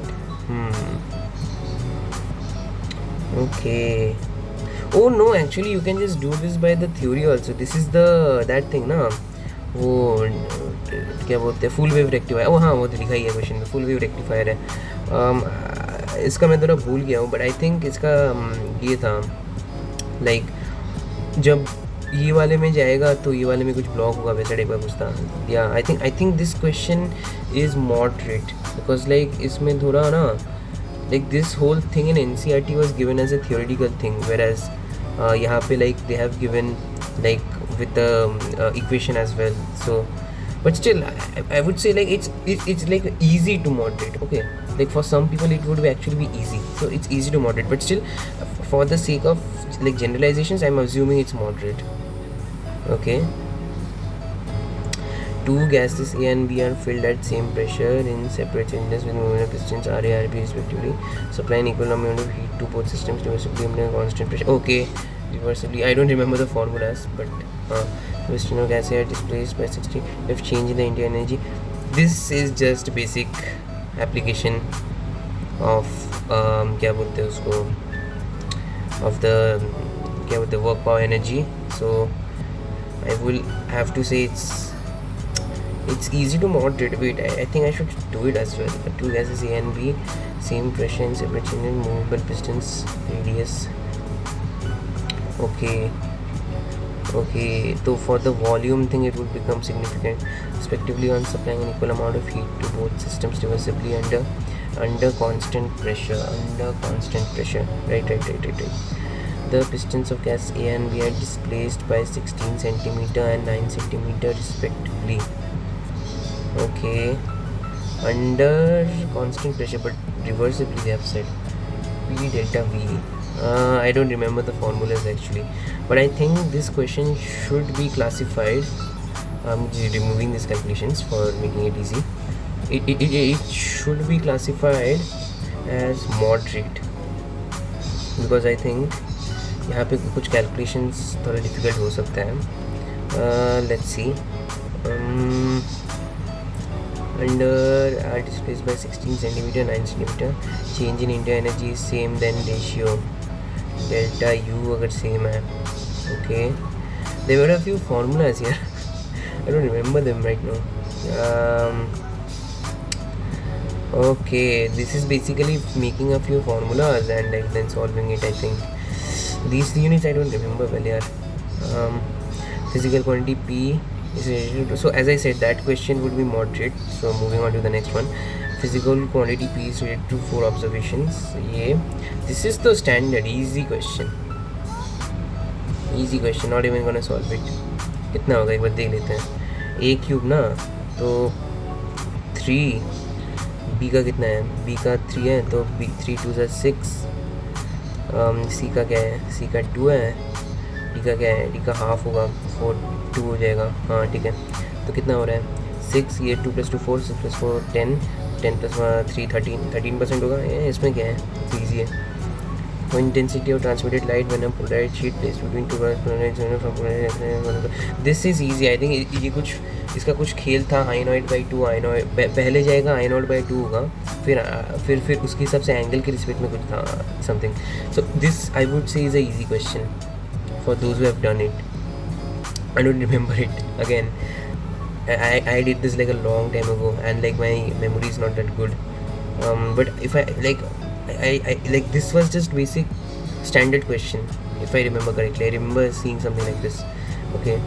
Okay. Oh no, actually you can just do this by the theory also. This is that thing ना, वो क्या बोलते हैं, full wave rectifier. हाँ, वो तो लिखा ही है क्वेश्चन में, फुल वेव रेक्टिफायर है. इसका मैं थोड़ा भूल गया हूँ, बट आई थिंक इसका ये था लाइक जब ये वाले में जाएगा तो ये वाले में कुछ ब्लॉक होगा, वैसा टाइप का कुछ था. या I think this question is moderate because like इसमें थोड़ा ना like this whole thing in NCERT was given as a theoretical thing, whereas यहाँ पे like they have given like with the equation as well. So but still I would say like it's like easy to moderate. Okay, like for some people it would actually be easy, so it's easy to moderate, but still for the sake of like generalizations I'm assuming it's moderate. Okay, two gases A and B are filled at same pressure in separate cylinders with movement of pistons RA RB respectively, supplying equal amount of heat to both systems reversibly under constant pressure. Okay, reversibly, I don't remember the formulas, but piston of gas are displaced by 60 if change in the internal energy. This is just basic application of क्या बोलते हैं उसको, of the क्या बोलते हैं work power energy. So I will have to say it's easy to moderate. Wait, I think I should do it as well. Two gases A and B, same pressure in separate cylinder, movable pistons, radius. Okay, so for the volume thing it would become significant, respectively on supplying an equal amount of heat to both systems reversibly under constant pressure. Right. The pistons of gas A and B are displaced by 16 cm and 9 cm respectively. Okay, under constant pressure but reversibly they have said. P delta V. I don't remember the formulas actually, but I think this question should be classified. I'm removing these calculations for making it easy. It should be classified as moderate because I think यहाँ पे कुछ calculations थोड़ा difficult हो सकता है. Let's see. Under are displaced by 16 cm 9 cm, change in India energy is same, then ratio delta U अगर same है. Okay, there were a few formulas here. I don't remember them right now. Okay, this is basically making a few formulas and then solving it. I think these units I don't remember well here. Physical quantity P is related to, so as I said that question would be moderate. So moving on to the next one, physical quantity P is related to 4 observations. This is the standard easy question, not even gonna solve it. कितना होगा एक बार देख लेते हैं. A cube ना तो 3, B का कितना है, B का 3 है तो B 3 2 6, C का क्या है, C का 2 है, D का क्या है, D का हाफ होगा 4 2 हो जाएगा. हाँ ठीक है, तो कितना हो रहा है 6, ये 2 + 2 4, 6 + 4 10, 10 + 3 13% होगा. इसमें क्या है, इजी है. intensity of transmitted light when a polarized sheet placed between two polarized. This is easy. I think ये कुछ इसका कुछ खेल था. I not by two, I not पहले जाएगा, I नॉट बाई टू होगा, फिर उसके हिसाब से एंगल के रिस्पेक्ट में कुछ था something. So this I would say is a easy question for those who have done it. I don't remember it again. I did this like a long time ago, and like my memory is not that good. But if I like this was just basic standard question, if I remember correctly. I remember seeing something like this. Okay,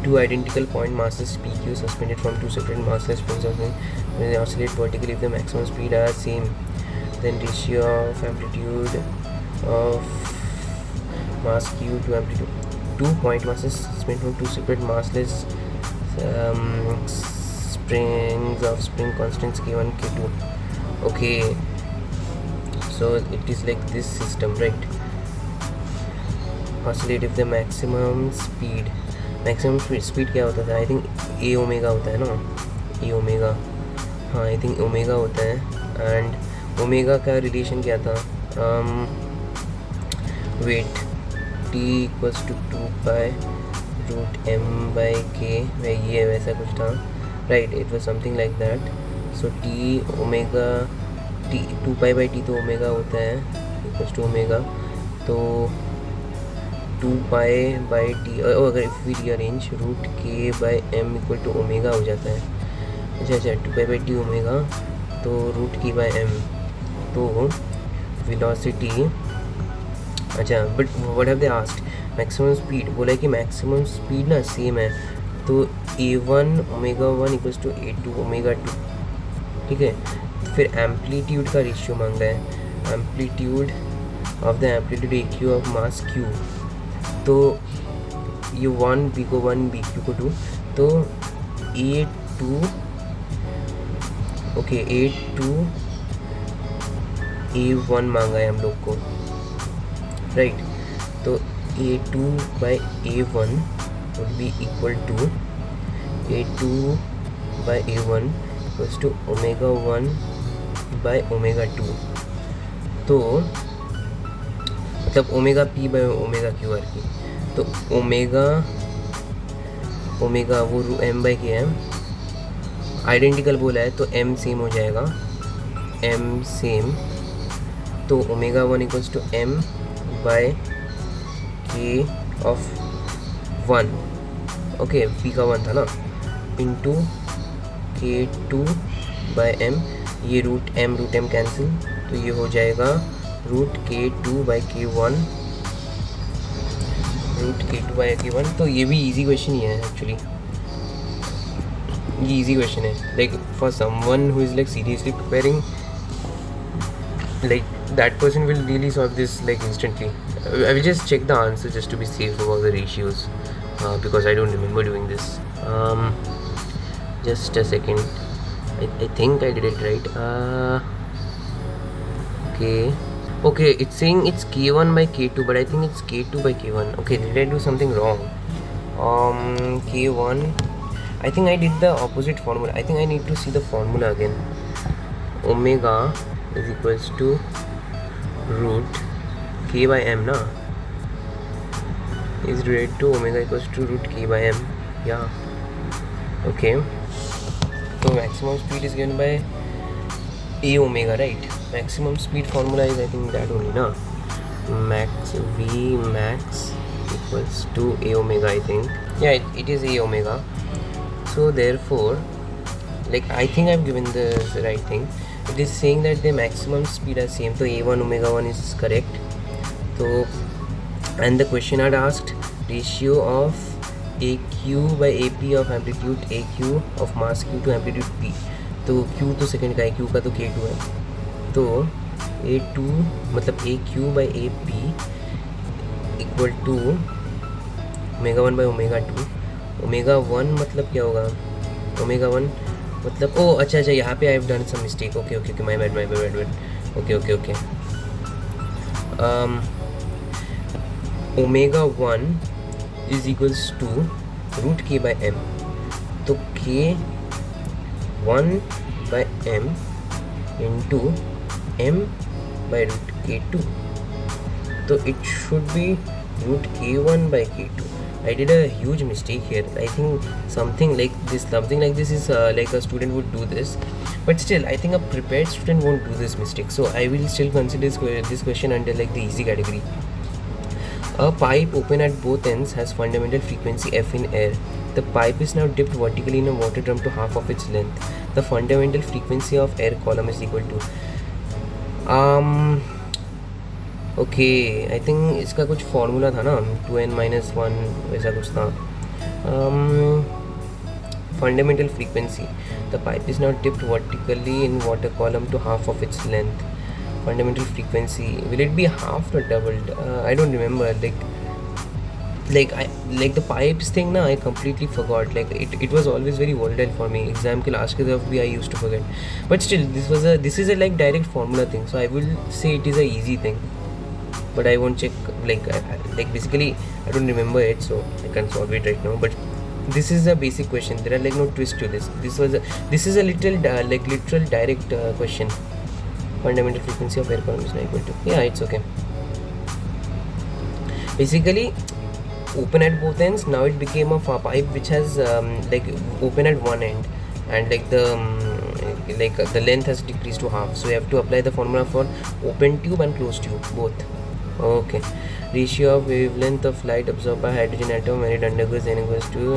two identical point masses PQ suspended from two separate massless springs of when they oscillate vertically if the maximum speed are same, then ratio of amplitude of mass Q to amplitude. Two point masses suspended from two separate massless springs of spring constants K1 K2. Okay, so it is like this system, right? Oscillate if the maximum speed क्या होता था? I think A omega होता है ना, A omega. हाँ, I think omega होता है. And omega का रिलेशन क्या था? Wait T equals to 2 pi root m by k, ये वैसा कुछ था, right? It was something like that. So T omega T 2 pi by T तो ओमेगा होता है, equals to ओमेगा. तो 2 pi by T, अगर if we rearrange root k by m equal to omega हो जाता है. अच्छा 2 pi by T ओमेगा, तो root k by m, तो velocity. अच्छा, but what have they asked? Maximum speed बोला है कि मैक्सिमम स्पीड ना सेम है, तो A1 omega 1 equals to A2 omega 2. ठीक है, फिर एम्पलीट्यूड का रेशियो मांग रहा है, amplitude of the amplitude AQ of mass Q. तो ये 1 B को 1 BQ को 2, तो A2 ओके A2 A1 मांगा है हम लोग को, राइट? तो A2 by A1 would be equal to A2 by A1 equals to omega 1 by omega 2. तो मतलब omega P by omega Q R की, तो ओमेगा वो M by K M identical बोला है, तो M सेम हो जाएगा, M सेम. तो omega 1 equals to M by K of 1, okay P का 1 था ना, इंटू K2 by M. ये रूट M कैंसिल, तो ये हो जाएगा root K2 by K1, root K2 by K1. तो ये भी इजी क्वेश्चन ही है एक्चुअली, ये इजी क्वेश्चन है, like for someone who is like seriously preparing, like that person will really solve this like instantly. I will just check the answer just to be safe about the ratios, because I don't remember doing this. Just a second, I think I did it right. Okay, it's saying it's K1 by K2, but I think it's K2 by K1. Okay, did I do something wrong? K1, I think I did the opposite formula. I think I need to see the formula again. Omega is equals to root K by M ना, is related to omega equals to root K by M. Yeah, okay. So maximum speed is given by A omega, right? Maximum speed formula is I think that only na, max V max equals to A omega, I think. Yeah, it is A omega. So therefore, like I think I've given the right thing. It is saying that the maximum speed are same, so A1 omega 1 is correct. So and the question had asked ratio of AQ by AP of amplitude AQ of mass Q to amplitude P. तो Q तो second का है, Q का तो K2 है, तो A2 मतलब AQ by AP equal to omega 1 by omega 2. Omega 1 मतलब क्या होगा? ओमेगा 1 मतलब अच्छा यहाँ पे I have done some mistake. Okay my bad. Okay omega 1 is equals to root K by M. तो K1 by M into M by root K2. So it should be root k1 by k2. I did a huge mistake here. I think something like this is like a student would do this, but still I think a prepared student won't do this mistake. So I will still consider this question under like the easy category. A pipe open at both ends has fundamental frequency f in air. The pipe is now dipped vertically in a water drum to half of its length. The fundamental frequency of air column is equal to okay I think इसका कुछ formula था ना 2n-1 वैसा कुछ था. Fundamental frequency. The pipe is now dipped vertically in water column to half of its length. Fundamental frequency. Will it be half or doubled? I don't remember. Like the pipes thing na, I completely forgot. Like it was always very volatile for me. Exam ke last ke taraf bhi I used to forget. But still, this is a like direct formula thing. So I will say it is a easy thing. But I won't check. Like basically I don't remember it, so I can't solve it right now. But this is a basic question. There are like no twist to this. This is a little literal direct question. Fundamental frequency of air column is not equal to. Yeah, it's okay. Basically, open at both ends. Now it became a pipe which has like open at one end, and like the length has decreased to half. So you have to apply the formula for open tube and closed tube both. Okay. Ratio of wavelength of light absorbed by hydrogen atom when it undergoes n equals to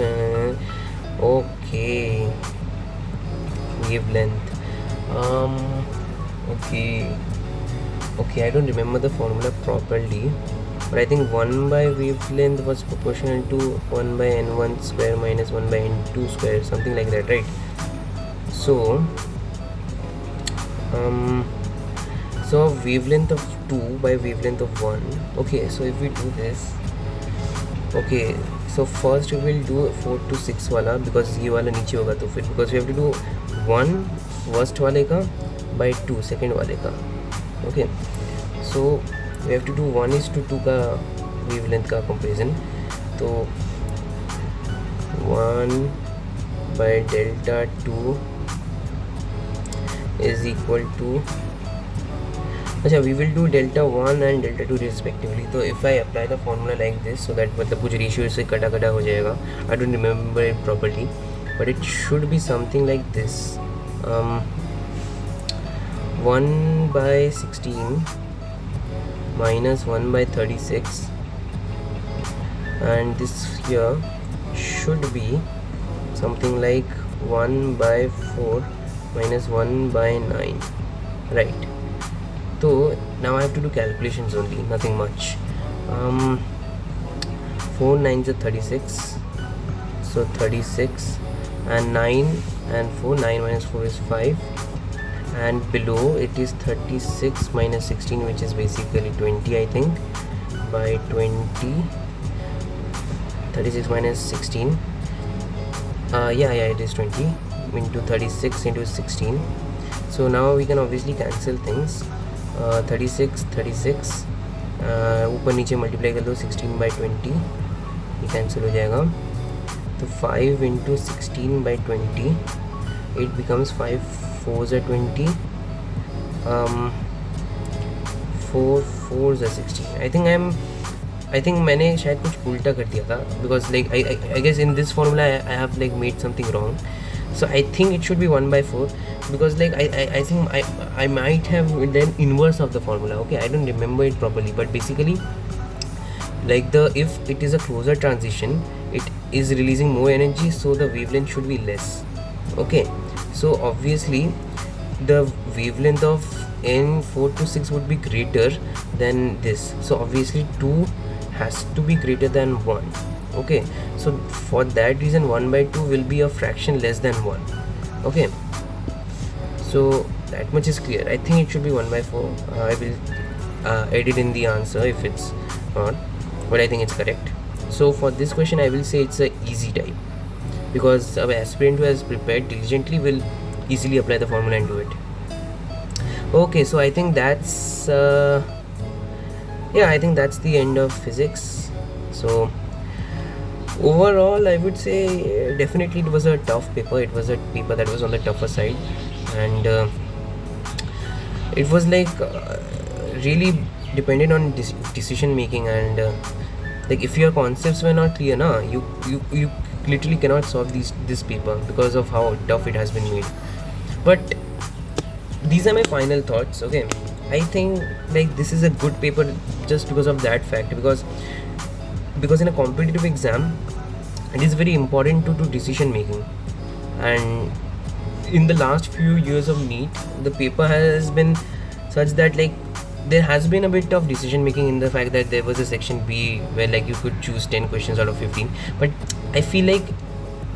okay, wavelength. Okay, I don't remember the formula properly, but I think 1 by wavelength was proportional to 1 by n1 square minus 1 by n2 square, something like that, right? So so wavelength of 2 by wavelength of 1. Okay, so if we do this, okay, so first we will do 4 to 6 वाला, because ये वाला नीचे होगा तो फिर, because we have to do 1 first वाले का by 2 second वाले का. Okay, so we have to do 1:2 का wavelength का comparison. तो 1 by delta 2 is equal to, अच्छा, we will do delta 1 and delta 2 respectively. So if I apply the formula like this, so that मतलब कुछ ratio से कटा हो जाएगा. I don't remember it properly, but it should be something like this. 1 by 16 minus 1 by 36, and this here should be something like 1 by 4 minus 1 by 9, right? So now I have to do calculations only, nothing much. 4 9s are 36, so 36, and 9 and 4, 9 minus 4 is 5, and below it is 36 minus 16, which is basically 20, I think, by 20. 36 minus 16, yeah, it is 20 into 36 into 16. So now we can obviously cancel things. 36 ऊपर नीचे multiply कर दो, 16 by 20, ये cancel हो जाएगा. तो 5 into 16 by 20, it becomes 5 4s are 20, 4 4s are 16. I think मैंने शायद कुछ उल्टा कर दिया था, because like I guess in this formula I have like made something wrong. So I think it should be 1 by 4, because like I think I might have done inverse of the formula. Okay, I don't remember it properly, but basically like if it is a closer transition, it is releasing more energy, so the wavelength should be less. Okay, so obviously the wavelength of n4 to 6 would be greater than this, so obviously 2 has to be greater than 1. Okay, so for that reason 1 by 2 will be a fraction less than 1. Okay, so that much is clear. I think it should be 1 by 4. I will edit in the answer if it's not, but I think it's correct. So for this question I will say it's a easy type, because our aspirant who has prepared diligently will easily apply the formula and do it. Okay, so I think that's I think that's the end of physics. So overall I would say definitely it was a tough paper. It was a paper that was on the tougher side, and it was like really depended on decision making, and like if your concepts were not clear, na, you literally cannot solve this paper because of how tough it has been made. But these are my final thoughts. Okay, I think like this is a good paper just because of that fact, because in a competitive exam it is very important to do decision making. And in the last few years of NEET, the paper has been such that like there has been a bit of decision making in the fact that there was a section B where like you could choose 10 questions out of 15. But I feel like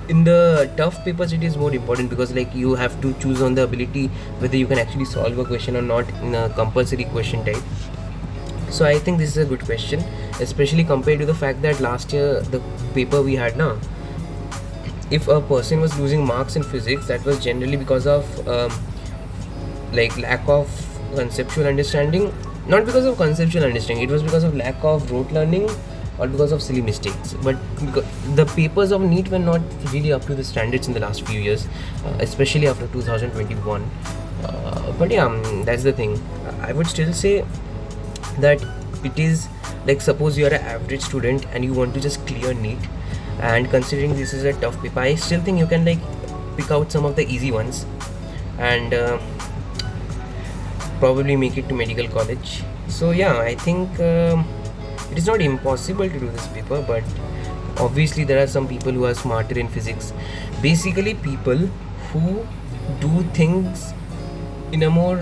in the tough papers it is more important, because like you have to choose on the ability whether you can actually solve a question or not in a compulsory question type. So I think this is a good question, especially compared to the fact that last year the paper we had now, if a person was losing marks in physics, that was generally because of like lack of conceptual understanding. Not because of conceptual understanding, it was because of lack of rote learning or because of silly mistakes. But the papers of NEET were not really up to the standards in the last few years, especially after 2021. But yeah, that's the thing. I would still say that it is like, suppose you are an average student and you want to just clear NEET, and considering this is a tough paper, I still think you can like pick out some of the easy ones and probably make it to medical college. So yeah, I think it is not impossible to do this paper, but obviously there are some people who are smarter in physics. Basically people who do things in a more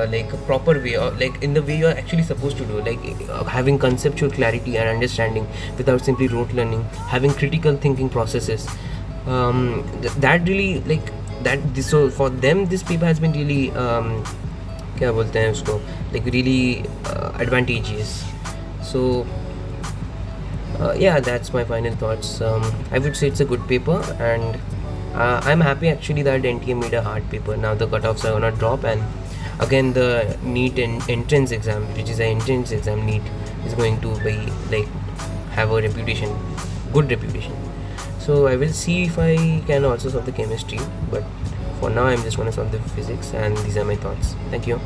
like a proper way, or like in the way you are actually supposed to do, like having conceptual clarity and understanding without simply rote learning, having critical thinking processes. That really like that this, so for them this paper has been really क्या बोलते हैं उसको, like really advantageous. So yeah, that's my final thoughts. I would say it's a good paper, and I'm happy actually that NTA made a hard paper. Now the cutoffs are gonna drop, and again the NEET entrance exam, which is an entrance exam, NEET is going to be like have a reputation, good reputation. So I will see if I can also solve the chemistry, but for now I'm just gonna solve the physics, and these are my thoughts. Thank you.